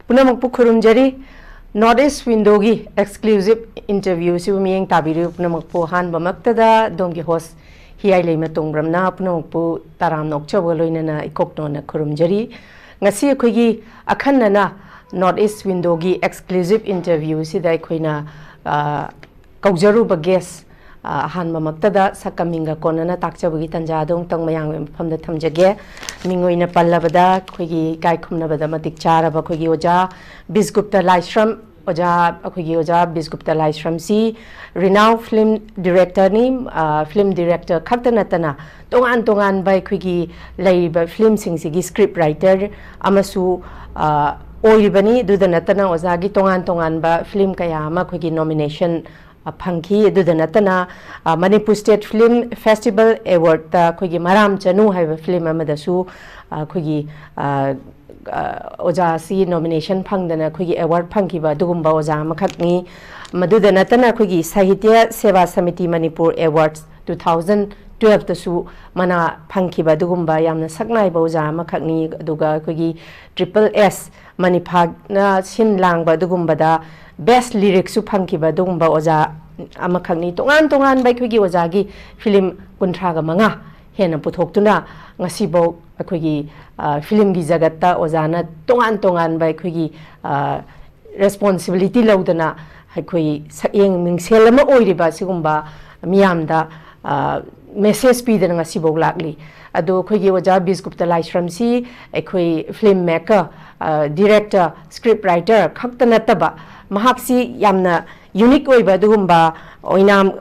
पुनमक खुरुमजरी north east window की exclusive interview से मियेंग ताबिरु पुनमक हान बमक्तदा दोम की होस्ट हियाई लेम तोंग्रमना पुनमक Taram नोक्चब लोइनना इकोक्नोना खुरुमजरी ngasi akhoi akhanna north east window gi exclusive interview sida akhoi kaujaru ba guest han mamakta da sakaminga konana takchabagi tanja dong tang mayang famda thamjage mingoina pallabada akhoi gi kai khumna bada matik chara ba akhoi gi oja bisgupta laishram oja akhoi gi oja bisgupta laishram si renowned film director ni film director khaktana tana tongan tongan bai khigi laiba film sing sigi script writer amasu oilibani dudanatana ozagi tongan ba film kaya ama khigi nomination phangki dudanatana Manipur State Film Festival Award ta khigi maram chanu haiba film amadasu khigi oja si nomination phangdana khigi award phangki ba dugumba oja makhakni madudanatana khigi Sahitya Seva Samiti Manipur Awards 2012 तसु मना फंखी दुगुम्बा यामना सकनाय बौजा मखकनी अदुगा कोगी SSS मनिफागना सिन लांगबा दुगुम्बदा best lyrics फंखी दुगुम्बा ओजा अमखकनी तोंगान तोंगान bye कोगी ओजागी film कुंथ्रागा मंगा हेना पुथोक्तुना ngasibo akogi film gi jagata ojana tongan bai khogi responsibility laudana akhoi sakeng mingsel ama oiriba sigumba miyamda message pidana ngasibo lakli ado khogi oja bisgupta laishram si akhoi film maker director script writer khaktana taba mahaksi yamna unique oiba dugumba oinam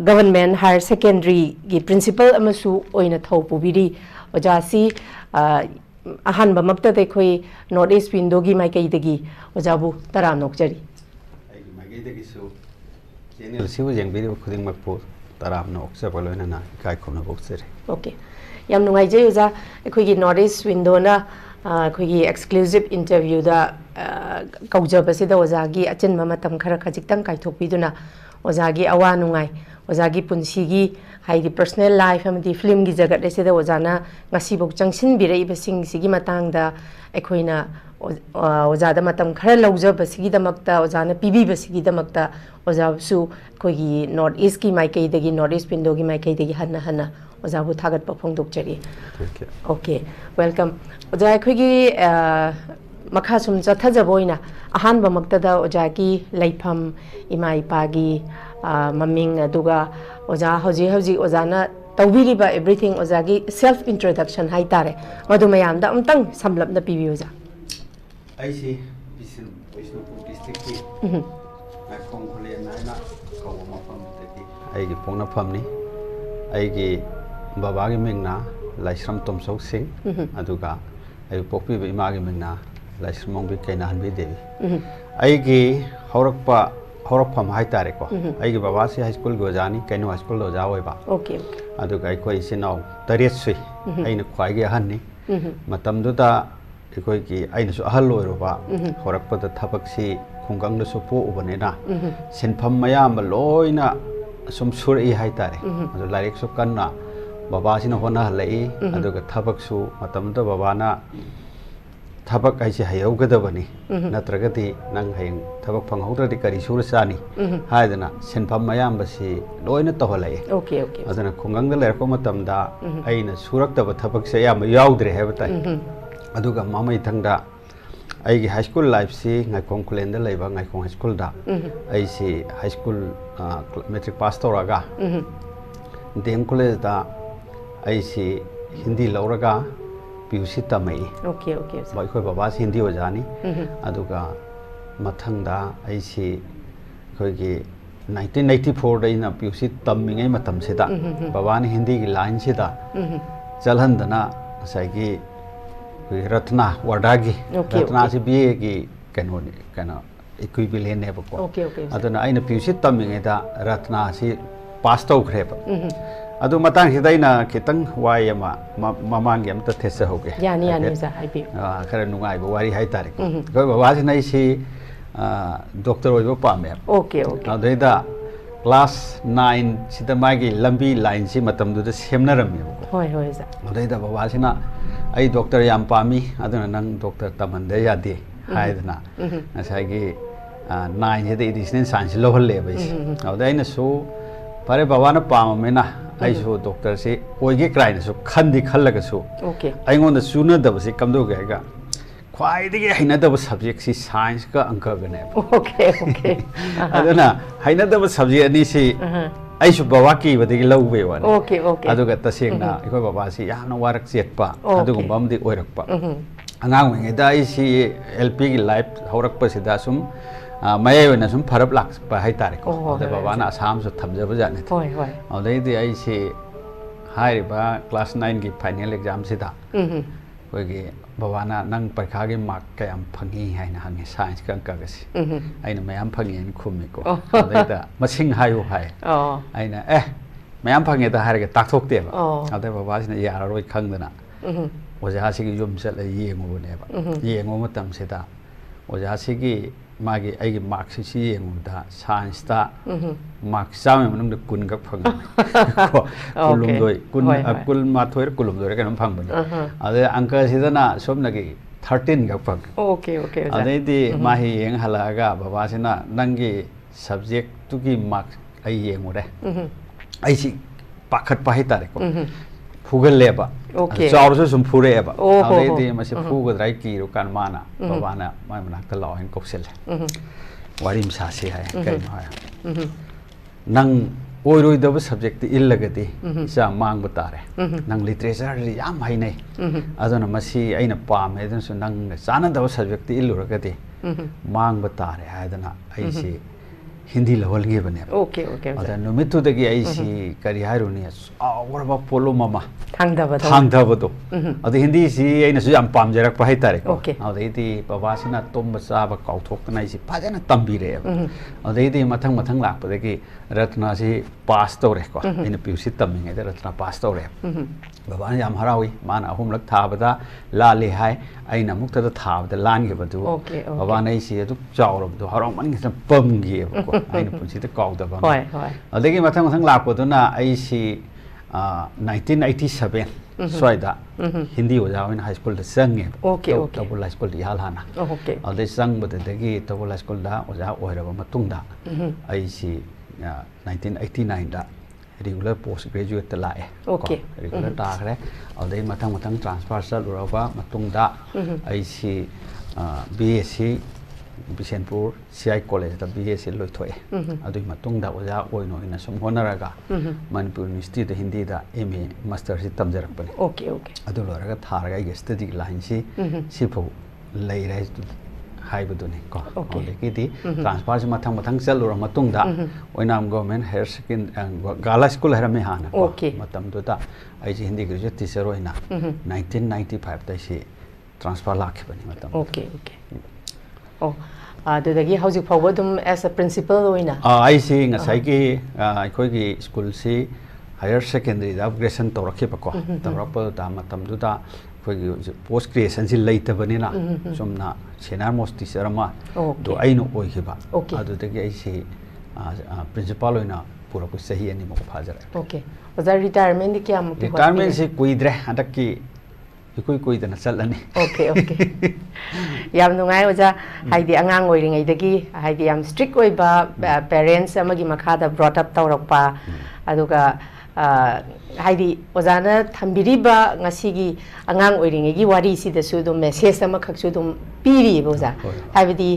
government higher secondary gi principal amasu oina thopubiri oja si ahan ba makta de khoi north east window gi mai kai degi oja bu taram nokjari ai mai kai degi su channel sibu jeng video khuding makpo taram nokse baloina na kai khona boxere okay yam nungai je oja khoi gi north east window na khoi gi exclusive interview da kaujab se da oja gi achin ma matam khara khajik tang kai thok biduna oja gi awa nungai oja gi punsi gi haidi personal life amadi film gi jagat se da ojana ngasi bok changsin birei basing sigi matang da ekhoina oja da matam khara lauja basigi da makta ojana pibi basigi da makta oja su khoi gi north east ki mai kai dagi north east window gi mai kai dagi hanna oja bu thagat pa phongdok chari okay welcome oja khoi gi makha sum chathaja boina ahan ba makta da oja ki laifam imai pagi maming aduga oja hoji ojana tawbiriba everything oja gi self introduction hai tare madu mayam da amtang samlap na pibi oja aisi Bishnupur district ki khong khole naina kawa mafam teki ai gi pongna phamni ai gi baba gi mingna Laishram Tomsok Singh aduga ai pokpi ba ima gi mingna Laishram Mongbi Kaina Hanbi Devi ai gi horakpam hai tare ko ai gi baba si high school go jani Kaino high school lo ja oi ba okay aduga ai koi sinau tariat sui aina khwai gi han ni matam du da ikoi ki aina su ahal loi ro ba horakpa da thabak si khunggang da su po ubane na sinpham mayam loina sum sur I hai tare adu larik su kanna baba sina hona halai aduga thabak su matam da baba na thabak ai si hayau ga da bani natragati nang hayang thabak phanghautra di kari sur sani haidana sinpham mayam ba si loina to halai okay adana khungang da ler ko matam da aina surak da thabak se yam yaudre hai batai aduga mamai thangda ai gi high school life si ngaikong kulen da leiba ngaikong high school da ai si high school metric pass toraga dem college da ai si hindi lauraga PUC tamai okay bai khoi baba si hindi ojani aduga mathang da ai si khoi gi 1994 da ina PUC tammingai matam se da baba ni hindi gi line se da chalhan dana sai gi Ratna Wardagi Ratna si BA ki kana equivalent ne ba ko aduna aina PUC tammingai da Ratna si pass to khre ba adu matang hidaina kitang wai ama mamang yam ta thesa hoge yani za ibi khara nungai ba wari hai tarik ko ba wasi nai si doctor oi ba pa me okay adu da class 9 sida magi lambi line si matam du da semna ram me hoi za adu da ba wasi na ai doctor yam pa mi aduna nang doctor tamande ya de हाइदना नसागी nine से additional science लोहले बइस अदैना सो परे बाबाना पाममेना आइसो डॉक्टर से ओइगे क्राइन सो खंदी खल्लगसो ओके आइगोंदा सुनदबसे कमदोगेगा ख्वाइदगी हैनदब सब्जेक्ट सी साइंस का अंक गने ओके ओके अदना हैनदब सब्जेक्ट अनि सी आइसु बाबा की बदगी लौबे वाने ओके ओके अदुगा तसेंगना इखोय बाबा सी याना वारक चेटपा अदुगुम बमदि ओइरकपा अंगांग वेंगेदा आइसी एलपी की लाइफ हौरकपसिदा सुम मये ओइना सुम फरप लाक्पा हाइतारेको अदे बाबाना आसाम सु थमजब जाने होय होय अदैदि आइसी हाइरिबा क्लास 9 की फाइनल एग्जाम सिदा कोई बाबाना नंग परीक्षा के मार्क कयाम फंगी हाइना हंगे साइंस का अंकगसी आइना मयाम फंगी नि खुमिको अदैदा मसिंग हायो हाय आइना मयाम फंगे ता हारगे ताकथोक्तेबा अदै बाबासिना याररोय खंगदना ओजासिगी युम चल येंगोबनेबा येंगो मतम सेदा ओजासिगी मागी आइगी मार्क्स सी येंगोदा साइंस ता मार्क्स चामे मनुंग कुन गक फंग को कुलुमदोय कुल माथोयर कुलुमदोय कनम फंगबने अदे अंक सिदना सोमनगी 13 गक फंग ओके ओके अदैदि माही येंग हलागा बाबासिना नंगी सब्जेक्ट तुगी मार्क्स आई येंगोरे आइसी पाखत पाहि तारेको फुगलेबा चाउरसु सुम फुरेबा अदैदि मसे फुगद्राय किरो कान माना बाबाना माय मनाक्ता लाइन कोक्सेल वारिम सासे हाय कै माय नंग ओइरोइदब सब्जेक्ट इल्लगदि चा मांग तारे नंग लिटरेचर याम हाइनै अदना मसी आइना पामे दनसु नंग चानदब सब्जेक्ट इल्लुरगदि मांग तारे हायदना आइसी हिंदी लवलगे बने ओके ओके अदा नुमितुदगी आइसी करि हाइरुनी आवरबा पोलो ममा थांगदबदो अदा हिंदी सी आइनासु याम पामजरक पाइ तारेको अदैदि बाबासिना तोम्ब चाबा काउथोक्तना आइसी फाजना तंबिरे अदैदि मथंग मथंग लापदगी रत्ना सी पास तौरेको इन पिउसी तमिङे रत्ना पास तौरे बाबान याम हरावी मान अहुमलक थाबदा लाले हाय आइना मुक्तदा थाबदा लानगेबदु बाबान आइसी अदु चाउरबदु हरामन पमगेबको आइना पुंसीदा काउदबा अदगी मथंग मथंग लापदुना आइसी 1987 स्वाइदा हिंदी ओजा ओइना हाई स्कूल दा संगे ओके ओके तबुल हाई स्कूल याल हाना ओके अदे संगबदगी तबुल हाई स्कूल दा ओजा ओइरबा मतुंगदा आइसी 1989 दा रेगुलर पोस्ट ग्रेजुएट ता लाए ओके रेगुलर ताखरे अदे मथंग मथंग ट्रांसफर चलुरबा मतुंगदा आइसी बीएससी बिशेनपुर सीआई कॉलेज दा बीएससी लोइथोए अदुई मतुंगदा ओजा ओइनो इना सम होनरगा मनपुर यूनिवर्सिटी दा हिंदी दा एमए मास्टर सि तमजरकपने ओके ओके अदु लोरगा थारगा इ स्टडी लाइन सी सिफो लेरे हाइबदुने को ओलेकिदि ट्रांसफर से मथंग मथंग चलुर मतुंगदा ओइनाम गवर्नमेंट हायर सेकेंडरी गाला स्कूल हरमे हाना मतम दुता आइ हिंदी ग्रेजुएट टीचर ओइना 1995 दा सी ट्रांसफर लाखिबनि मतम ओके ओके ओ अदुदगी हौजिक फावबो दुम एज अ प्रिंसिपल ओइना आई सी ngasai अखोगी स्कूल सी हायर सेकेंडरी दा अपग्रेडेशन तौरखिबको तौरप दा मतम दुता अखोगी पोस्ट क्रिएशन सी लेतबनिना सुमना सेनियर मोस्ट टीचर मा दो आइनो ओइखिबा अदुदगी आई सी प्रिंसिपल ओइना पुरको सही अनि मको फाजर ओके ओजा रिटायरमेंट क्या मु रिटायरमेंट से कुइद्रे हदकी इकुई कुइदना चलनी ओके ओके याम नुंगाय ओजा हाइदि अंगांग ओइरिङैदगी हाइदि याम स्ट्रिक्ट ओइबा पेरेंट्स अमगी मखादा ब्रॉट अप तौरकपा अदुगा हाइदि ओजाना थम्बिरिबा ngasiगी अंगांग ओइरिङैगी वारी सिदसु दो मेसेज अमा खक्सु दो पीरी बोजा हाइबदी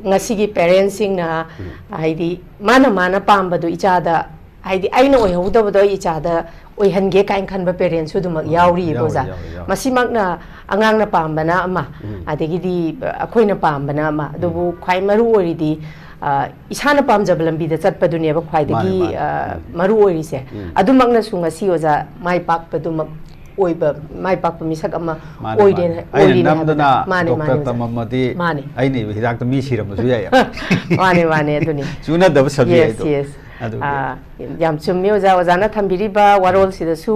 ngasiगी पेरेंट्स सिंगना हाइदि माना माना पाम्बदु इचादा हाइदि आइना ओइहौदबदो इचादा ओइहनगे काइन खनबा पेरेंट्स सुदुमक यावरी बोजा मसिमकना अंगांगना पाम्बना अमा अदगिदी अखोइना पाम्बना अमा दुबु ख्वाइ मरु ओरिदी इसाना पामजब लंबीदा चटपदुनेबा ख्वाइदगी मरु ओरिसे अदुमकना सुंगसी ओजा माइ पाकपदुमक ओइबा माइ पाकप मिसक अमा ओइदेन ओइरिना माने डॉक्टर तममदी आइनि हिदाक मी सिरमसु याय माने माने अदुनि चुना दब सब्जेक्ट यस याम चुम्मी ओजा ओजाना थम्बिरिबा वारोल सिदसु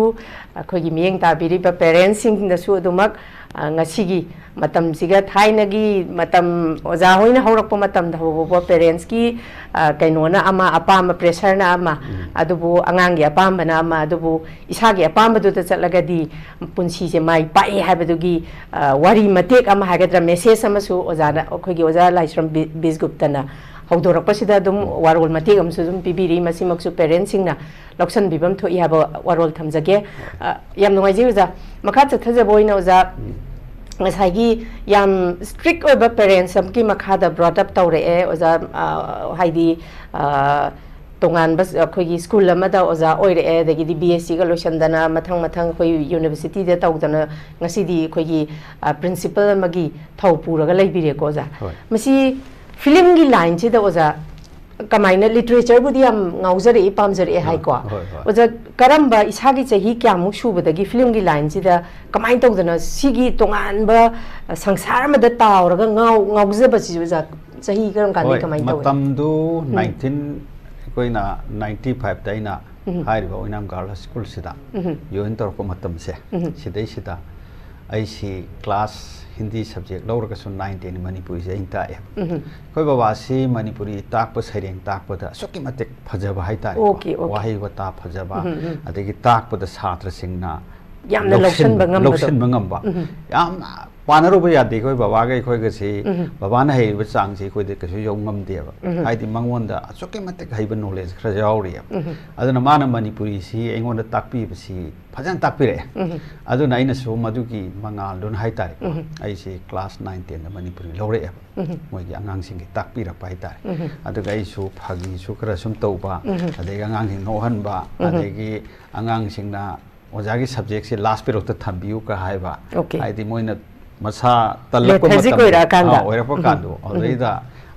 अखोगी मियेंग ताबिरिबा parents सिंगदसु अदुमक ngasi matam siga thaina gi matam oja hoina horok pa matam da ho parents ki kainona ama apam pressure na ama adubu angang gi apam bana ama adubu isa gi apam du ta chatlaga di punsi se mai pai ha badu gi wari matek ama hagadra message ama su oja na khoi gi oja laisram bisgupta na haudorak pasida dum warol matek am su dum pibiri masimak su parents sing na loksan bibam tho ya ba warol thamjage yam nungai ji oja makha chathaja boina oja ngasagi yam strict over parents samki makhada brought up tawre e oja haidi tongan bas khoi school amada oja oire e dagi di BSc ga loisandana mathang khoi university da tawdana ngasi di khoi principal magi thawpura ga leibire ko oja masi film gi line chi da oja kamaina literature budi am ngaujare e pamjare e hai ko oja karamba isagi chahi kyamu subadagi film gi line chi da kamai tawdana sigi tongan ba sangsar ma da tawraga ngaujaba chi oja chahi karam kan kamai taw matam do 19 koina 95 daina hai ba oinam girls school sida yoin tor ko matam se sidai sida ai si class Hindi subject lauraga sun 19 Manipuri se inta e koi baba si Manipuri tak pa saireng tak pa da soki matek phajaba hai ta wahi wata phajaba adegi tak pa da chhatra singna yamna loksan bangam ba yam panaro ba yade koi baba ga koi ga si baba na hei ba chang si koi de ka su yong ngam de ba ai di mangwon da soki matek hai ba knowledge khra jauri aduna mana Manipuri si engon da takpi ba si fajan takpi re aduna aina su madugi mangal don hai ta ai si class 9 10 da Manipuri lore moi gi angang sing gi takpi ra pai ta aduga ai su phagi su khra sum tau ba adega angang sing no han ba adegi angang sing na oja gi subject se last period ta thambiu ka hai ba ai di moi na masa talak ko matam oira pa kandu oida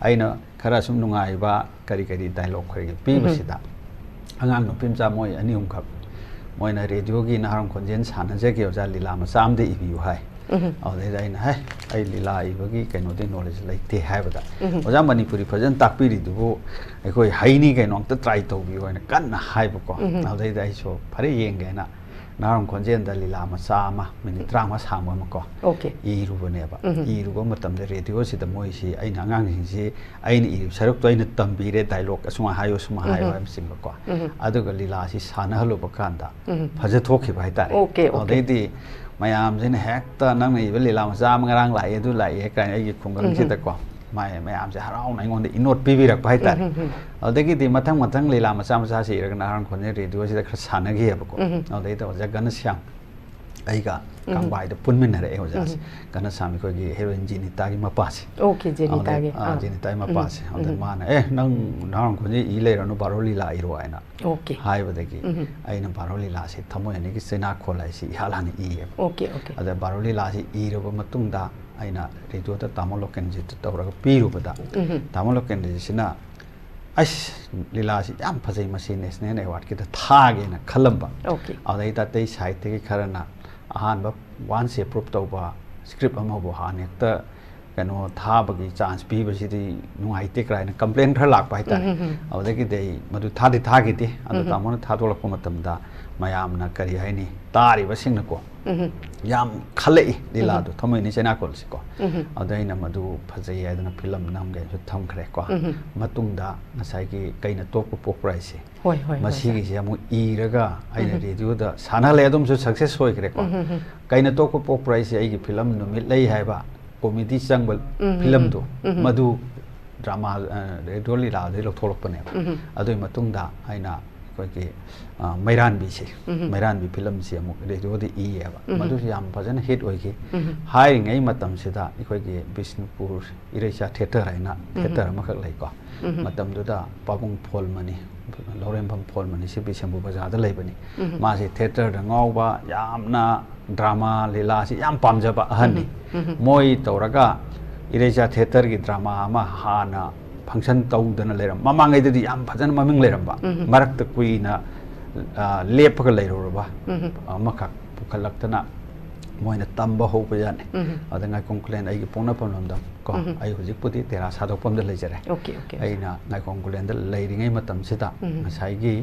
aina khara sum nungai ba kari dialogue khari pi basida angang no pimcha moi ani um khap moi na radio gi na haram konjen sana je ge oja lila ma sam de ibi hai oida aina hai ai lila ibagi kaino de knowledge lai te hai bada oja Manipuri phajan takpi ri du ai koi haini kaino ta try to bi hoina kan na hai ba ko oida ai so phare yeng ge na naram konjen da lila ma sama minit drama sama ma ko i ru ne ba i ru matam de radio si da moi si ai na ngang sing si ai ni saruk to ai na tambi re dialogue asuma hayo suma hayo am sim ko adu ga lila si sana halo ba kan da phaja thokhi bai ta re di mayam jin hekta nang nei lila ma sama ngarang lai du lai ka ai gi khungang si da ko mayam se harau nai ngon de inot pi bi rak bai ta adegi di mathang lila ma sama sa si ra na ran khone radio si da khra sana gi ba ko adei ta ja gan syam ai ga kang bai da punmin re ho ja gan sami ko gi heroin jinita gi ma pas jinita gi jinita ma pas ade mana nang ran khone i le ra no baroli la i ro ai na hai ba de gi ai na baroli la si thamoi ani gi sena kholai si hala ni i ade baroli la si i ro ba matung da aina radio ta tamolo kenji ta tora pi ru bada tamolo kenji sina as lila si yam phajai machine national award ki ta thage na khalamba adai ta tei site ki kharana ahan ba one se proof to ba script ama bo han ekta kano tha ba gi chance pi ba si di nungai te krai na complaint thar lak pai ta adai ki dei madu tha di tha gi ti adu tamon tha to lak matam da mayam na kari hai ni tari ba sing na ko yam khalei lila du thamoi ni chena kol si ko adai na madu phajai adana film nam ge tham khre ko matung da ngasai gi kaina top ko pok price si masi gi se mu i raga aina radio da sana le adum su success hoi khre ko kaina top ko pok price ai gi film no mit lei hai ba comedy changbal film du madu drama radio lila de lok tholok pane adoi matung da aina ko ki Mairan bi si Mairan bi film si amu radio de i ya ba madu yam bhajan hit oi ki hai ngai matam sida ikoi ki Bishnupur Irecha theater aina theater ma khak lai ko matam du da pabung phol mani Lorem bam phol mani si Bishambu bazaar da lai bani ma si theater da ngau ba yamna drama lila si yam pamja ba han ni moi toraga Irecha theater ki drama ma hana function tawdana leram mamangai di yam bhajan maming leram ba marak ta kuina lepaka leiro ba makak pukalaktana moina tamba ho pa yan adanga conclusion ai pona pamlam da ko ai hojik pudi tera sadok pam da lejare ai na ngai conclusion da leiringai matam sida ngasai gi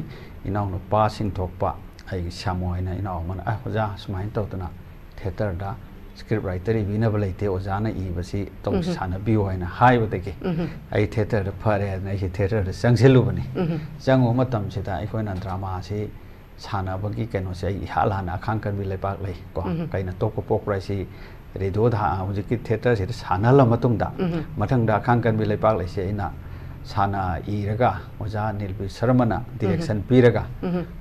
inaw no pa sing thok pa ai samoina inaw man a hoja sumain tawtana theater da script writer इबीनब लेते ओजाना इबसी तौ सानबियो हैना हाइबदगी आई theatre फरे नै theatre चंगसिलुबनी चंगो मतम सिदा अखोना drama से सानबगी कनो से हाल हाना खांकन बि लेपाक लै को काइना तोको पोकराइसी रेडियो धा हुजिकी थिएटर से सानल मतुंगदा मथंगदा खांकन बि लेपाक लै से इना साना इरगा ओजा नीलबी शर्मना डायरेक्शन पीरगा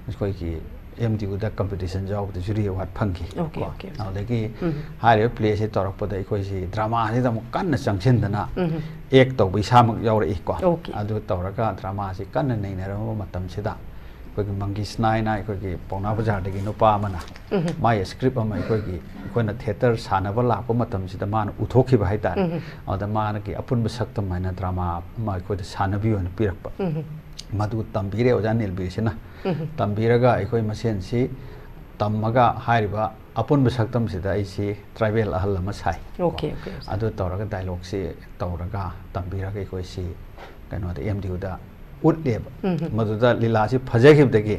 इसको की MDUदा कंपटीशन जाव द जुरी अवार्ड फंगी अदगी हारे प्ले से तौरपद अखोइसी ड्रामा से दम कन्न चंगसिनदना एक तौ बिसामक यावरई को अदु तौरगा ड्रामा से कन्न नैनरम मतम सिदा कोई मंगी स्नाइना कोई पौना बाजार दगी नुपा मना माय स्क्रिप्ट अमा कोई कोना थिएटर सानब लाप मतम सिदा मान उथोखिबा हाइतार अद मान की अपुन बसक्तम मैना ड्रामा मा कोई सानबी ओन पिरप मधु तंबीरे ओजा नीलबीसिना तंबीरगा अखोई मसेन सी तमगा हारिबा अपुन बसक्तम सिदा इसी ट्राइबल अहल अमा साइ ओके अदु तौरगा डायलॉग से तौरगा तंबीरगा अखोई सी कनो द MDUदा उट्लेब मधुदा लीला से फजगिबदगी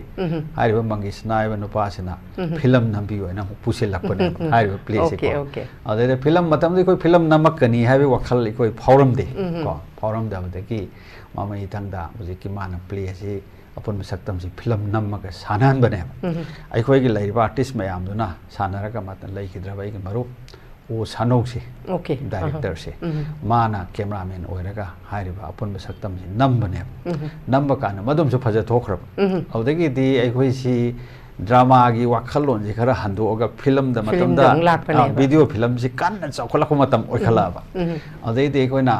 हारिबा मंगी स्नाइबा नुपासिना फिल्म नंबी होना पुसिलकपने हारिबा प्ले से को अदे फिल्म मतम दे कोई फिल्म नमकनी हाबे वखल कोई फौरम दे को फौरम दबदगी मामई तंगदा हुजिकी मान प्ले से अपन मसक्तम से फिल्म नमक सानान बने अखोई की लैरिबा आर्टिस्ट मयामदुना सानरगा मत लैखिद्रबा इक मरुप ओ सानौ से डायरेक्टर से माना कैमरामैन ओइरगा हारिबा अपन मसक्तम से नंबने नंब कान मदुम से फज थोखरब औदगी दी अखोई सी ड्रामा की वाखलोन से खरा हंदोगा फिल्म द मतम दा वीडियो फिल्म से कान चौखलक मतम ओखलाबा औदगी दी कोइना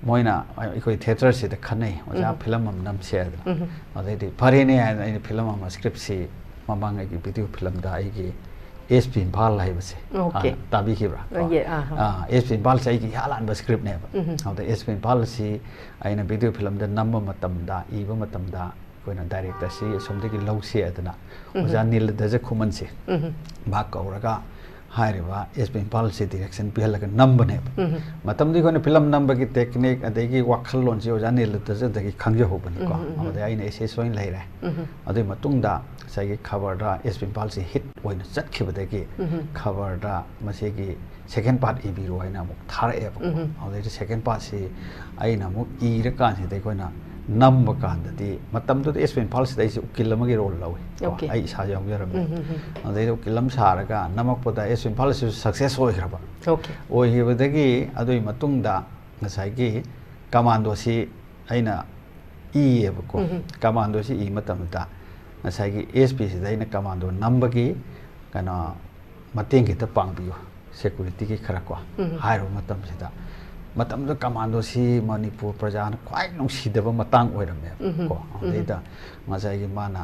मोइना अखोई थिएटर से द खनै ओजा फिल्म हम नम से औदगी दी फरेने आइ फिल्म हम स्क्रिप्ट से ममांग की वीडियो फिल्म दा आइगी SP इम्फाल हाइबसे ताबी खिब्रा SP इम्फाल से आइगी हालान बस स्क्रिप्ट ने अब SP इम्फाल से आइना वीडियो फिल्म द नंब मतम दा इबो मतम दा कोइना डायरेक्टर से सोमदगी लौसे अदना ओजा नील दज खुमन से भाग कौरगा हारिबा SP इम्फाल से डायरेक्शन पिहलगा नंबने मतम दी कोने फिल्म नंबर की टेक्निक अदेगी वाखलोन से ओजा नील दज दगी खंगे होबनी को अदे आइना एसे सोइन लैरे अदे मतुंगदा साइगे खबरदा SP इम्फाल से हिट ओइना चटखिबदगी खबरदा मसेगी सेकेंड पार्ट इबिरो आइना मुक थारएब अदे सेकेंड पार्ट से आइना मुक इर कान से कोइना नंब कांददी मतम तो SP इम्फाल से दैसे उकिल अमगी रोल लवे आई इसा यावजरमे अदे उकिलम सारगा नमकपदा SP इम्फाल से सक्सेस होइखरबा ओहिबदगी अदुई मतुंगदा नसाइगी कमांडो सी आइना इएबको कमांडो सी इ मतमदा नसाइगी SP से दैना कमांडो नंबगी कना मतेंग खिता पांगबियो सिक्योरिटी की खरा को हाइरो मतम सिदा मतम द कमांडो सी मणिपुर प्रजा न ख्वाइ नुसिदब मतंग ओइरमे को अदेदा मसाइगी माना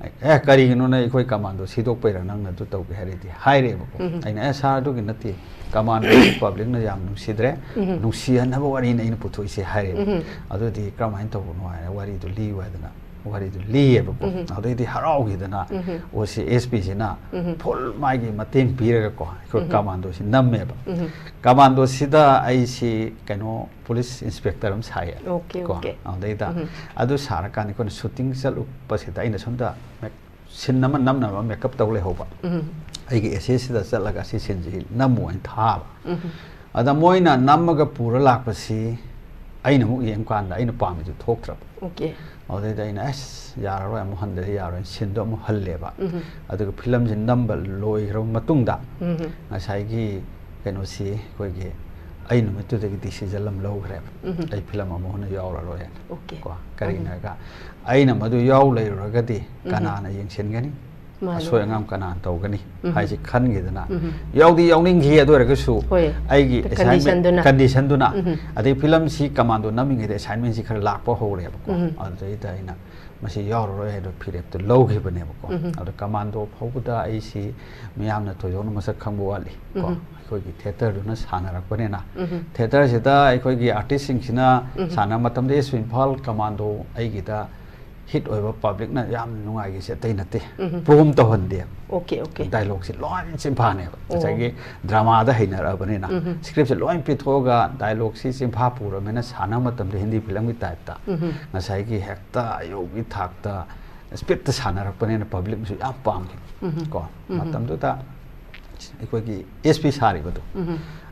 ए करिगिनो न इखोइ कमांडो सिदोक पैरा नंग न तु तौगे हरेदि हाइरेबको आइना ए सारदु कि नति कमांडो पब्लिक न याम नुसिद्रे नुसियनब वारि न इन पुथोइसे हाइरे अदुदि क्रमाइन तबनो हाइरे वारि दु लिवादना वारी दु लिएबको अदैदि हराउगिदना ओसी SP सिना फुल मागी मतेंग पिरगा को इखो कमांडो सि नम्मेबा कमांडो सिदा आइसी कनो पुलिस इंस्पेक्टर हम साय को अदैदा अदु सारकानि को शूटिंग चलु पसिदा इन सोंदा सिनमा नमना मेकअप तौले होबा आइगे एसे सिदा चलगा सि सिनजि नमो इन थाब अदा मोइना नमगा पुरा लाकपसि आइना मु येम कांदा आइना पामिजु थोक्त्रब ओके अदैदा आइना एस यारो अमु हन्दे यारो सिनदो अमु हल्लेबा अदुग फिल्म जि नंबर लोइरो मतुंगदा नसाइगी कनोसी कोइगे आइना मतुदगी डिसिजन लम लौग्रे आइ फिल्म अमु हन यावरा रोय ओके को करिनागा आइना मदु याव लैरगदि कनाना यंगसेनगनी असोय अंगाम कनान तौगनी हाइसि खनगिदना यावदि यावनिंगी अदोरगसु आइगी कंडीशन दुना अदे फिल्म सी कमांडो नमिंगे असाइनमेंट सी खर लाकपो होरेबको अदैदा आइना मसी यावरोय हेदो फिरेप तो लौगिबनेबको अदो कमांडो फौबदा आइसी मियामना थोजोन मसक खंबो वाली को अखोगी थिएटर दुना सानरकपनेना थिएटर सिदा अखोगी आर्टिस्ट सिंगसिना साना मतमदे इम्फाल कमांडो आइगिदा हिट ओइबा पब्लिक ना याम नुंगाइगे से तै नते प्रोम तो हंदे ओके ओके डायलॉग से लॉन सिंफाने जैसे ड्रामा दा हैनरबनेना स्क्रिप्ट से लॉन पिथोगा डायलॉग से सिंफा पुरा मेना साना मतम हिंदी फिल्म की टाइप ता नसाई की हेक्ता योगी थाकता स्पीड त सानरकपनेना पब्लिक से याम पाम को मतम तो ता ꯑꯩꯈꯣꯏꯒꯤ SP ꯁꯥꯔꯤꯕꯗꯣ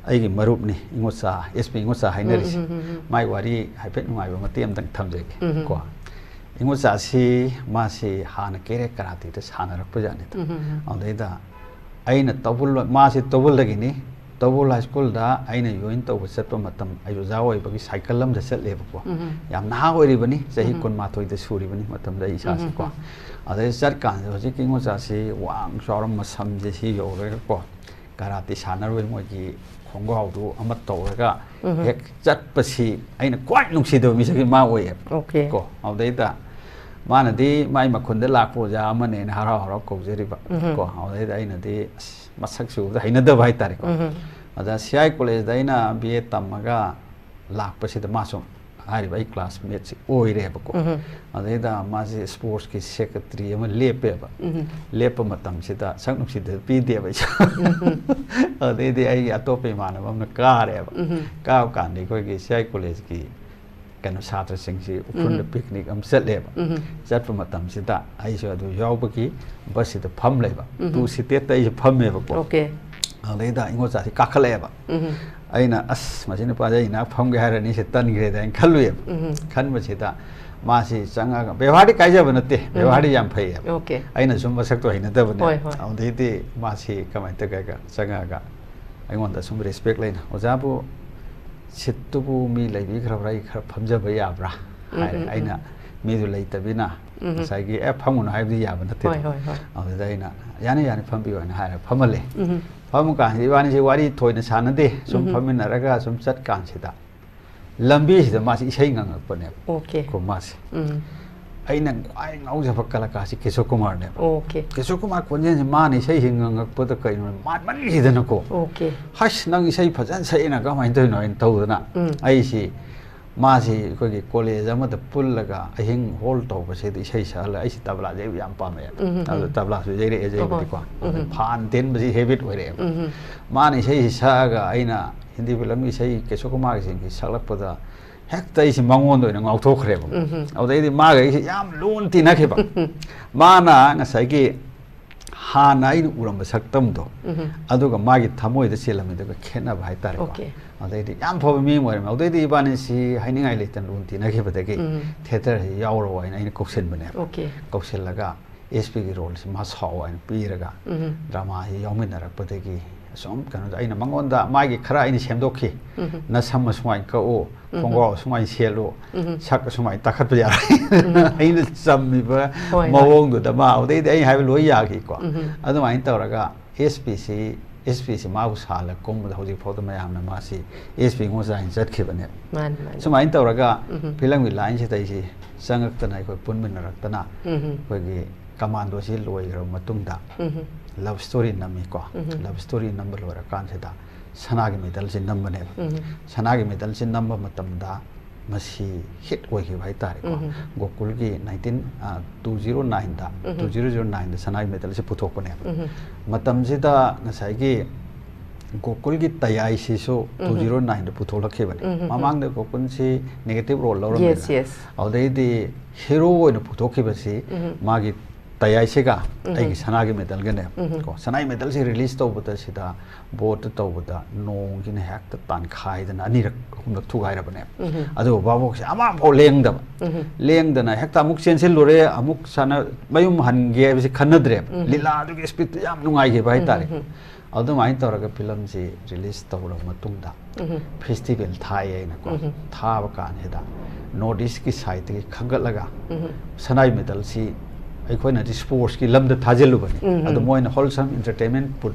ꯑꯩꯒꯤ ꯃꯔꯨꯞꯅꯤ ꯏꯉꯣꯠꯆꯥ SP ꯏꯉꯣꯠꯆꯥ ꯍꯥꯏꯅꯔꯤꯁꯦ ꯃꯥꯏ ꯋꯥꯔꯤ ꯍꯥꯏꯐꯦꯠ ꯅꯨꯡꯉꯥꯏꯕ ꯃꯇꯦꯛ ꯑꯃꯇꯪ ꯊꯝꯖꯒꯦ ꯀꯣ ꯏꯉꯣꯠꯆꯥꯁꯤ ꯃꯥꯁꯤ ꯍꯥꯟꯅ ꯀꯦꯔꯦ ꯀꯔꯥꯇꯤꯗ ꯁꯥꯟꯅꯔꯛꯄꯖꯥꯠꯅꯤꯗ ꯑꯗꯨꯗꯩꯗ ꯑꯩꯅ ꯇꯧꯕꯨꯜ ꯃꯥꯁꯤ ꯇꯧꯕꯨꯜꯗꯒꯤꯅꯤ ꯇꯧꯕꯨꯜ ꯍꯥꯏ ꯁ꯭ꯀꯨꯜꯗ ꯑꯩꯅ ꯖꯣꯏꯟ ꯇꯧꯕ ꯆꯠꯄ ꯃꯇꯝ ꯑꯩ ꯑꯣꯖꯥ ꯑꯣꯏꯕꯒꯤ ꯁꯥꯏꯀꯜ ꯑꯃꯗ ꯆꯠꯂꯦꯕꯀꯣ ꯌꯥꯝ ꯅꯍꯥ ꯑꯣꯏꯔꯤꯕꯅꯤ ꯆꯍꯤ 12ꯗ ꯁꯨꯔꯤꯕꯅꯤ ꯃꯇꯝꯗ ꯑꯩ ꯏꯁꯥꯁꯤꯀꯣ ꯑꯗꯩ ꯆꯠꯀꯥꯟꯗ ꯍꯧꯖꯤꯛꯀꯤ ꯏꯉꯣꯠꯆꯥꯁꯤ ꯋꯥꯡ ꯆꯥꯎꯔꯝꯕ ꯁꯝꯁꯦ ꯁꯤ ꯌꯧꯔꯒꯀꯣ ꯀꯔꯥꯇꯤ ꯁꯥꯟꯅꯔꯣꯏ ꯃꯣꯏꯒꯤ ꯈꯣꯡꯒ꯭ꯔꯥꯎꯗꯨ ꯑꯃ ꯇꯧꯔꯒ ꯍꯦꯛ ꯆꯠꯄꯁꯤ ꯑꯩꯅ ꯈ꯭ꯋꯥꯏ ꯅꯨꯡꯁꯤꯗꯕ ꯃꯤꯁꯛꯁꯤ ꯃꯥ ꯑꯣꯏꯌꯦꯕ ꯀꯣ ꯑꯗꯩꯗ ꯃꯥꯅꯗꯤ ꯃꯥꯏ ꯃꯈꯨꯟꯗ ꯂꯥꯛꯄ ꯑꯣꯖꯥ ꯑꯃꯅꯦꯅ ꯍꯔꯥꯎ ꯍꯔꯥꯎ ꯀꯧꯖꯔꯤꯕ ꯀꯣ ꯑꯗꯩꯗ ꯑꯩꯅꯗꯤ ꯃꯁꯛꯁꯨ ꯎꯕꯗ ꯍꯩꯅꯗꯕ ꯍꯥꯏꯇꯥꯔꯦꯀꯣ ꯑꯗ CI ꯀꯣꯂꯦꯖꯗ ꯑꯩꯅ BA ꯇꯝꯃꯒ ꯂꯥꯛꯄꯁꯤꯗ ꯃꯥꯁꯨ ꯍꯥꯏꯔꯤꯕ ꯑꯩ ꯀ꯭ꯂꯥꯁꯃꯦꯠꯁꯤ ꯑꯣꯏꯔꯦꯕꯀꯣ ꯑꯗꯩꯗ ꯃꯥꯁꯤ ꯁ꯭ꯄꯣꯔꯠꯁꯀꯤ ꯁꯦꯀ꯭ꯔꯦꯇꯔꯤ ꯑꯃ ꯂꯦꯞꯄꯦꯕ ꯂꯦꯞꯄ ꯃꯇꯝꯁꯤꯗ ꯁꯛ ꯅꯨꯡꯁꯤꯗꯕ ꯄꯤꯗꯦꯕ ꯑꯩꯁꯨ ꯑꯗꯩꯗꯤ ꯑꯩꯒꯤ ꯑꯇꯣꯞꯄ ꯏꯃꯥꯟꯅꯕ ꯑꯃꯅ ꯀꯥꯔꯦꯕ ꯀꯥꯕ ꯀꯥꯟꯗ ꯑꯩꯈꯣꯏꯒꯤ CI ꯀꯣꯂꯦꯖꯀꯤ ꯀꯩꯅꯣ ꯁꯥꯇ꯭ꯔꯁꯤꯡꯁꯤ ꯎꯈ꯭ꯔꯨꯜꯗ ꯄꯤꯛꯅꯤꯛ ꯑꯃ ꯆꯠꯂꯦꯕ ꯆꯠꯄ ꯃꯇꯝꯁꯤꯗ ꯑꯩꯁꯨ ꯑꯗꯨ ꯌꯥꯎꯕꯒꯤ ꯕꯁꯁꯤꯗ ꯐꯝ ꯂꯩꯕ 2 ꯁꯤꯇꯦꯠꯇ ꯑꯩꯁꯨ ꯐꯝꯃꯦꯕꯀꯣ ꯑꯗꯩꯗ ꯏꯉꯣꯠꯆꯥꯁꯤ ꯀꯥꯈꯠꯂꯛꯑꯦꯕ ꯑꯩꯅ ꯑꯁ ꯃꯁꯤ ꯅꯨꯄꯥꯁꯦ ꯑꯩ ꯅꯥꯛ ꯐꯝꯒꯦ ꯍꯥꯏꯔꯅꯤ ꯁꯤ ꯇꯟꯈ꯭ꯔꯦꯗ ꯑꯩꯅ ꯈꯜꯂꯨꯏꯕ ꯈꯟꯕꯁꯤꯗ ꯃꯥꯁꯤ ꯆꯪꯉꯒ ꯕꯦꯕꯥꯔꯗꯤ ꯀꯥꯏꯖꯕ ꯅꯠꯇꯦ ꯕꯦꯕꯥꯔꯗꯤ ꯌꯥꯝ ꯐꯩꯌꯦꯕ ꯑꯩꯅ ꯁꯨꯝ ꯃꯁꯛꯇꯣ ꯍꯩꯅꯗꯕꯅꯦ ꯑꯗꯩꯗꯤ ꯃꯥꯁꯤ ꯀꯃꯥꯏꯅ ꯇꯧꯒꯦꯒ ꯆꯪꯉꯒ ꯑꯩꯉꯣꯟꯗ ꯁꯨꯝ ꯔꯦꯁꯄꯦꯛ ꯂꯩꯅ ꯑꯣꯖꯥꯕꯨ ꯁꯤꯠꯇꯨꯕు ꯃꯤ ꯂꯩꯕꯤꯈ꯭ꯔꯕ꯭ꯔꯥ ꯑꯩ ꯈꯔ ꯐꯝꯖꯕ ꯌꯥꯕ꯭ꯔꯥ ꯍꯥꯏꯔꯦ ꯑꯩꯅ ꯃꯤꯗꯨ ꯂꯩꯇꯕꯤꯅ ꯉꯁꯥꯏꯒꯤ ꯐꯝꯒꯅꯨ ꯍꯥꯏꯕꯗꯤ ꯌꯥꯕ ꯅꯠꯇꯦ ꯑꯗꯨꯗ ꯑꯩꯅ ꯌꯥꯅꯤ ꯌꯥꯅꯤ ꯐꯝꯕꯤꯌꯨ ꯍꯥꯏꯅ ꯍꯥꯏꯔ ꯐꯝꯍꯜꯂꯦ ꯐꯝꯃ ꯀꯥꯟꯁꯤꯗ ꯏꯕꯥꯅꯤꯁꯤ ꯋꯥꯔꯤ ꯊꯣꯏꯅ ꯁꯥꯟꯅꯗꯦ ꯁꯨꯝ ꯐꯝꯃꯤꯟꯅꯔꯒ ꯁꯨꯝ ꯆꯠꯀꯥꯟꯁꯤꯗ ꯂꯝꯕꯤꯁꯤꯗ ꯃꯥꯁꯤ ꯏꯁꯩ ꯉꯪꯉꯛꯄꯅꯦꯕ ꯀꯣ ꯃꯥꯁꯤ ꯑꯩꯅ ꯈ꯭ꯋꯥꯏ ꯉꯥꯎꯖꯕ ꯀꯂꯥꯀꯥꯔꯁꯤ ꯀꯦꯁꯣ ꯀꯨꯃꯥꯔꯅꯦꯕ ꯀꯦꯁꯣ ꯀꯨꯃꯥꯔ ꯈꯣꯟꯖꯦꯜꯁꯤ ꯃꯥꯅ ꯏꯁꯩꯁꯤ ꯉꯪꯉꯛꯄꯗ ꯀꯩꯅꯣ ꯃꯥꯟꯃꯟꯈꯤꯗꯅꯀꯣ ꯍꯁ ꯅꯪ ꯏꯁꯩ ꯐꯖꯅ ꯁꯛꯏꯅ ꯀꯃꯥꯏꯅ ꯇꯧꯔꯤꯅꯣ ꯑꯩꯅ ꯇꯧꯗꯅ ꯑꯩꯁꯤ ꯃꯥꯁꯤ ꯑꯩꯈꯣꯏꯒꯤ ꯀꯣꯂꯦꯖ ꯑꯃꯗ ꯄꯨꯜꯂꯒ ꯑꯍꯤꯡ ꯍꯣꯜ ꯇꯧꯕꯁꯤꯗ ꯏꯁꯩ ꯁꯛꯍꯜꯂꯒ ꯑꯩꯁꯤ ꯇꯕ꯭ꯂꯥ ꯌꯩꯕ ꯌꯥꯝ ꯄꯥꯝꯃꯦꯕ ꯑꯗꯨ ꯇꯕ꯭ꯂꯥꯁꯨ ꯌꯩꯔꯛꯑꯦ ꯌꯩꯕꯗꯤꯀꯣ ꯐꯥꯟ ꯇꯦꯟꯕꯁꯤ ꯍꯦꯕꯤꯠ ꯑꯣꯏꯔꯛꯑꯦꯕ ꯃꯥꯅ ꯏꯁꯩꯁꯤ ꯁꯛꯑꯒ ꯑꯩꯅ ꯍꯤꯟꯗꯤ ꯐꯤꯂꯝꯒꯤ ꯏꯁꯩ ꯀꯦꯁꯣ ꯀꯨꯃꯥꯔꯁꯤꯡꯒꯤ ꯁꯛꯂꯛꯄꯗ ꯍꯦꯛꯇ ꯑꯩꯁꯤ ꯃꯉꯣꯟꯗ ꯑꯣꯏꯅ ꯉꯥꯎꯊꯣꯛꯈ꯭ꯔꯦꯕ ꯑꯗꯩꯗꯤ ꯃꯥꯒ ꯑꯩꯁꯤ ꯌꯥꯝ ꯂꯨꯅ ꯇꯤꯟꯅꯈꯤꯕ ꯃꯥꯅ ꯉꯁꯥꯏꯒꯤ ꯍꯥꯟꯅ ꯑꯩꯅ ꯎꯔꯝꯕ ꯁꯛꯇꯝꯗꯣ ꯑꯗꯨꯒ ꯃꯥꯒꯤ ꯊꯃꯣꯏꯗ ꯆꯦꯜꯂꯝꯃꯤꯗꯨꯒ ꯈꯦꯠꯅꯕ ꯍꯥꯏꯇꯥꯔꯦꯀꯣ ꯑꯗꯩꯗꯤ ꯌꯥꯝ ꯐꯕ ꯃꯤ ꯑꯃ ꯑꯣꯏꯔꯝꯃꯦ ꯑꯗꯩꯗꯤ ꯏꯕꯥꯅꯤꯁꯤ ꯍꯥꯏꯅꯤꯡꯉꯥꯏ ꯂꯩꯇꯅ ꯂꯨꯅ ꯇꯤꯟꯅꯈꯤꯕꯗꯒꯤ ꯊꯤꯌꯦꯇꯔꯁꯤ ꯌꯥꯎꯔꯣ ꯍꯥꯏꯅ ꯑꯩꯅ ꯀꯧꯁꯤꯟꯕꯅꯦꯕ ꯀꯧꯁꯤꯜꯂꯒ SPꯒꯤ ꯔꯣꯜꯁꯤ ꯃꯥ ꯁꯥꯎ ꯍꯥꯏꯅ ꯄꯤꯔꯒ ꯗ꯭ꯔꯃꯥꯁꯤ ꯌꯥꯎꯃꯤꯟꯅꯔꯛꯄꯗꯒꯤ ꯁꯨꯝ ꯀꯩꯅꯣꯗ ꯑꯩꯅ ꯃꯉꯣꯟꯗ ꯃꯥꯒꯤ ꯈꯔ ꯑꯩꯅ ꯁꯦꯝꯗꯣꯛꯈꯤ ꯅꯁꯝ ꯑꯁꯨꯃꯥꯏꯅ ꯀꯛꯎ ꯈꯣꯡꯒ꯭ꯔꯥꯎ ꯑꯁꯨꯃꯥꯏꯅ ꯁꯦꯠꯂꯨ ꯁꯛ ꯑꯁꯨꯃꯥꯏꯅ ꯇꯥꯈꯠꯄ ꯌꯥꯔꯣꯏ ꯑꯩꯅ ꯆꯝꯃꯤꯕ ꯃꯑꯣꯡꯗꯨꯗ ꯃꯥ ꯑꯗꯩꯗꯤ ꯑꯩ ꯍꯥꯏꯕ ꯂꯣꯏ ꯌꯥꯈꯤꯀꯣ ꯑꯗꯨꯃꯥꯏꯅ ꯇꯧꯔꯒ SPꯁꯤ ꯃꯥꯕꯨ ꯁꯥꯜꯂ ꯀꯨꯝꯕꯗ ꯍꯧꯖꯤꯛ ꯐꯥꯎꯗ ꯃꯌꯥꯝꯅ ꯃꯥꯁꯤ SP ꯏꯉꯣꯠꯆꯥ ꯍꯥꯏꯅ ꯆꯠꯈꯤꯕꯅꯦꯕ ꯁꯨꯃꯥꯏꯅ ꯇꯧꯔꯒ ꯐꯤꯂꯝꯒꯤ ꯂꯥꯏꯟꯁꯤꯗ ꯑꯩꯁꯤ ꯆꯪꯉꯛꯇꯅ ꯑꯩꯈꯣꯏ ꯄꯨꯟꯃꯤꯟꯅꯔꯛꯇꯅ ꯑꯩꯈꯣꯏꯒꯤ ꯀꯃꯥꯟꯗꯣꯁꯤ ꯂꯣꯏꯈ꯭ꯔꯕ ꯃꯇꯨꯡꯗ ꯂꯕ ꯁ꯭ꯇꯣꯔꯤ ꯅꯝꯃꯤꯀꯣ ꯂꯕ ꯁ꯭ꯇꯣꯔꯤ ꯅꯝꯕ ꯂꯣꯏꯔꯀꯥꯟꯁꯤꯗ ꯁꯅꯥꯒꯤ ꯃꯦꯗꯜꯁꯤ ꯅꯝꯕꯅꯦꯕ ꯁꯅꯥꯒꯤ ꯃꯦꯗꯜꯁꯤ ꯅꯝꯕ ꯃꯇꯝꯗ ꯃꯁꯤ ꯍꯤꯠ ꯑꯣꯏꯈꯤꯕ ꯍꯥꯏꯇꯥꯔꯦꯀꯣ ꯒꯣꯀꯨꯜꯒꯤ 2009ꯗ ꯁꯅꯥꯒꯤ ꯃꯦꯗꯜꯁꯤ ꯄꯨꯊꯣꯛꯄꯅꯦꯕ ꯃꯇꯝꯁꯤꯗ ꯉꯁꯥꯏꯒꯤ ꯒꯣꯀꯨꯜꯒꯤ ꯇꯌꯥꯏꯁꯤꯁꯨ 2009ꯗ ꯄꯨꯊꯣꯛꯂꯛꯈꯤꯕꯅꯤ ꯃꯃꯥꯡꯗ ꯒꯣꯀꯨꯜꯁꯤ ꯅꯦꯒꯦꯇꯤꯚ ꯔꯣꯜ ꯂꯧꯔꯝꯃꯦꯕ ꯑꯗꯨꯗꯩꯗꯤ ꯍꯤꯔꯣ ꯑꯣꯏꯅ ꯄꯨꯊꯣꯛꯈꯤꯕꯁꯤ ꯃꯥꯒꯤ ꯇꯌꯥꯏꯁꯤꯒ ꯑꯩꯒꯤ ꯁꯅꯥꯒꯤ ꯃꯦꯗꯜꯒꯅꯦꯕ ꯀꯣ ꯁꯅꯥꯒꯤ ꯃꯦꯗꯜꯁꯤ ꯔꯤꯂꯤꯁ ꯇꯧꯕꯗ ꯁꯤꯗ ꯕꯣꯠꯇ ꯇꯧꯕꯗ ꯅꯣꯡꯁꯤꯅ ꯍꯦꯛꯇ ꯇꯥꯟꯈꯥꯏꯗꯅ ꯑꯅꯤꯔꯛ ꯑꯍꯨꯝꯂꯛ ꯊꯨꯒꯥꯏꯔꯕꯅꯦꯕ ꯑꯗꯨꯒ ꯚꯥꯕꯣꯛꯁꯦ ꯑꯃꯐꯥꯎ ꯂꯦꯡꯗꯅ ꯍꯦꯛꯇ ꯑꯃꯨꯛ ꯆꯦꯟꯁꯤꯜꯂꯨꯔꯦ ꯑꯃꯨꯛ ꯃꯌꯨꯝ ꯍꯟꯒꯦ ꯍꯥꯏꯕꯁꯤ ꯈꯟꯅꯗ꯭ꯔꯦꯕ ꯂꯤꯂꯥꯗꯨꯒꯤ ꯁ꯭ꯄꯤꯠꯇꯨ ꯌꯥꯝ ꯅꯨꯡꯉꯥꯏꯈꯤꯕ ꯍꯥꯏꯇꯥꯔꯦ ꯑꯗꯨꯃꯥꯏꯅ ꯇꯧꯔꯒ ꯐꯤꯂꯝꯁꯤ ꯔꯤꯂꯤꯁ ꯇꯧꯔꯕ ꯃꯇꯨꯡꯗ ꯐꯦꯁꯇꯤꯚꯦꯜ ꯊꯥꯏ ꯑꯩꯅꯀꯣ ꯊꯥꯕ ꯀꯥꯟꯁꯤꯗ ꯅꯣꯔꯠ ꯏꯁꯀꯤ ꯁꯥꯏꯠꯇꯒꯤ ꯈꯟꯒꯠꯂꯒ ꯁꯅꯥꯒꯤ ꯃꯦꯗꯜꯁꯤ ꯑꯩꯈꯣꯏꯅꯗꯤ ꯁ꯭ꯄꯣꯔꯠꯁꯀꯤ ꯂꯝꯗ ꯊꯥꯖꯤꯜꯂꯨꯕꯅꯤ ꯑꯗꯨ ꯃꯣꯏꯅ ꯍꯣꯜꯁꯝ ꯏꯟꯇꯔꯇꯦꯟꯃꯦꯟ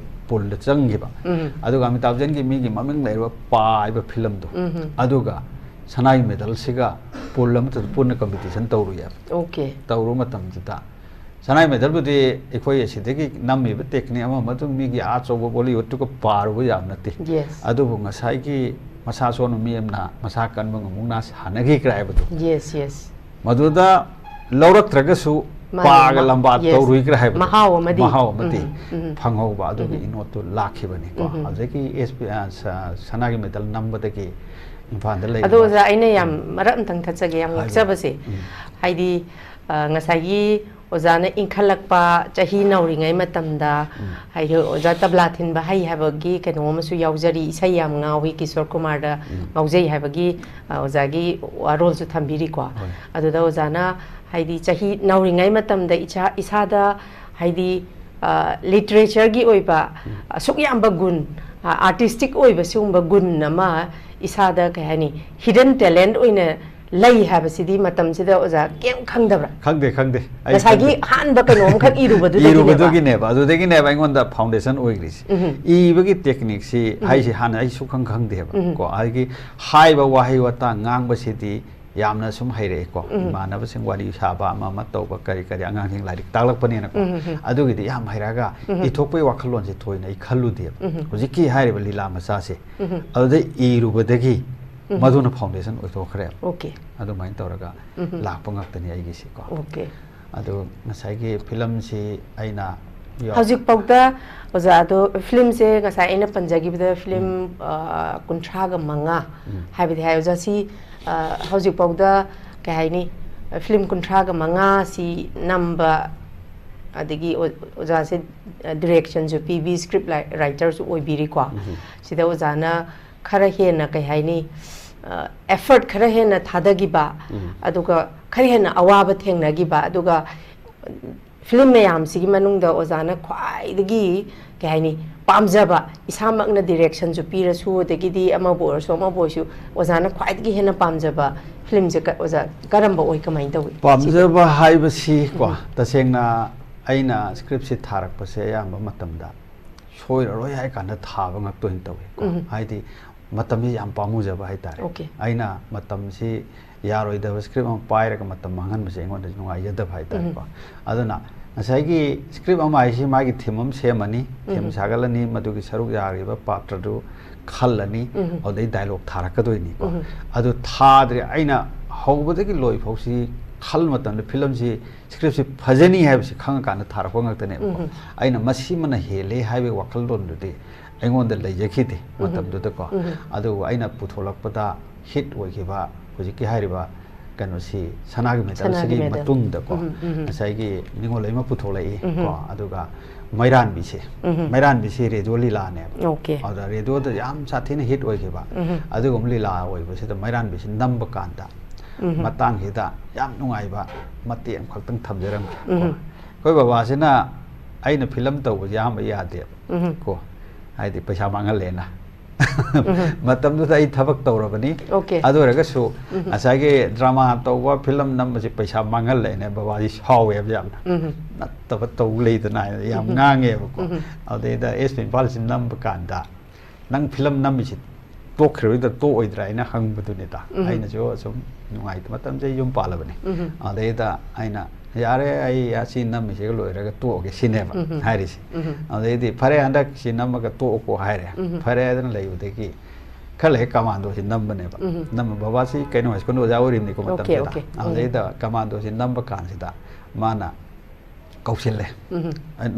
ꯄꯨꯜꯗ ꯆꯪꯈꯤꯕ ꯑꯗꯨꯒ ꯑꯃꯤꯇꯥꯕ ꯕꯆꯟꯒꯤ ꯃꯤꯒꯤ ꯃꯃꯤꯡ ꯂꯩꯔꯕ ꯄꯥ ꯍꯥꯏꯕ ꯐꯤꯂꯝꯗꯣ ꯑꯗꯨꯒ ꯁꯅꯥꯒꯤ ꯃꯦꯗꯜꯁꯤga ꯄꯨꯜ ꯑꯃꯇ ꯄꯨꯟꯅ ꯀꯝꯄꯤꯇꯤꯁꯟ ꯇꯧꯔꯨꯏꯌꯦꯕ ꯇꯧꯔꯨ ꯃꯇꯝꯁꯤꯗ ꯁꯅꯥꯒꯤ ꯃꯦꯗꯜꯕꯨꯗꯤ ꯑꯩꯈꯣꯏ ꯑꯁꯤꯗꯒꯤ ꯅꯝꯃꯤꯕ ꯇꯦꯛꯅꯤꯛ ꯑꯃ ꯃꯤꯒꯤ ꯑꯆꯧꯕ ꯕꯣꯂꯤꯋꯨꯗꯇꯨꯒ ꯄꯥꯔꯨꯕ ꯌꯥꯕ ꯅꯠꯇꯦ ꯑꯗꯨꯕꯨ ꯉꯁꯥꯏꯒꯤ ꯃꯁꯥ ꯁꯣꯟꯕ ꯃꯤ ꯑꯃꯅ ꯃꯁꯥ ꯀꯟꯕ ꯉꯝꯃꯨꯛꯅ ꯁꯥꯟꯅꯈꯤꯈ꯭ꯔꯦ ꯍꯥꯏꯕꯗꯣ ꯃꯗꯨꯗ ꯂꯧꯔꯛꯇ꯭ꯔꯒꯁꯨ पाग लंबा तौरुइग्रा है महाव अमदी फंगहौबा अदुगी इनोटु लाखिबनी को हजकी एसपी सनागी मेडल नंबदगी इम्फाल लै अदो जा आइने याम मरम तंग थचगे याम ngakjabase haidi ngasagi ओजाना इंखलकपा चाही नौरिंगाई मतमदा हाइदो ओजा तबला थिनबा हाई हाबगी कनोमसु यावजरी इसै याम ngawi किशोर कुमार दा ngaujai हाबगी ओजागी वारोल सु थंबिरी को अदुदा ओजाना हाइदी चाही नौरिंगाई मतमदा इसादा हाइदी लिटरेचर की ओइबा असुक याम गुण आर्टिस्टिक ओइबा सिगुंबा गुण नमा इसादा कहनी हिडन टैलेंट ओइना लई हाबसिदी मतमसिदा ओजा केम खंगदब्रा खंगदे नसागी हान बकनोम खक इरुबदुगिनेबा अदुदगिनेबा आइगोंदा फाउंडेशन ओइग्रिस इबगी टेक्निक सि हाइसि हान आइ सुखंग खंगदेबा को आइगी हाइबा वाहि वता ngangbसिदी यामना सुम हाइरे को मानब सिंग वाली साबा अमा तौबा करी करी आंगांग लाइक तालकपनेना को अदुगिदी याम हाइरागा इथोपै वाखलोन से थोइना इ खल्लुदे हुजिकी हाइरेबा लीला मचा से अदुदे इरुबदगी मधुना फाउंडेशन ओइथोखरे ओके अदु माइन तौरगा लाखप ngakतनि आइगी सि को ओके अदु नसाइगी फिल्म सि आइना हजिक पौदा ओजा दो फिल्म से गसा आइना पंजागी फिल्म कुंथ्रागा मंगा हाइबदि हाइ ओजा सि हजिक पौदा कहैनी फिल्म कुंथ्रागा मंगा सि नंबा अदगी ओजा से डायरेक्शन जो पीबी स्क्रिप्ट राइटर जो ओइबिरी को सिदा ओजाना खरा हेना कहैनी एफर्ट खरा हेना थादगिबा अदुगा खरा हेना अवाब थेंगनागिबा अदुगा फिल्म मयाम सिगी मनुंगदा ओजाना ख्वाइदगी कहैनी पामजबा इसामकना डायरेक्शन जो पीरसु दगिदी अमा बोरसो अमा बोसु ओजाना ख्वाइदगी हेना पामजबा फिल्म जे ओजा करंबा ओइ कमाइन तवी पामजबा हाइबसी को तसेंगना आइना स्क्रिप्ट से थारकपसे याम मतमदा सोइररोय हाइ काना थाबा ngaktoin तवे को हाइदी मतम याम पामुजबा हाइ तारे आइना मतम से यारोइदब स्क्रिप्ट अम पाइरगा मतम मांगन बसे इंगोन नुंगाइजदब हाइ तारे को अदुना नसाइगी स्क्रिप्ट अम आइसि मागी थीमम सेमनी थीम सागलनी मदुगी सरुक यारिबा पात्रदु खल्लनी अदै डायलॉग थारकदोइनी को अदु थाद्रे आइना हौबदगी लोइ फौसी खल मतम फिल्म से स्क्रिप्ट से फजनी है खंग कान थारको ngaktane aina masi mana hele haibe wakal don de aingon da leijekide matam du ko adu aina putholakpada hit oikiba hojiki hairiba kano si sanagi metal sigi matung da ko asai gi ningol ima putholai ko aduga mairan bi se radio lila ne okay ada radio da yam sathina hit oikiba adugum lila oiba se da mairan bi se namba kanda matang hida yam nungaiba mateng khakhtang thamjaram koi baba sina aina film tawba yam yade ko haidi paisa mangal lena matam du ai thabak tawrabani adu raga su asage drama tawba film nam se paisa mangal lene baba ji sawe yam nattaba taw leidana yam ngange ko ade da espin balsin nam bakanda nang film nam si to khri da to oidra ina hang budune ta aina jo sum nungai matam je yum palabani ade da aina yare ai asi nam se loiraga to ge sinema hairisi ade di phare andak sinama ga to ko haire phare adan leibudegi khale commando si nam bane ba nam baba si kaino has kono jauri ni ko matam da ade da commando si nam ba kan si da mana kausille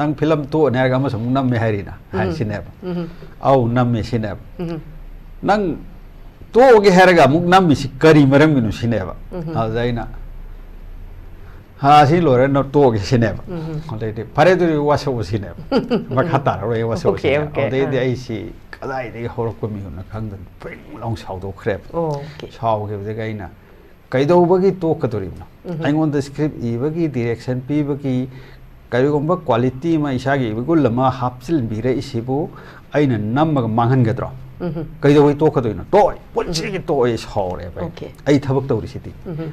nang film to ne ga ma sum nam me hairina hai sinema au nam me sinema nang to ge heraga muk nam mi sikari maram ginu sineba azaina ha si lore no to ge sineba ode de pare du waso sineba makhata ro waso sineba ode de ai si kadai de horok ko mi na khangdan pring long sau do krep sau ge de gaina kaido bagi to kadori na aingon the script e bagi direction p bagi kaigomba quality ma isagi bigul lama hapsil bire isibu aina nam ma manghan gadro kaido to kadoina toy punchi toy saure bai ai thabak tawri siti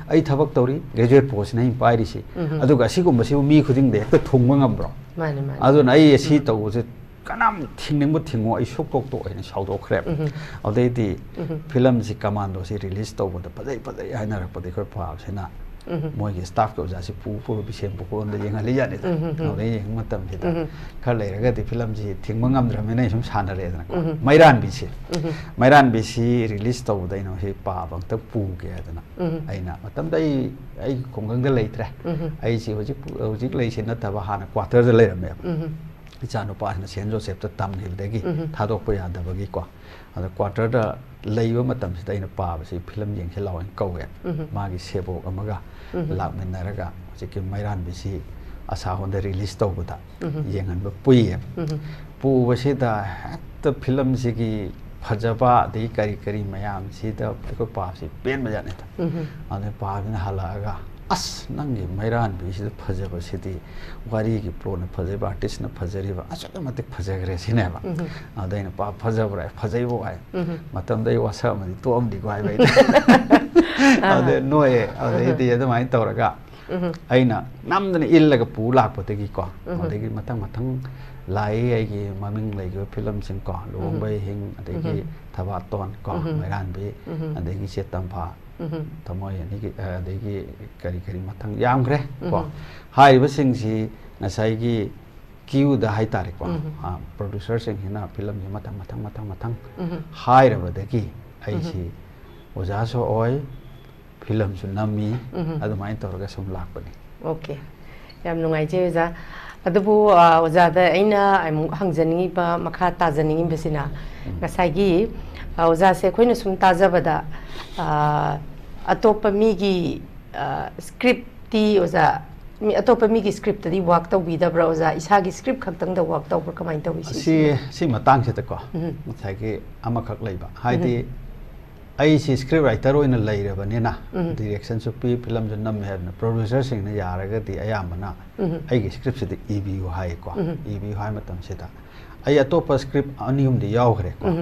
ai thabak tawri graduate post nai pairi si aduga sigumba si mi khuding de ekta thungba ngambro mane mane adu nai si taw je kanam thingning bu thingo ai sok tok to ai sau do khrep adei di film si commando si release taw da padai padai ai na rak padai khor pa sena moi ge staff ko ja si pu pu bi sem pu ko nda yeng ali ya ne da adei yeng matam si da khar lai raga di film si thingba ngamdra me nai sum sana re da mairan bi si release taw da ino he pa bang ta pu ge da na aina matam dai ai khonggang da lai tra ai si hojik lai sin na ta ba hana quarter da lai ram me ichano pa na sen joseph ta tam hil degi thadok pa ya da bagi ko ada quarter da leiba matam si daina pa ba si film yeng se lawan kawe magi sebo amaga lak men naraga si ke mairan bi si ꯑꯁꯥ ꯍꯣꯟꯗ release ꯇꯧꯕꯗ ꯌꯦꯡꯍꯟꯕ ꯄꯨꯏꯌꯦꯕ ꯄꯨꯕꯁꯤꯗ ꯍꯦꯛꯇ ꯐꯤꯂꯝꯁꯤꯒꯤ ꯐꯖꯕ ꯑꯗꯒꯤ ꯀꯔꯤ ꯀꯔꯤ ꯃꯌꯥꯝꯁꯤꯗ ꯑꯩꯈꯣꯏ ꯄꯥꯕꯁꯤ ꯄꯦꯟꯕꯖꯥꯠꯅꯤꯗ ꯑꯗꯨꯗꯩ ꯄꯥꯕꯅ ꯍꯜꯂꯛꯑꯒ ꯑꯁ ꯅꯪꯒꯤ ꯃꯩꯔꯥꯟꯕꯤꯁꯤꯗ ꯐꯖꯕꯁꯤꯗꯤ ꯋꯥꯔꯤꯒꯤ ꯄ꯭ꯂꯣꯠꯅ ꯐꯖꯔꯤꯕ ꯑꯥꯔꯇꯤꯁꯅ ꯐꯖꯔꯤꯕ ꯑꯁꯨꯛꯀꯤ ꯃꯇꯤꯛ ꯐꯖꯈ꯭ꯔꯦ ꯁꯤꯅꯦꯕ ꯑꯗ ꯑꯩꯅ ꯄꯥ ꯐꯖꯕ꯭ꯔꯥ ꯐꯖꯩꯕꯨ ꯍꯥꯏ ꯃꯇꯝꯗ ꯑꯩ ꯋꯥꯁꯛ ꯑꯃꯗꯤ ꯇꯣꯛꯑꯝꯗꯤꯀꯣ ꯍꯥꯏꯕ ꯑꯩꯅ ꯑꯗꯩ ꯅꯣꯏꯑꯦ ꯑꯗꯩꯗꯤ ꯑꯗꯨꯃꯥꯏꯅ ꯇꯧꯔꯒ ꯑꯩꯅ ꯅꯝꯗꯅ ꯏꯜꯂꯒ ꯄꯨ ꯂꯥꯛꯄꯗꯒꯤꯀꯣ ꯑꯗꯒꯤ ꯃꯊꯪ ꯃꯊꯪ ꯂꯥꯛꯏ ꯑꯩꯒꯤ ꯃꯃꯤꯡ ꯂꯩꯈꯤꯕ ꯐꯤꯂꯝꯁꯤꯡ ꯀꯣ ꯂꯨꯍꯣꯡꯕ ꯍꯤꯡ ꯑꯗꯒꯤ ꯊꯕꯥꯇꯣꯟ ꯀꯣ ꯃꯩꯔꯥꯟꯕꯤ ꯑꯗꯒꯤ ꯆꯦꯇꯝꯐꯥ ꯊꯃꯣꯏ ꯑꯅꯤꯒꯤ ꯑꯗꯒꯤ ꯀꯔꯤ ꯀꯔꯤ ꯃꯊꯪ ꯌꯥꯝꯈ꯭ꯔꯦ ꯀꯣ ꯍꯥꯏꯔꯤꯕꯁꯤꯡꯁꯤ ꯉꯁꯥꯏꯒꯤ ꯀ꯭ꯌꯨꯗ ꯍꯥꯏꯇꯥꯔꯦꯀꯣ ꯄ꯭ꯔꯣꯗ꯭ꯌꯨꯁꯔꯁꯤꯡꯁꯤꯅ ꯐꯤꯂꯝꯁꯤ ꯃꯊꯪ ꯃꯊꯪ ꯃꯊꯪ ꯃꯊꯪ ꯍꯥꯏꯔꯕꯗꯒꯤ ꯑꯩꯁꯤ ꯑꯣꯖꯥꯁꯨ ꯑꯣꯏ ꯐꯤꯂꯝꯁꯨ ꯅꯝꯃꯤ ꯑꯗꯨꯃꯥꯏꯅ ꯇꯧꯔꯒ ꯁꯨꯝ ꯂꯥꯛꯄꯅꯤ ꯑꯣꯀꯦ ꯌꯥꯝ ꯅꯨꯡꯉꯥꯏꯖꯩ ꯑꯣꯖꯥ ꯑꯗꯨꯕꯨ ꯑꯣꯖꯥꯗ ꯑꯩꯅ ꯑꯃꯨꯛ ꯍꯪꯖꯅꯤꯡꯉꯤꯕ ꯃꯈꯥ ꯇꯥꯖꯅꯤꯡꯉꯤꯕꯁꯤꯅ ꯉꯁꯥꯏꯒꯤ ꯑꯣꯖꯥꯁꯦ ꯑꯩꯈꯣꯏꯅ ꯁꯨꯝ ꯇꯥꯖꯕꯗ ꯑꯇꯣꯞꯄ ꯃꯤꯒꯤ ꯁ꯭ꯀ꯭ꯔꯤꯞꯇꯤ ꯑꯣꯖꯥ ꯑꯇꯣꯞꯄ ꯃꯤꯒꯤ ꯁ꯭ꯀ꯭ꯔꯤꯞꯇꯗꯤ ꯋꯥꯛ ꯇꯧꯕꯤꯗꯕ꯭ꯔꯥ ꯑꯣꯖꯥ ꯏꯁꯥꯒꯤ ꯁ꯭ꯀ꯭ꯔꯤꯞ ꯈꯛꯇꯪꯗ ꯋꯥꯛ ꯇꯧꯕ꯭ꯔꯥ ꯀꯃꯥꯏꯅ ꯇꯧꯏ ꯁꯤ ꯃꯇꯥꯡꯁꯤꯗꯀꯣ ꯉꯁꯥꯏꯒꯤ ꯑꯃꯈꯛ ꯂꯩꯕ ꯍꯥꯏꯗꯤ ꯑꯩꯁꯤ ꯁ꯭ꯀ꯭ꯔꯤꯞ ꯔꯥꯏꯇꯔ ꯑꯣꯏꯅ ꯂꯩꯔꯕꯅꯤꯅ ꯗꯤꯔꯦꯛꯁꯟꯁꯨ ꯄꯤ ꯐꯤꯂꯝꯁꯨ ꯅꯝꯃꯦ ꯍꯥꯏꯕꯅ ꯄ꯭ꯔꯣꯗ꯭ꯌꯨꯁꯔꯁꯤꯡꯅ ꯌꯥꯔꯒꯗꯤ ꯑꯌꯥꯝꯕꯅ ꯑꯩꯒꯤ ꯁ꯭ꯀ꯭ꯔꯤꯞꯁꯤꯗ ꯏꯕꯤꯌꯨ ꯍꯥꯏꯀꯣ ꯏꯕꯤꯌꯨ ꯍꯥꯏ ꯃꯇꯝꯁꯤꯗ ꯑꯩ ꯑꯇꯣꯞꯄ ꯁ꯭ꯀ꯭ꯔꯤꯞ ꯑꯅꯤ ꯑꯍꯨꯝꯗꯤ ꯌꯥꯎꯈ꯭ꯔꯦꯀꯣ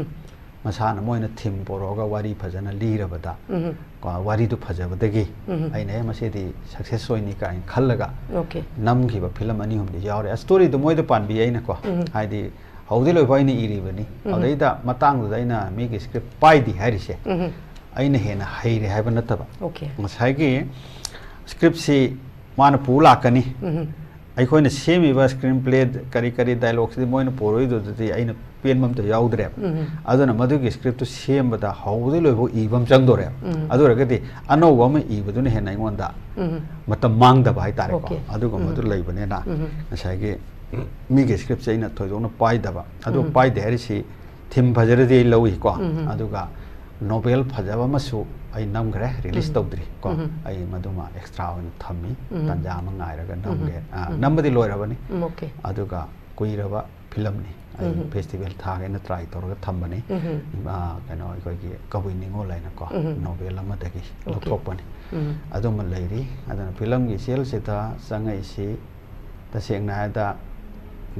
ꯃꯁꯥꯅ ꯃꯣꯏꯅ ꯊꯤꯝ ꯄꯣꯔꯛꯑꯒ ꯋꯥꯔꯤ ꯐꯖꯅ ꯂꯤꯔꯕꯗ ꯋꯥꯔꯤꯗꯨ ꯐꯖꯕꯗꯒꯤ ꯑꯩꯅ ꯃꯁꯤꯗꯤ ꯁꯛꯁꯦꯁ ꯑꯣꯏꯅꯤ ꯀꯥꯏꯅ ꯈꯜꯂꯒ ꯅꯝꯈꯤꯕ ꯐꯤꯂꯝ ꯑꯅꯤ ꯑꯍꯨꯝꯗꯤ ꯌꯥꯎꯔꯦ ꯁ꯭ꯇꯣꯔꯤꯗꯨ ꯃꯣꯏꯗ ꯄꯥꯟꯕꯤ ꯑꯩꯅꯀꯣ ꯍꯥꯏꯗꯤ ꯍꯧꯗꯤ ꯂꯣꯏꯐꯥꯎ ꯑꯩꯅ ꯏꯔꯤꯕꯅꯤ ꯑꯗꯩꯗ ꯃꯇꯥꯡꯗꯨꯗ ꯑꯩꯅ ꯃꯤꯒꯤ ꯁ꯭ꯀ꯭ꯔꯤꯞ ꯄꯥꯏꯗꯦ ꯍꯥꯏꯔꯤꯁꯦ ꯑꯩꯅ ꯍꯦꯟꯅ ꯍꯩꯔꯦ ꯍꯥꯏꯕ ꯅꯠꯇꯕ ꯉꯁꯥꯏꯒꯤ ꯁ꯭ꯀ꯭ꯔꯤꯞꯁꯤ ꯃꯥꯅ ꯄꯨ ꯂꯥꯛꯀꯅꯤ ꯑꯩꯈꯣꯏꯅ ꯁꯦꯝꯃꯤꯕ ꯁ꯭ꯀ꯭ꯔꯤꯟ ꯄ꯭ꯂꯦ ꯀꯔꯤ ꯀꯔꯤ ꯗꯥꯏꯂꯣഗ്ꯁꯤꯗꯤ ꯃꯣꯏꯅ ꯄꯨꯔꯛꯏꯗꯨꯗꯤ ꯑꯩꯅ ꯄꯦꯟꯕ ꯑꯝꯇ ꯌꯥꯎꯗ꯭ꯔꯦꯕ ꯑꯗꯨꯅ ꯃꯗꯨꯒꯤ ꯁ꯭ꯀ꯭ꯔꯤꯞꯇꯨ ꯁꯦꯝꯕꯗ ꯍꯧꯕꯗꯩ ꯂꯣꯏꯐꯥꯎ ꯏꯕ ꯑꯃ ꯆꯪꯗꯣꯔꯦꯕ ꯑꯗꯨ ꯑꯣꯏꯔꯒꯗꯤ ꯑꯅꯧꯕ ꯑꯃ ꯏꯕꯗꯨꯅ ꯍꯦꯟꯅ ꯑꯩꯉꯣꯟꯗ ꯃꯇꯝ ꯃꯥꯡꯗꯕ ꯍꯥꯏꯇꯥꯔꯦꯀꯣ ꯑꯗꯨꯒꯨꯝꯕꯗꯨ ꯂꯩꯕꯅꯤꯅ ꯉꯁꯥꯏꯒꯤ ꯃꯤꯒꯤ ꯁ꯭ꯀ꯭ꯔꯤꯞꯁꯦ ꯑꯩꯅ ꯊꯣꯏꯗꯣꯛꯅ ꯄꯥꯏꯗꯕ ꯑꯗꯨ ꯄꯥꯏꯗꯦ ꯍꯥꯏꯔꯤꯁꯤ ꯊꯤꯝ ꯐꯖꯔꯗꯤ ꯑꯩ ꯂꯧꯏꯀꯣ ꯑꯗꯨꯒ ꯅꯣꯕꯦꯜ ꯐꯖꯕ ꯑꯃꯁꯨ ꯑꯩ ꯅꯝꯈ꯭ꯔꯦ ꯔꯤꯂꯤꯁ ꯇꯧꯗ꯭ꯔꯤ ꯀꯣ ꯑꯩ ꯃꯗꯨꯃ ꯑꯦꯛꯁꯇ꯭ꯔꯥ ꯑꯣꯏꯅ ꯊꯝꯃꯤ ꯇꯥꯟꯖꯥ ꯑꯃ ꯉꯥꯏꯔꯒ ꯅꯝꯒꯦ ꯅꯝꯕꯗꯤ ꯂꯣꯏꯔꯕꯅꯤ ꯑꯗꯨꯒ ꯀꯨꯏꯔꯕ ꯐꯤꯂꯝꯅꯤ ꯑꯩ ꯐꯦꯁꯇꯤꯚꯦꯜ ꯊꯥꯒꯦꯅ ꯇ꯭ꯔꯥꯏ ꯇꯧꯔꯒ ꯊꯝꯕꯅꯤ ꯀꯩꯅꯣ ꯑꯩꯈꯣꯏꯒꯤ ꯀꯕꯨꯏ ꯅꯤꯡꯉꯣꯜ ꯍꯥꯏꯅꯀꯣ ꯅꯣꯕꯦꯜ ꯑꯃꯗꯒꯤ ꯂꯧꯊꯣꯛꯄꯅꯤ ꯑꯗꯨꯃ ꯂꯩꯔꯤ ꯑꯗꯨꯅ ꯐꯤꯂꯝꯒꯤ ꯏꯆꯦꯜꯁꯤꯗ ꯆꯪꯉꯛꯏꯁꯤ ꯇꯁꯦꯡꯅ ꯍꯥꯏꯔꯕꯗ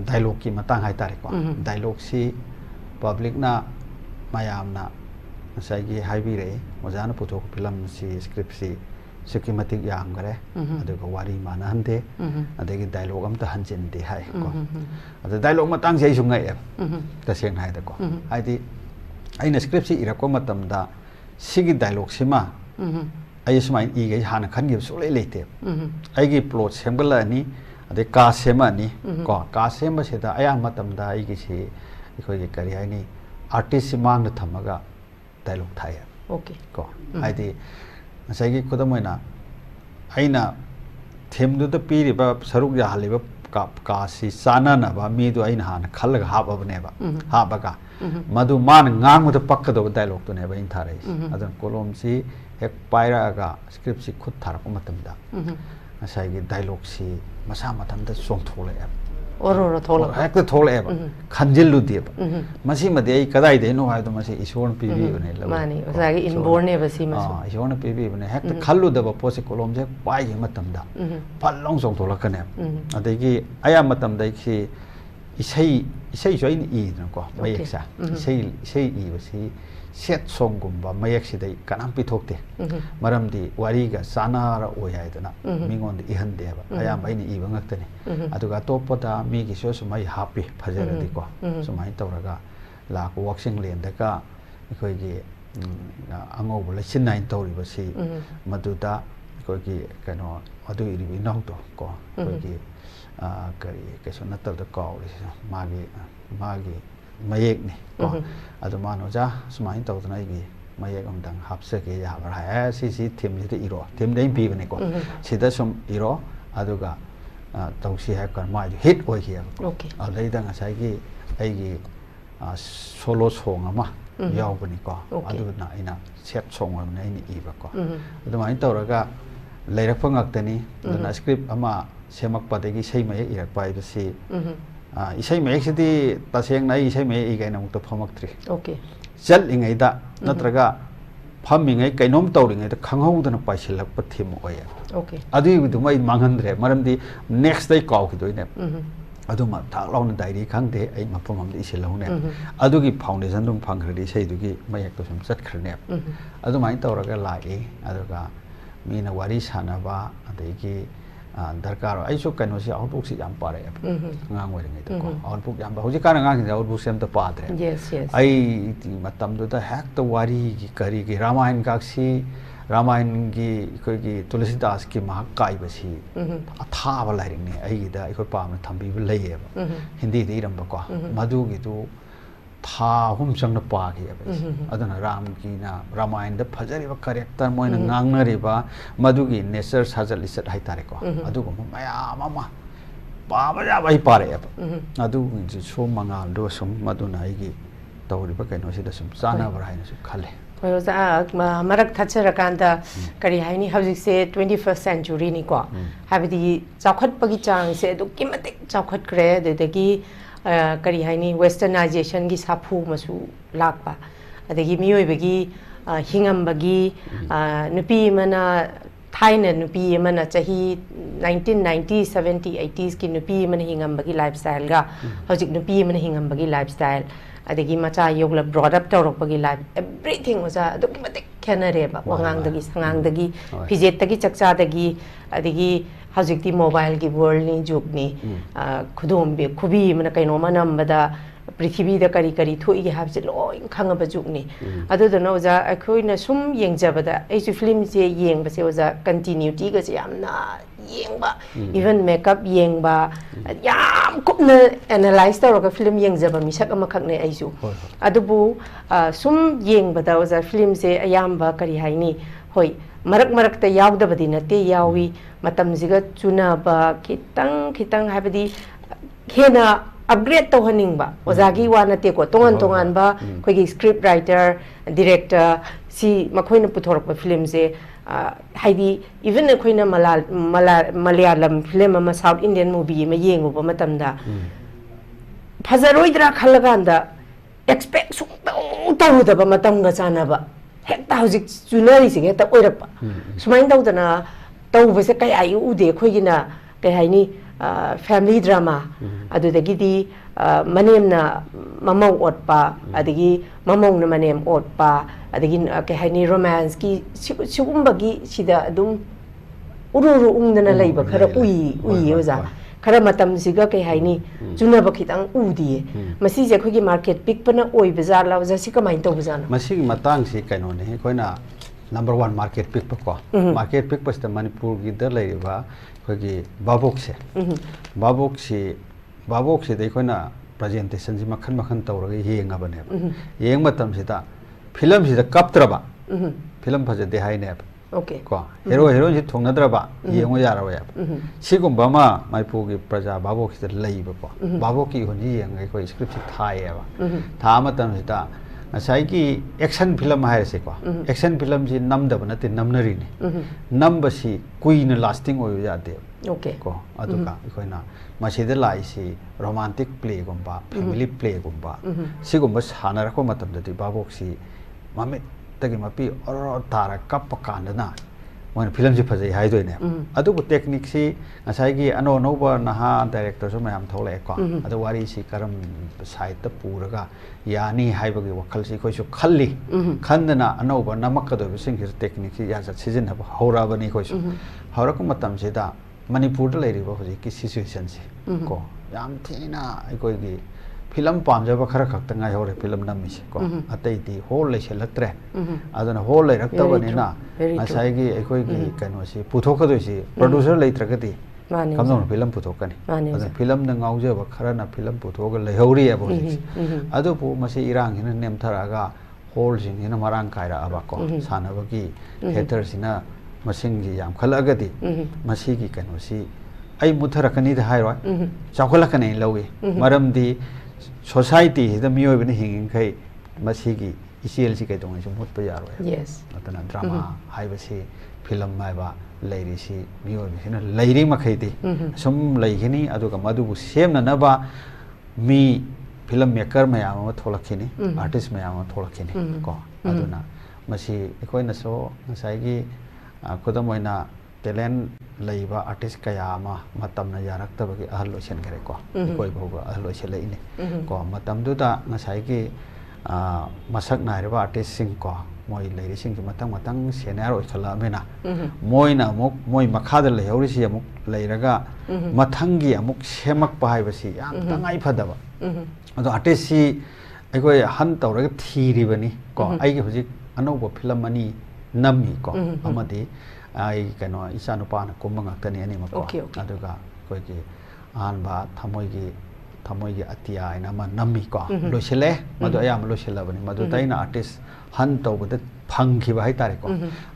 ꯗꯥꯏꯂꯣꯒꯀꯤ ꯃꯇꯥꯡ ꯍꯥꯏꯇꯥꯔꯦꯀꯣ ꯗꯥꯏꯂꯣꯒꯁꯤ ꯄꯕ꯭ꯂꯤꯛꯅ ꯃꯌꯥꯝꯅ ꯉꯁꯥꯏꯒꯤ ꯍꯥꯏꯕꯤꯔꯛꯏ ꯑꯣꯖꯥꯅ ꯄꯨꯊꯣꯛꯄ ꯐꯤꯂꯝꯁꯤ ꯁ꯭ꯀ꯭ꯔꯤꯞꯁꯤ ꯑꯁꯨꯛꯀꯤ ꯃꯇꯤꯛ ꯌꯥꯝꯈꯔꯦ ꯑꯗꯨꯒ ꯋꯥꯔꯤ ꯃꯥꯟꯅꯍꯟꯗꯦ ꯑꯗꯒꯤ ꯗꯥꯏꯂꯣग ꯑꯝꯇ ꯍꯟꯖꯤꯟꯗꯦ ꯍꯥꯏꯀꯣ ꯑꯗ ꯗꯥꯏꯂꯣग ꯃꯇꯥꯡꯁꯦ ꯑꯩꯁꯨ ꯉꯛꯑꯦꯕ ꯇꯁꯦꯡꯅ ꯍꯥꯏꯗꯀꯣ ꯍꯥꯏꯗꯤ ꯑꯩꯅ ꯁ꯭ꯀ꯭ꯔꯤꯞꯁꯤ ꯏꯔꯛꯄ ꯃꯇꯝꯗ ꯁꯤꯒꯤ ꯗꯥꯏꯂꯣꯒꯁꯤꯃ ꯑꯩ ꯁꯨꯃꯥꯏꯅ ꯏꯒꯩ ꯍꯥꯟꯅ ꯈꯟꯈꯤꯕ ꯁꯨꯡꯂꯩ ꯂꯩꯇꯦꯕ ꯑꯩꯒꯤ ꯄ꯭ꯂꯣꯠ ꯁꯦꯝꯒꯠꯂꯛꯑꯅꯤ ꯑꯗꯩ ꯀꯥꯁ ꯁꯦꯝꯃꯛꯑꯅꯤ ꯀꯣ ꯀꯥꯁ ꯁꯦꯝꯕꯁꯤꯗ ꯑꯌꯥꯝꯕ ꯃꯇꯝꯗ ꯑꯩꯒꯤꯁꯤ ꯑꯩꯈꯣꯏꯒꯤ ꯀꯔꯤ ꯍꯥꯏꯅꯤ ꯑꯥꯔꯇꯤꯁꯁꯤ ꯃꯥꯡꯗ ꯊꯝꯃꯒ ꯗꯥꯏꯂꯣग ꯊꯥꯏꯌꯦ ꯀꯣ ꯍꯥꯏꯗꯤ ꯉꯁꯥꯏꯒꯤ ꯈꯨꯗꯝ ꯑꯣꯏꯅ ꯑꯩꯅ ꯊꯤꯝꯗꯨꯗ ꯄꯤꯔꯤꯕ ꯁꯔꯨꯛ ꯌꯥꯍꯜꯂꯤꯕ ꯀꯥꯁꯤ ꯆꯥꯟꯅꯅꯕ ꯃꯤꯗꯨ ꯑꯩꯅ ꯍꯥꯟꯅ ꯈꯜꯂꯒ ꯍꯥꯞꯄꯕꯅꯦꯕ ꯍꯥꯞꯄꯒ ꯃꯗꯨ ꯃꯥꯅ ꯉꯥꯡꯕꯗ ꯄꯛꯀꯗꯧꯕ ꯗꯥꯏꯂꯣꯒꯇꯨꯅꯦꯕ ꯑꯩꯅ ꯊꯥꯔꯛꯏꯁꯦ ꯑꯗꯨꯅ ꯀꯣꯂꯣꯝꯁꯤ ꯍꯦꯛ ꯄꯥꯏꯔꯛꯑꯒ ꯁ꯭ꯀ꯭ꯔꯤꯞꯁꯤ ꯈꯨꯠ ꯊꯥꯔꯛꯄ ꯃꯇꯝꯗ ꯉꯁꯥꯏꯒꯤ ꯗꯥꯏꯂꯣꯒꯁꯤ ꯃꯁꯥ ꯃꯊꯟꯇ ꯆꯣꯡꯊꯣꯛꯂꯛꯑꯦꯕ ꯍꯦꯛꯇ ꯊꯣꯛꯂꯛꯑꯦꯕ ꯈꯟꯖꯤꯜꯂꯨꯗꯦꯕ ꯃꯁꯤꯃꯗꯤ ꯑꯩ ꯀꯗꯥꯏꯗꯩꯅꯣ ꯍꯥꯏꯕꯗꯣ ꯃꯁꯤ ꯏꯁꯣꯔꯅ ꯄꯤꯕꯤꯕꯅꯦ ꯏꯁꯣꯔꯅ ꯄꯤꯕꯤꯕꯅꯦ ꯍꯦꯛꯇ ꯈꯜꯂꯨꯗꯕ ꯄꯣꯠꯁꯦ ꯀꯣꯂꯣꯝꯁꯦ ꯍꯦꯛ ꯄꯥꯏꯈꯤꯕ ꯃꯇꯝꯗ ꯐꯠ ꯂꯥꯎ ꯆꯣꯡꯊꯣꯛꯂꯛꯀꯅꯦꯕ ꯑꯗꯒꯤ ꯑꯌꯥꯝꯕ ꯃꯇꯝꯗ ꯑꯩꯁꯤ ꯏꯁꯩꯁꯨ ꯑꯩꯅ ꯏꯗꯅꯀꯣ ꯃꯌꯦꯛꯁꯦ ꯏꯁꯩ ꯏꯕꯁꯤ ꯁꯦꯠ ꯁꯣꯡꯒꯨꯝꯕ ꯃꯌꯦꯛꯁꯤꯗ ꯀꯅꯥꯝ ꯄꯤꯊꯣꯛꯇꯦ ꯃꯔꯝꯗꯤ ꯋꯥꯔꯤꯒ ꯆꯥꯟꯅꯔꯛꯑꯣꯏ ꯍꯥꯏꯗꯅ ꯃꯤꯉꯣꯟꯗ ꯏꯍꯟꯗꯦꯕ ꯑꯌꯥꯝꯕ ꯑꯩꯅ ꯏꯕ ꯉꯥꯛꯇꯅꯤ ꯑꯗꯨꯒ ꯑꯇꯣꯞꯄꯗ ꯃꯤꯒꯤꯁꯨ ꯁꯨꯝ ꯑꯩ ꯍꯥꯞꯄꯤ ꯐꯖꯔꯗꯤꯀꯣ ꯁꯨꯃꯥꯏꯅ ꯇꯧꯔꯒ ꯂꯥꯛꯄ ꯋꯥꯛꯆꯤꯡꯂꯦꯟꯗꯒ ꯑꯩꯈꯣꯏꯒꯤ ꯑꯉꯧꯕ ꯂꯩꯆꯤꯟ ꯅꯥꯏꯅ ꯇꯧꯔꯤꯕꯁꯤ ꯃꯗꯨꯗ ꯑꯩꯈꯣꯏꯒꯤ ꯀꯩꯅꯣ ꯑꯗꯨ ꯏꯔꯤꯕ ꯏꯅꯥꯎꯗꯣ ꯀꯣ ꯑꯩꯈꯣꯏꯒꯤ ꯀꯔꯤ ꯀꯩꯁꯨ ꯅꯠꯇꯕꯗ ꯀꯥꯎꯔꯤꯁꯤ ꯃꯥꯒꯤ ꯃꯌꯦꯛꯅꯤ ꯀꯣ ꯑꯗꯨ ꯃꯥꯅ ꯑꯣꯖꯥ ꯁꯨꯃꯥꯏꯅ ꯇꯧꯗꯅ ꯑꯩꯒꯤ ꯃꯌꯦꯛ ꯑꯃꯇꯪ ꯍꯥꯞꯆꯒꯦ ꯌꯥꯕ꯭ꯔꯥ ꯍꯥꯏ ꯁꯤꯁꯤ ꯊꯤꯝꯁꯤꯗ ꯏꯔꯣ ꯊꯤꯝꯗ ꯑꯩꯅ ꯄꯤꯕꯅꯦꯀꯣ ꯁꯤꯗ ꯁꯨꯝ ꯏꯔꯣ ꯑꯗꯨꯒ ꯇꯧꯁꯤ ꯍꯥꯏꯕ ꯀꯥꯟꯗ ꯃꯥꯏꯗꯨ ꯍꯤꯠ ꯑꯣꯏꯈꯤꯑꯕ ꯑꯗꯨꯗꯩꯗ ꯉꯁꯥꯏꯒꯤ ꯑꯩꯒꯤ ꯁꯣꯂꯣ ꯁꯣꯡ ꯑꯃ ꯌꯥꯎꯕꯅꯤꯀꯣ ꯑꯗꯨꯅ ꯑꯩꯅ ꯁꯦꯠ ꯁꯣꯡ ꯑꯣꯏꯕꯅꯤ ꯑꯩꯅ ꯏꯕꯀꯣ ꯑꯗꯨꯃꯥꯏꯅ ꯇꯧꯔꯒ ꯂꯩꯔꯛꯄ ꯉꯥꯛꯇꯅꯤ ꯑꯗꯨꯅ ꯁ꯭ꯀ꯭ꯔꯤꯞ ꯑꯃ सेमक्पदगी इसे मयेक इरक्पा हाइबसी इसे मयेक सिदी तसेंगना इसे मयेक इगैना मुक्त फमक्त्रि ओके चलिङैदा नत्रगा फमिङै कैनोम तौरिङैदा खंहौदना पाइसिलक्प थीम ओये ओके अदुइदुमै मांगन्द्रे मरमदि नेक्स्ट दे काउखिदोइने अदुमा थाक लाउन डायरी खंदे ऐ मफममदि इसिलौने अदुगी फाउंडेशन दुम फंग्रदि सैदुगी मयेकतो सम चटख्रने अदुमाइ तौरगा लाए अदुगा मीना वारी सानबा अदगी दरकार ऐसो कैनोसी आउटबुक से याम पारे ngang wai ngai ko आउटबुक याम ba hoji kana ngang आउटबुक सेम त पादरे yes yes ai matam do da hak to wari gi kari gi ramayan gaksi ramayan gi koi gi tulasidas ki mahakai basi atha ba lairing ne ai gi da ai ko pam thambi ba laiye ba hindi de iram ba ko madu gi tu था हम संग पा गया अदना राम की ना रामायण द फजरी व करेक्टर मोइन ngangnari ba madugi nature sajal isat hai tare ko adu ko maya mama pa ba ja bai pare adu ji so mangal do sum maduna ai gi tawri ba kaino sida sum sana bar hai na su khale marak thacharakanada kari haini hauzik se 21st century ni ko habidi chawkhat pagi chang se du kimatik chawkhat kre de gi kari haini westernization gi sapu masu lakpa adagi miyoi bagi hingam bagi nupi mana thaina nupi mana chahi 1990 70 80s ki nupi mana hingam bagi lifestyle ga hojik nupi mana hingam bagi lifestyle adagi macha yogla brought up tawrok bagi life everything was a documented kenare ba wangang dagi sangang dagi fijet dagi chakcha dagi adagi hajikti mobile ki world ni juk ni khudom be khubi mana kaino manam bada prithibhi da kari kari thoi gi habse loi khanga ba juk ni adu da no ja akhoi na sum yengja bada ai su film je yeng ba se oja continuity ga se yamna yeng ba even makeup yeng ba yam kupna analyze ta ro film yengja ba misak ama khak ne ai su adu bu sum yeng bada oja film se ayam ba kari haini hoi marak marak ta yaw da badi na te yawi matam ziga chuna ba kitang kitang habadi hena upgrade to haning ba ozagi wana te ko tongan tongan ba khoi gi script writer director si makhoi na puthorok ba film se haidi even khoi na malayalam film ma south indian movie ma yengu ba matam da phazaroidra khalaganda expect su taw da ba matam ga chana ba hekta hojik chunari se hekta oirak ba sumain dawdana tawbase kai ai ude khoi gi na kai haini family drama adudagi di manemna mamau otpa adagi mamong na manem otpa adagi ke hani romance ki sigumbagi sida adum ururu ungdana leiba khara ui oza khara matam siga ke haini chuna ba khitang udi masi je khogi market pick pana oi bazar la bazar si kamai to bazar masi matang si kaino ne koina number 1 market pick pa ko market pick pa sta manipur gi da leiba khogi babok se dei khoina presentation ji makhan makhan tawraga yenga bane yeng matam sida film sida kaptraba film phaje de hai ne okay ko hero heroine ji thongnadraba yengo yarawa ya sigumba ma maipu gi praja babok sida leiba ko babok ki honi yenga ko script thai ya ba tha matam sida asai ki action film hai se ko action film ji namdaba nate namnari ne nambasi queen lasting oyu ya de okay ko aduka ikoina masida lai si romantic play gumba family play gumba sigumba sanara ko matam dati babok si mamit tagi mapi oro tara kap kandana mon film ji phajai hai doine adu bu technique si asai gi ano no ba naha director so mayam thole ko adu wari si karam side ta puraga yani hai bagi wakal si koi su khalli khandana ano ba namak ka do sing hir technique si ya sa season ha hora ba ni koi su hora ko matam si da manipur da lai ri ba hoji ki situation si ko yam thina koi gi film pam ja ba khara khak ta ngai hore film nam mi si ko atai ti hol lai se latre adana hol lai rak ta ba ni na asai gi koi gi kano si puthok ka do si producer lai tra ka ti kamdong film puthok ka ni adana film na ngau ja ba khara na film puthok ga lai hori ya ba si adu pu masi irang hina nem thara ga hol jing hina marang kai ra aba ko sana ba gi theater sina masing ji yam khala ga di masi gi kano si ai muthara kani da hai roi chakhala kani lawi maram di society da miyoi bani hingin kai masi gi इचेल से कई से मुत यारो Yes. Drama है film है लेरी सी लेरी मखैदी सूम लेनी सेमनबा मी फिल्म मेकर मैम थोलखिनी आर्टिस्ट मैम थोलखिनी को अदुना मसी अखोइनसो ngसाइगी खुदम होइना टैलेंट लेबा आर्टिस्ट कया मतमना यारक्तबगी अहल लोइसनगरे को कोइ भौगा अहल लोइसलेइने को मतमदुदा ngसाइगी मसक नाइरबा आर्टिस्ट सिंग को मोई लेरी सिंग की मतंग मतंग सेनियर ओइखलामेना मोइना अमुक मोई मखाद लेहौरिसि अमुक लेरगा मथंगी अमुक सेमक पाइबसी याम तंगाइ फदबा अदो आर्टिस्ट सी अखोइ हन तौरगा थीरिबनी को आइगे हुजिक अनौबो फिल्म अनि नमी को अमदी आई कनो इसा नुपाना कुम्बा ngakतनी अनि मको अदुगा कोइगी आनबा थमोइगी अतिया आइना मा नमी को लोइसले मदो अयाम लोइसलबनी मदो तैना आर्टिस्ट हन तौबद फंखिबा हाइ तारे को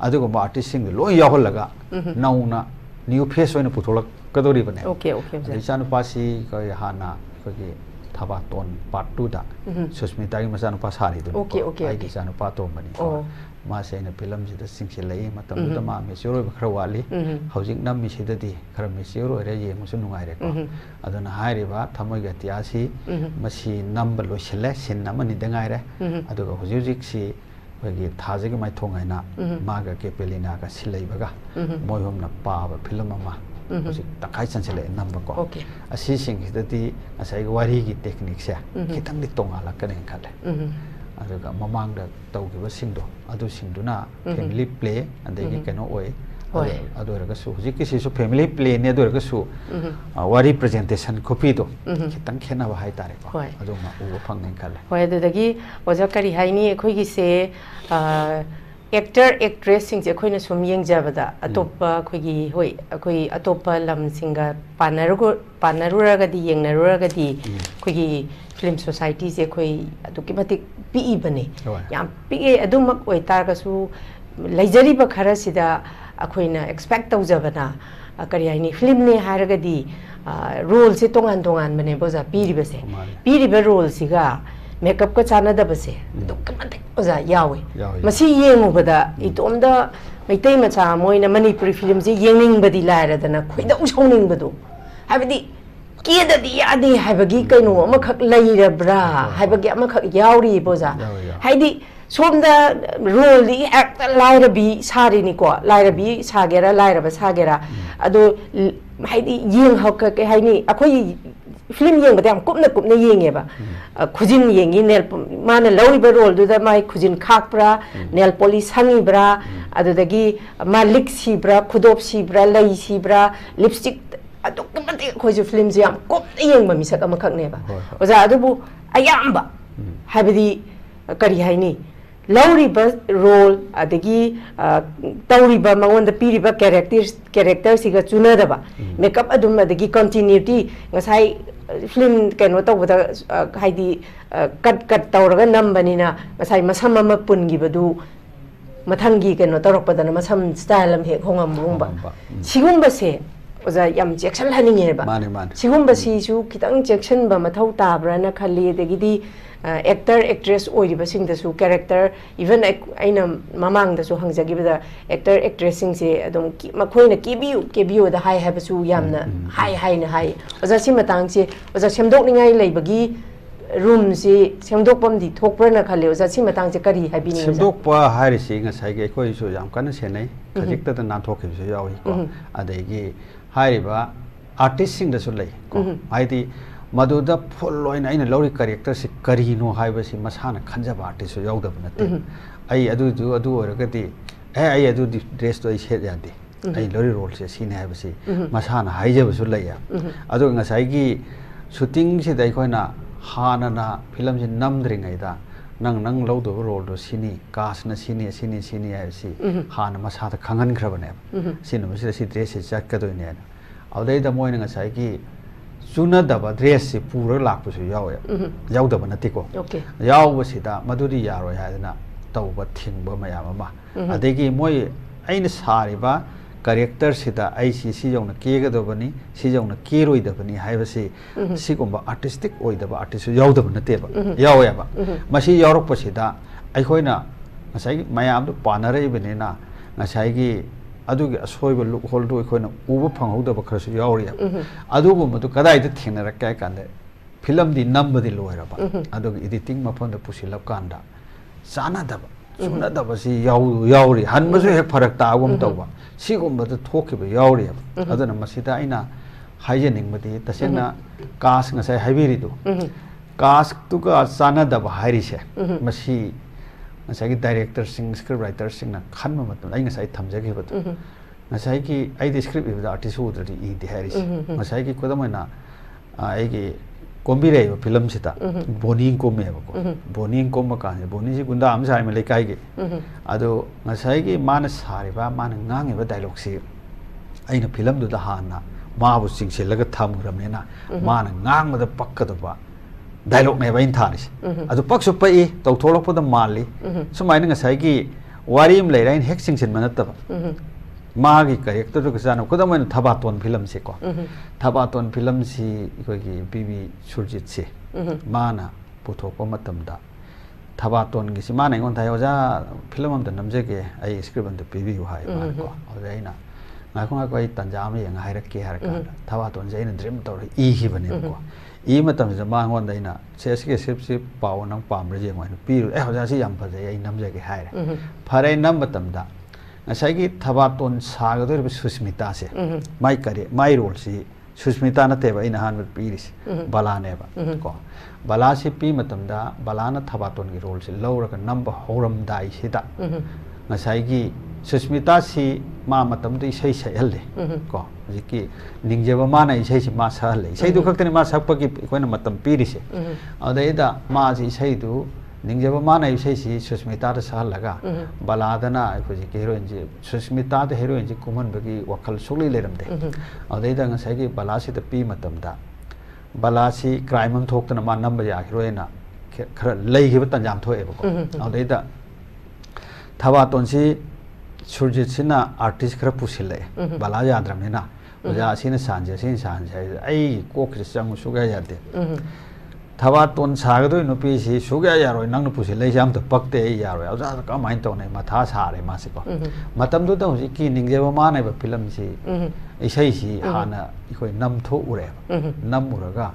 अदुगो आर्टिस्ट सिंग लोइ याहोलगा नौना न्यू फेस ओइना पुथोलक कदोरिबने ओके ओके इसा नुपासी कोइ हाना कोइगी थबा टोन पार्ट 2 दा सुस्मिता की मचा नुपा सारी दु ओके ओके आई किसा नुपा तो बनी मा से ने फिल्म से सिंगसे लई मतम द मा मेच्योर खरा वाली हौजिक नम मिसिददी खरा मेच्योर ओरे ये मुसु नुगाइ रे को अदना हाइरिबा थमोइ गतियासी मसी नंब लोइसले सिन नमनि दंगाइ रे अदुगा हुजिक सी वगी थाजगे माइ थोंगाइना मागा के पेलिना का सिलैबगा मोयहोमना पाबा फिल्म अमा हुजिक तखाइ चनसले नंबर को असि सिंगसिददी असै वारी की टेक्निक से खितंग तोंगाला कने खले अदुगा ममांग दा तौगिबा सिंगदो अदु सिंगदुना फैमिली प्ले अदगी कनो ओय अदुरगसु हुजिक किसिसु फैमिली प्ले ने अदुरगसु वारी प्रेजेंटेशन कॉपी दो खितंग खेनाबा हाइ तारे को अदुमा उबो फंगने खले होय अदुदगी ओजा करी हाइनी अखोइगी से एक्टर एक्ट्रेस सिंग अखोइना सुम येंगजाबदा अतोप्पा अखोइगी होय अखोइ अतोप्पा लम सिंगा पानरुरगदी येंगनरुरगदी अखोइगी फिल्म सोसाइटी से अखोइ अदुकी मतिक पीइबने याम पीए अदुमक ओय तारगसु लैजरिबा खरसिदा अखोइना एक्सपेक्ट तौजबना करी हाइनी फिल्म ने हारगदी रोल से तोंगान तोंगान बने बोजा पीरिबा रोल सिगा मेकअप का चानदबसे दुकमते ओजा यावे मसी येंगुबदा इतोमदा मैतै मचा मोइना मणिपुरी फिल्म जे येंगनिंगबदी लायरदना खोइदा उसौनिंगबदो हाबदी केददी यादे हाबगी कैनो अमखक लैरब्रा हाबगी अमखक यावरी बोजा हाइदी सोमदा रोल दी एक्टर लायरबी सारिनिको लायरबी सागेरा लायरबा सागेरा अदो हाइदी येंग हक के हाइनी अखोइ फिल्म येंगबदा हम कुपना येंगेबा खुजिन येंगी नेल माने लौरिबा रोल दुदा माइ खुजिन खाकब्रा नेल पॉलिश हंगिब्रा अदुदगी मा लिक सिब्रा खुदोप सिब्रा लै सिब्रा लिपस्टिक अदुकमते खोजु फिल्म जे हम कुपना येंगबा मिसक अमखकनेबा ओजा अदुबु अयाम्बा हाबदी करी हाइनी लौरिबा रोल अदगी तौरिबा मंगोंद पीरिबा कैरेक्टर सिगा चुनदबा मेकअप अदुम अदगी कंटिन्यूटी ngसाइ फिल्म कैनो तौबदा हाइदी कट तौरगा नंबनिना ngसाइ मसम अमा पुनगिबदु मथंगी कैनो तौरपदना मसम स्टाइल अम हे होंगमबुंबा सिगुंबसे ओजा याम जेक्शन हनिंगेबा सिगुंबसिसु खितंग जेक्शन बा मथौ ताब्राना खल्ली देगिदी एक्टर एक्ट्रेस ओइरिबसिंगदसु कैरेक्टर इवन आइना ममांगदसु हंगजगिबदा एक्टर एक्ट्रेस सिंगसे अदुम मखोइना केबियु दा हाई हाबसु यामना हाई ना हाई ओजा सि मतंगसे ओजा सेमदोकनिंगाइ लैबगी रूम से सेमदोकपमदि थोकप्रना खले ओजा सि मतंगसे करी हाबिनि सेमदोकपा हारिसि ngसाइगे कोइसु याम कन सेनै खजिकता नाथोखिबसु यावि को अदैगी हारिबा आर्टिस्ट सिंगदसु लै को हाइदी मधुदा फुल लोइन आइना लौरी कैरेक्टर से करीनो हाइबसि मसाना खंजबा आर्टिस्ट यावदब नते आई अदु ओरगदी आई अदु ड्रेस तो सेट यादे आई लौरी रोल से सीने हाइबसि मसाना हाइजबसु लैया अदु ngसाइगी शूटिंग से दैखोइना हानना फिल्म से नमद्रिङैदा नंग लौदो रोल दो सिनी कासना सिनी हाइबसि हाना मसादा खंगनख्रबने सिनबसि सि ड्रेस से चटकदोइने अदैदा मोइना ngसाइगी चुनदब ड्रेस से पूरा लापसु यावे यावदब नतिको यावबसिदा मधुरी यारोय हादना तौब थिंगब मयाम अमा अदेगी मोय आइन सारिबा कैरेक्टर सिदा आइसी सिजौना केगदबनी सिजौना केरोइदबनी हाइबसि सिगुंबा आर्टिस्टिक ओइदबा आर्टिस्ट यावदब नतेबा यावेबा मसी यावरपसिदा ꯑꯩꯈꯣꯏꯅ ꯉꯁꯥꯏꯒꯤ ꯃꯌꯥꯝꯗꯨ ꯄꯥꯅꯔꯛꯏꯕꯅꯤꯅ ꯉꯁꯥꯏꯒꯤ ꯑꯗꯨꯒꯤ ꯑꯁꯣꯏꯕ ꯂꯨꯞ ꯍꯣꯜꯗꯨ ꯑꯩꯈꯣꯏꯅ ꯎꯕ ꯐꯪꯍꯧꯗꯕ ꯈꯔꯁꯨ ꯌꯥꯎꯔꯤꯑꯕ ꯑꯗꯨꯒꯨꯝꯕꯗꯨ ꯀꯗꯥꯏꯗ ꯊꯦꯡꯅꯔꯛꯀꯦ ꯍꯥꯏ ꯀꯥꯟꯗ ꯐꯤꯂꯝꯗꯤ ꯅꯝꯕꯗꯤ ꯂꯣꯏꯔꯕ ꯑꯗꯨꯒ ꯏꯗꯤꯇꯤꯡ ꯃꯐꯝꯗ ꯄꯨꯁꯤꯜꯂꯀꯥꯟꯗ ꯆꯥꯟꯅꯗꯕ ꯆꯨꯅꯗꯕꯁꯤ ꯌꯥꯎꯔꯤ ꯍꯟꯕꯁꯨ ꯍꯦꯛ ꯐꯔꯛ ꯇꯥꯒꯨꯝ ꯇꯧꯕ ꯁꯤꯒꯨꯝꯕꯗ ꯊꯣꯛꯈꯤꯕ ꯌꯥꯎꯔꯤꯑꯕ ꯑꯗꯨꯅ ꯃꯁꯤꯗ ꯑꯩꯅ ꯍꯥꯏꯖꯅꯤꯡꯕꯗꯤ ꯇꯁꯦꯡꯅ ꯀꯥꯁ ꯉꯁꯥꯏ ꯍꯥꯏꯕꯤꯔꯤꯗꯨ ꯀꯥꯁꯇꯨꯒ ꯆꯥꯟꯅꯗꯕ ꯍꯥꯏꯔꯤꯁꯦ ꯃꯁꯤ ꯉꯁꯥꯏꯒꯤ ꯗꯥꯏꯔꯦꯛꯇꯔꯁꯤꯡ ꯁ꯭ꯀ꯭ꯔꯤꯞ ꯔꯥꯏꯇꯔꯁꯤꯡꯅ ꯈꯟꯕ ꯃꯇꯝꯗ ꯑꯩ ꯉꯁꯥꯏ ꯊꯝꯖꯈꯤꯕꯗꯣ ꯉꯁꯥꯏꯒꯤ ꯑꯩꯗꯤ ꯁ꯭ꯀ꯭ꯔꯤꯞ ꯏꯕꯗ ꯑꯥꯔꯇꯤꯁ ꯎꯗ꯭ꯔꯗꯤ ꯏꯗꯦ ꯍꯥꯏꯔꯤꯁꯦ ꯉꯁꯥꯏꯒꯤ ꯈꯨꯗꯝ ꯑꯣꯏꯅ ꯑꯩꯒꯤ ꯀꯣꯝꯕꯤꯔꯛꯏꯕ ꯐꯤꯂꯝꯁꯤꯗ ꯕꯣꯅꯤꯡ ꯀꯨꯝꯃꯦꯕꯀꯣ ꯕꯣꯅꯤꯡ ꯀꯨꯝꯕ ꯀꯥꯟꯁꯤꯗ ꯕꯣꯅꯤꯁꯤ ꯒꯨꯟꯗꯥ ꯑꯃ ꯁꯥꯔꯤꯕ ꯂꯩꯀꯥꯏꯒꯤ ꯑꯗꯣ ꯉꯁꯥꯏꯒꯤ ꯃꯥꯅ ꯁꯥꯔꯤꯕ ꯃꯥꯅ ꯉꯥꯡꯉꯤꯕ ꯗꯥꯏꯂꯣꯛꯁꯤ ꯑꯩꯅ ꯐꯤꯂꯝꯗꯨꯗ ꯍꯥꯟꯅ ꯃꯥꯕꯨ ꯆꯤꯡꯁꯤꯜꯂꯒ ꯊꯝꯈ꯭ꯔꯕꯅꯤꯅ ꯃꯥꯅ ꯉꯥꯡꯕꯗ ꯄꯛꯀꯗꯕ ꯗꯥꯏꯂꯣꯛꯅꯦꯕ ꯑꯩꯅ ꯊꯥꯔꯤꯁꯦ ꯑꯗꯨ ꯄꯛꯁꯨ ꯄꯛꯏ ꯇꯧꯊꯣꯛꯂꯛꯄꯗ ꯃꯥꯜꯂꯤ ꯁꯨꯃꯥꯏꯅ ꯉꯁꯥꯏꯒꯤ ꯋꯥꯔꯤ ꯑꯃ ꯂꯩꯔꯦ ꯑꯩꯅ ꯍꯦꯛ ꯆꯤꯡꯁꯤꯟꯕ ꯅꯠꯇꯕ ꯃꯥꯒꯤ ꯀꯦꯔꯦꯛꯇꯔꯗꯨꯒ ꯆꯥꯟꯅꯕ ꯈꯨꯗꯝ ꯑꯣꯏꯅ ꯊꯕꯥꯇꯣꯟ ꯐꯤꯂꯝꯁꯦꯀꯣ ꯊꯕꯥꯇꯣꯟ ꯐꯤꯂꯝꯁꯤ ꯑꯩꯈꯣꯏꯒꯤ ꯕꯤ ꯁꯨꯔꯖꯤꯠꯁꯦ ꯃꯥꯅ ꯄꯨꯊꯣꯛꯄ ꯃꯇꯝꯗ ꯊꯕꯥꯇꯣꯟꯒꯤꯁꯤ ꯃꯥꯅ ꯑꯩꯉꯣꯟꯗ ꯍꯥꯏ ꯑꯣꯖꯥ ꯐꯤꯂꯝ ꯑꯃꯇ ꯅꯝꯖꯒꯦ ꯑꯩ ꯁ꯭ꯀ꯭ꯔꯤꯞ ꯑꯃꯇ ꯄꯤꯕꯤꯌꯨ ꯍꯥꯏ ꯃꯥꯅꯀꯣ ꯑꯗꯨꯗ ꯑꯩꯅ ꯉꯥꯏꯈꯣ ꯑꯩ ꯇꯟꯖꯥ ꯑꯃ ꯌꯦꯡꯉ ꯍꯥꯏꯔꯛꯀꯦ ꯍꯥꯏꯔ ꯀꯥꯟꯗ ꯊꯕꯥꯇꯣꯟꯁꯦ ꯑꯩꯅ ꯗ꯭ꯔꯤꯝ ꯇꯧꯔ ꯏꯈꯤꯕꯅꯦꯕꯀꯣ 이 맞다면서 마한건데 이나 제스게 습습 바오낭 밤르지 뭐 비루 에 호자시 양 파제 이 남자게 하이래 파레 남 맞답니다 나사이기 타바톤 사가도 수스미타세 마이 까리 마이 롤시 수스미타나 테바 이나 한 비리시 발라네바 고 발라시 피 맞답니다 발라나 타바톤기 롤시 러우라가 넘버 호람다이 시다 나사이기 수스미타시 마 맞답니다 이세이 세할래 고 ꯍꯧꯖꯤꯛꯀꯤ ꯅꯤꯡꯖꯕ ꯃꯥꯅ ꯏꯁꯩꯁꯤ ꯃꯥ ꯁꯛꯍꯜꯂꯦ ꯏꯁꯩꯗꯨ ꯈꯛꯇꯅꯤ ꯃꯥ ꯁꯛꯄꯒꯤ ꯑꯩꯈꯣꯏꯅ ꯃꯇꯝ ꯄꯤꯔꯤꯁꯦ ꯑꯗꯩꯗ ꯃꯥꯁꯤ ꯏꯁꯩꯗꯨ ꯅꯤꯡꯖꯕ ꯃꯥꯅ ꯏꯁꯩꯁꯤ ꯁꯨꯁꯃꯤꯇꯥꯗ ꯁꯛꯍꯜꯂꯒ ꯕꯂꯥꯗꯅ ꯍꯧꯖꯤꯛꯀꯤ ꯍꯦꯔꯣꯏꯟꯁꯤ ꯁꯨꯁꯃꯤꯇꯥꯗ ꯍꯦꯔꯣꯏꯟꯁꯤ ꯀꯨꯝꯍꯟꯕꯒꯤ ꯋꯥꯈꯜ ꯁꯨꯛꯂꯩ ꯂꯩꯔꯝꯗꯦ ꯑꯗꯩꯗ ꯉꯁꯥꯏꯒꯤ ꯕꯂꯥꯁꯤꯗ ꯄꯤ ꯃꯇꯝꯗ ꯕꯂꯥꯁꯤ ꯀ꯭ꯔꯥꯏꯝ ꯑꯃ ꯊꯣꯛꯇꯅ ꯃꯥ ꯅꯝꯕ ꯌꯥꯈꯤꯔꯣꯏꯅ ꯈꯔ ꯂꯩꯈꯤꯕ ꯇꯟꯖꯥ ꯑꯃ ꯊꯣꯛꯑꯦꯕꯀꯣ ꯑꯗꯩꯗ ꯊꯕꯥꯇꯣꯟꯁꯤ ꯁꯨꯔꯖꯤꯠꯁꯤꯅ ꯑꯥꯔꯇꯤꯁ ꯈꯔ ꯄꯨꯁꯤꯜꯂꯛꯑꯦ ꯕꯂꯥ ꯌꯥꯗ꯭ꯔꯕꯅꯤꯅ ꯑꯣꯖꯥ ꯑꯁꯤꯅ ꯁꯥꯍꯟꯁꯦ ꯑꯁꯤꯅ ꯁꯥꯍꯟꯁꯦ ꯍꯥꯏꯗꯤ ꯑꯩ ꯀꯣꯛꯁꯤ ꯆꯪꯉꯨ ꯁꯨꯛꯌꯥ ꯌꯥꯗꯦ ꯊꯕꯥꯇꯣꯟ ꯁꯥꯒꯗꯣꯏ ꯅꯨꯄꯤꯁꯤ ꯁꯨꯛꯌꯥ ꯌꯥꯔꯣꯏ ꯅꯪꯅ ꯄꯨꯁꯤꯜꯂꯛꯏꯁꯦ ꯑꯝꯇ ꯄꯛꯇꯦ ꯑꯩ ꯌꯥꯔꯣꯏ ꯑꯣꯖꯥꯗ ꯀꯃꯥꯏꯅ ꯇꯧꯅꯤ ꯃꯊꯥ ꯁꯥꯔꯦ ꯃꯥꯁꯤꯀꯣ ꯃꯇꯝꯗꯨꯗ ꯍꯧꯖꯤꯛꯀꯤ ꯅꯤꯡꯖꯕ ꯃꯥꯟꯅꯕ ꯐꯤꯂꯝꯁꯤ ꯏꯁꯩꯁꯤ ꯍꯥꯟꯅ ꯑꯩꯈꯣꯏ ꯅꯝꯊꯣꯛꯎꯔꯦꯕ ꯅꯝꯃꯨꯔꯒ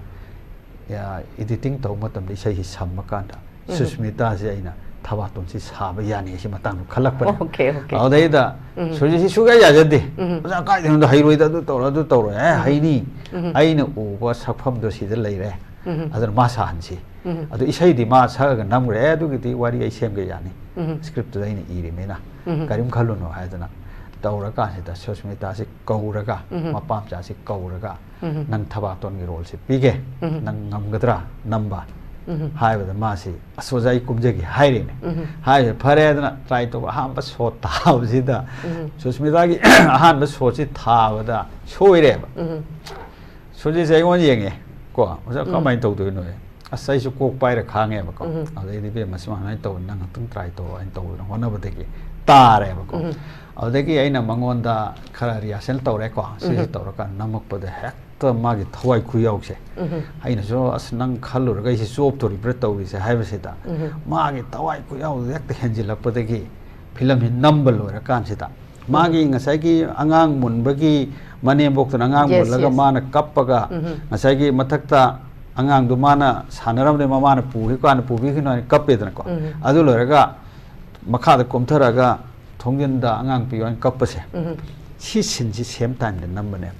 ꯏꯗꯤꯇꯤꯡ ꯇꯧꯕ ꯃꯇꯝꯗ ꯏꯁꯩꯁꯤ ꯁꯝꯃ ꯀꯥꯟꯗ ꯁꯨꯁꯃꯤꯇꯥꯁꯤ ꯑꯩꯅ ꯊꯕꯥꯇꯣꯟꯁꯤ ꯁꯥꯕ ꯌꯥꯅꯤ ꯁꯤ ꯃꯇꯥꯡꯗ ꯈꯜꯂꯛꯄꯅꯦ ꯑꯗꯩꯗ ꯁꯨꯔꯖꯤꯠꯁꯤ ꯁꯨꯛꯌꯥ ꯌꯥꯖꯗꯦ ꯑꯣꯖꯥ ꯀꯥꯏꯗꯩꯅꯣ ꯍꯩꯔꯣꯏꯗ ꯑꯗꯨ ꯇꯧꯔꯣꯏ ꯍꯩꯅꯤ ꯑꯩꯅ ꯎꯕ ꯁꯛꯐꯝꯗꯣ ꯁꯤꯗ ꯂꯩꯔꯦ ꯑꯗꯨꯅ ꯃꯥ ꯁꯥꯍꯟꯁꯤ ꯑꯗꯨ ꯏꯁꯩꯗꯤ ꯃꯥ ꯁꯛꯑꯒ ꯅꯝꯈ꯭ꯔꯦ ꯑꯗꯨꯒꯤꯗꯤ ꯋꯥꯔꯤ ꯑꯩ ꯁꯦꯝꯒꯦ ꯌꯥꯅꯤ ꯁ꯭ꯀ꯭ꯔꯤꯞꯇꯨꯗ ꯑꯩꯅ ꯏꯔꯤꯃꯤꯅ ꯀꯔꯤꯝ ꯈꯜꯂꯨꯅꯣ ꯍꯥꯏꯗꯅ ꯇꯧꯔꯀꯥꯟꯁꯤꯗ ꯁꯨꯁꯃꯤꯇꯥꯁꯤ ꯀꯧꯔꯒ ꯃꯄꯥꯝꯆꯥꯁꯤ ꯀꯧꯔꯒ ꯅꯪ ꯊꯕꯥꯇꯣꯟꯒꯤ ꯔꯣꯜꯁꯤ ꯄꯤꯒꯦ ꯅꯪ ꯉꯝꯒꯗ꯭ꯔꯥ ꯅꯝꯕ 하이버다 마시 소자이 꿈제기 하이리네 하이 파레드나 트라이토 한바 소 타우지다 좋습니다기 한바 소지 타보다 쇼이래 소지 제공원 얘기 고 어서 가만히 도도이노 아사이수 꼭 빠이라 강해 봐고 아데디 베 마스만 하이 또 난 어떤 트라이토 아니 또 원어버데기 따래 봐고 아데기 아이나 망원다 카라리아셀 또래고 시시 또라가 남먹보다 또 마기 더와이 구야옥세 아이나서 아스낭 칼로르가 이시 수업토리 브레타우리세 하이버세다 마기 더와이 구야옥 약대 현질락보다기 필름이 넘벌로라 깐시다 마기 ngасай기 앙앙 문버기 마네복도 앙앙 몰라가 마나 깝빠가 ngасай기 마탁다 앙앙도 마나 사너람데 마마나 부히과나 부비히나 깝베드나고 아두 로라가 마카다 꼼터라가 통견다 앙앙 비완 깝빠세 시신지 셈탄데 넘버네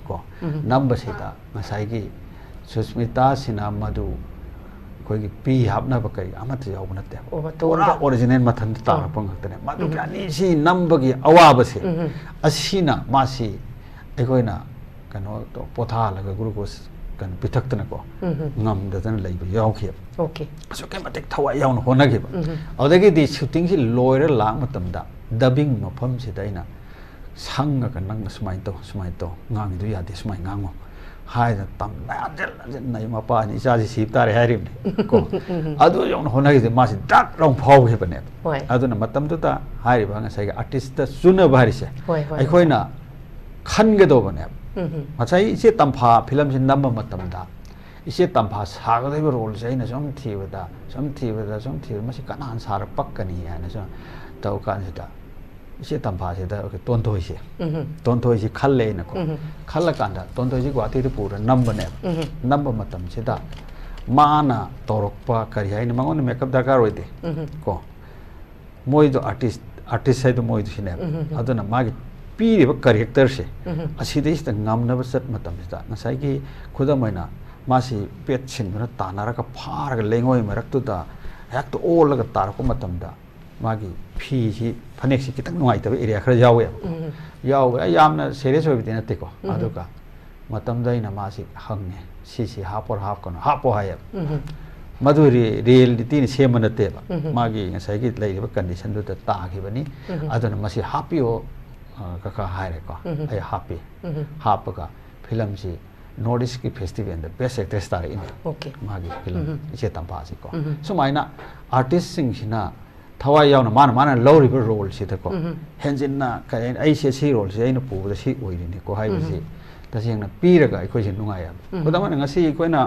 고 넘버시다 ngасай기 수스미타시나 마두 거기 비 합나바 거기 아마도 야고 났대 오라 오리지널 마탄 따라본 것들에 마두 아니시 넘버기 아와버세 아시나 마시 에고이나 그노 또 포탈라가 그러고 그 비탁드나고 남다는 레이버 야오키 오케이 저게 마택 타와 야오는 호나게 어데기디 슈팅시 로이를 랑 맞답니다 더빙 머펌시다이나 상가가 낭 수마이도 낭이도 야데 수마이 낭고 하이다 땀 나들 나이 마파니 자지 시입다래 하림네 고 아두 용 호나게 마시 닥롱 파오게 버네 아두나 마땀도다 하이바 ngасaiga artist suna barise 아이코이나 칸게도 버네 마차이 시 땀파 필름신 남바 마땀다 इसे तंफा सागदेव रोल से अना सम थीबदा मसी कनान सार पक्कनी है सो तौ कानसिदा इसे तंफा से तोंथोइसे खल्ले नको खल्ला कांदा तोंथोइसे गुवाहाटी पूरा नंबने नंब मतम सिदा माना तौरपा करी है मंगोन मेकअप दरकार होते को मोइदो आर्टिस्ट है तो मोइदो सिने अदुना मागी पीरिबा कैरेक्टर से असिदैस ngamnaba sat matamsida ngasai gi khudamaina masi pet sinbana tanaraka pharaga lengoi maraktuda hekto olaga tarako matamda magi phi si phanek si kitang nuaitaba area khara yawe yamna serious hoibiti natte ko aduka matamda ina masi hangne si hapor hap kono hapo hayab maduri reality ni sema natteba magi ngasai gi leiriba condition du ta takhibani aduna masi hapio kaka haire ko ai happy hapaka film si Nordic ki festival the best actress star in okay magi film ise tampa si ko sumaina artist sing sina thawai yauna mana low role si ta ko henjin na ka ai si role si ai na pu da si oiri ni ko hai si ta sing na piraga ai khoi sin nungai ya kodama ngasi koi na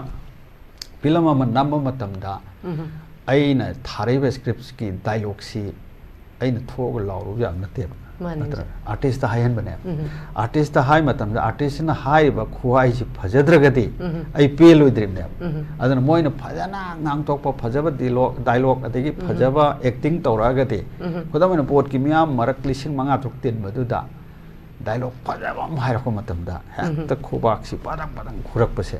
film ma number matam da ai na thare ba scripts ki dialogue si ai na thog lauru ya na te artist the high hand bane artist the high matam the artist na high ba khuai si phajadragati ai pelu dream ne adana moina phajana ngang tok pa phajaba dialogue adegi phajaba acting tawragati kodamana pot ki miyam marak lising manga tok tin badu da dialogue phajaba mai rakko matam da ta khubak si padang khurak pase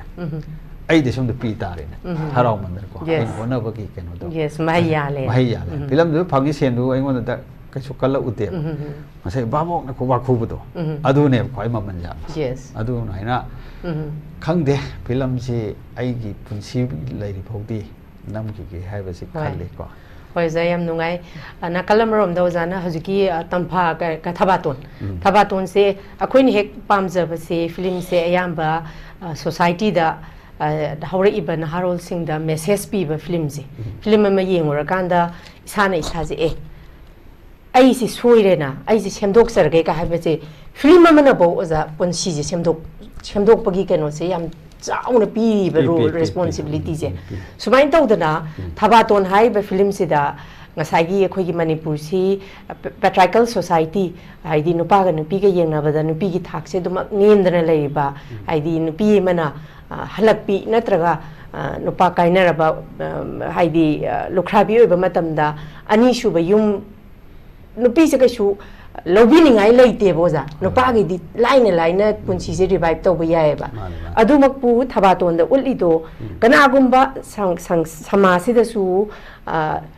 ai de som de pi tare ne harau mandar ko ai hona ba ki keno do yes mahiyale film du phangi sen du ai ngon da kasu kala ute masai babok na ko ba khu do adu ne khoi maman ja yes adu naina khangde film si ai gi punsi lairi phodi nam ki hai ba si khale ko hoi za yam nungai na kalam rom da jana hajiki tampha ka thabaton se akhoi ni hek pamja ba se film se ayamba society da haure iban harol sing da message pi ba film se film ma yengura kanda isana isaje ai si soirena ai si semdok sarge ka ha bese film ma na bo oza ponsi je semdok pagi keno se yam chauna pi ba responsibility je sumain tawdana thabaton hai ba film se da ngasai gi khoi gi manipur si patriarchal society ai di nupa ga nupi ga yengna ba da nupi gi thak se dum ngendana lei ba ai di nupi mana halakpi natraga nupa kainaraba hai di lukhrabi oiba matamda ani shuba yum nupi se kasu lobiningai leite boza nupa gi di laina punsi se revive to ba yae ba adu makpu thabaton da ulli do kana gumba sama se da su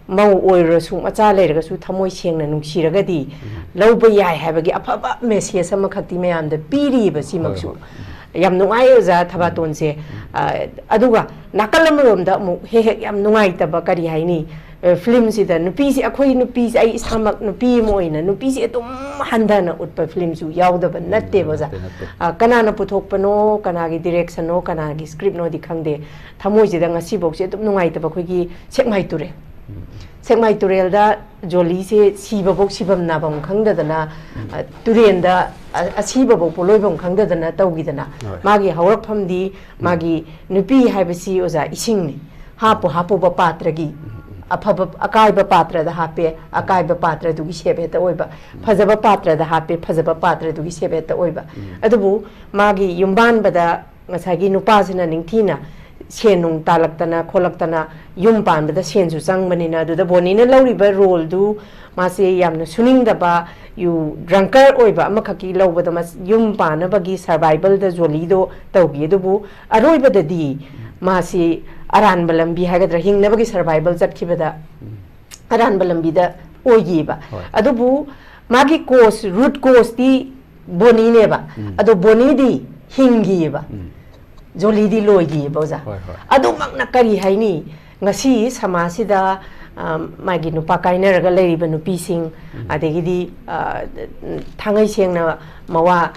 mau oira su macha leiraga su thamoi sengna nungsiraga di loba yae ha ba gi afaba message sama khati mayam da piri ba si maksu yam nungai za thabaton se aduga nakalam rom da mu he yam nungai ta ba kari haini film si da nupi si akhoi nupi si ai samak nupi moina nupi si etum handana utpa film su yauda ba natte baza kana na puthok pano kana gi direction no kana gi script no di khangde thamoi ji da ngasi bok se etum nungai ta ba khoi gi sekmai ture sekmai turel da joli se siba bok sibam na bam khangda dana turen da asiba bok poloi bam khangda dana tawgi dana magi hawrak phamdi magi nupi haibasi oza ising ni hapo ba patra gi afaba akai ba patra da hape akai ba patra du gi sebe ta oiba phajaba patra da hape phajaba patra du gi sebe ta oiba adubu magi yumban bada ngasagi nupa sina ningthina senung talaktana kholaktana yum pan bada sen su changmanina du da bonina lauriba role du mase yamna suning da ba you drunkard oiba amakhaki lawbada mas yum pana bagi survival da joli do tawgi dubu aroiba da di mase aran balambi hagadra hingna bagi survival jatkibada aran balambi da oigiba adubu magi cause root cause di boni ne ba adu boni di hingi ba joli di loigi boza adu makna kari haini ngasi samasi da magi nupa kainaraga leiriba nupi sing adegidi thangai sengna mawa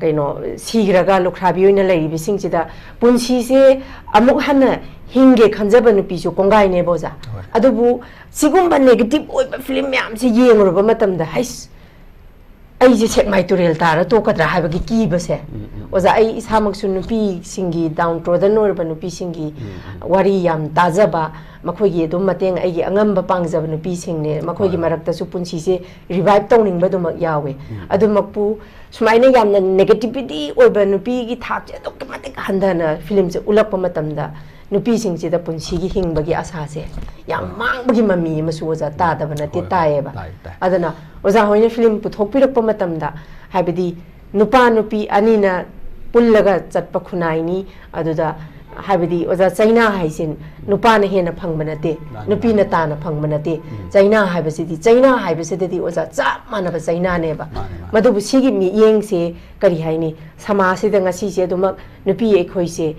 kaino sigraga lukhrabi oina leiribi singchida punsi se amuk hana hinge khanjaba nupi su kongai ne boza adubu sigumba negative oiba film yam se yengroba matamda hais ꯑꯩꯁꯦ ꯁꯦꯛꯃꯥꯏ ꯇꯨꯔꯦꯜ ꯇꯥꯔ ꯇꯣꯛꯀꯗ꯭ꯔꯥ ꯍꯥꯏꯕꯒꯤ ꯀꯤꯕꯁꯦ ꯑꯣꯖꯥ ꯑꯩ ꯏꯁꯥꯃꯛꯁꯨ ꯅꯨꯄꯤꯁꯤꯡꯒꯤ down ꯇ꯭ꯔꯣꯗꯟ ꯑꯣꯏꯔꯕ ꯅꯨꯄꯤꯁꯤꯡꯒꯤ ꯋꯥꯔꯤ ꯌꯥꯝ ꯇꯥꯖꯕ ꯃꯈꯣꯏꯒꯤ ꯑꯗꯨꯝ ꯃꯇꯦꯡ ꯑꯩꯒꯤ ꯑꯉꯝꯕ ꯄꯥꯡꯖꯕ ꯅꯨꯄꯤꯁꯤꯡꯅꯦ ꯃꯈꯣꯏꯒꯤ ꯃꯔꯛꯇꯁꯨ ꯄꯨꯟꯁꯤꯁꯦ ꯔꯤꯚꯥꯏꯚ ꯇꯧꯅꯤꯡꯕꯗꯨꯃꯛ ꯌꯥꯎꯋꯦ ꯑꯗꯨꯃꯛꯄꯨ ꯁꯨꯃꯥꯏꯅ ꯌꯥꯝꯅ ꯅꯦꯒꯦꯇꯤꯚꯤꯇꯤ ꯑꯣꯏꯕ ꯅꯨꯄꯤꯒꯤ ꯊꯥꯛꯁꯦ ꯑꯗꯨꯛꯀꯤ ꯃꯇꯤꯛ ꯍꯟꯊꯅ ꯐꯤꯂꯝꯁꯦ ꯎꯠꯂꯛꯄ ꯃꯇꯝꯗ ꯅꯨꯄꯤꯁꯤꯡꯁꯤꯗ ꯄꯨꯟꯁꯤꯒꯤ ꯍꯤꯡꯕꯒꯤ ꯑꯁꯥꯁꯦ ꯌꯥꯝ ꯃꯥꯡꯕꯒꯤ ꯃꯃꯤ ꯑꯃꯁꯨ ꯑꯣꯖꯥ ꯇꯥꯗꯕ ꯅꯠꯇꯦ ꯇꯥꯏꯌꯦꯕ ꯑꯗꯨꯅ ꯑꯣꯖꯥ ꯍꯣꯏꯅ ꯐꯤꯂꯝ ꯄꯨꯊꯣꯛꯄꯤꯔꯛꯄ ꯃꯇꯝꯗ ꯍꯥꯏꯕꯗꯤ ꯅꯨꯄꯥ ꯅꯨꯄꯤ ꯑꯅꯤꯅ ꯄꯨꯜꯂꯒ ꯆꯠꯄ ꯈꯨꯟꯅꯥꯏꯅꯤ ꯑꯗꯨꯗ ꯍꯥꯏꯕꯗꯤ ꯑꯣꯖꯥ ꯆꯩꯅꯥ ꯍꯥꯏꯁꯤ ꯅꯨꯄꯥꯅ ꯍꯦꯟꯅ ꯐꯪꯕ ꯅꯠꯇꯦ ꯅꯨꯄꯤꯅ ꯇꯥꯅ ꯐꯪꯕ ꯅꯠꯇꯦ ꯆꯩꯅꯥ ꯍꯥꯏꯕꯁꯤꯗꯤ ꯆꯩꯅꯥ ꯍꯥꯏꯕꯁꯤꯗꯗꯤ ꯑꯣꯖꯥ ꯆꯞ ꯃꯥꯟꯅꯕ ꯆꯩꯅꯥꯅꯦꯕ ꯃꯗꯨꯕꯨ ꯁꯤꯒꯤ ꯃꯤꯠꯌꯦꯡꯁꯦ ꯀꯔꯤ ꯍꯥꯏꯅꯤ ꯁꯃꯥꯖꯁꯤꯗ ꯉꯁꯤꯁꯦ ꯑꯗꯨꯃꯛ ꯅꯨꯄꯤ ꯑꯩꯈꯣꯏꯁꯦ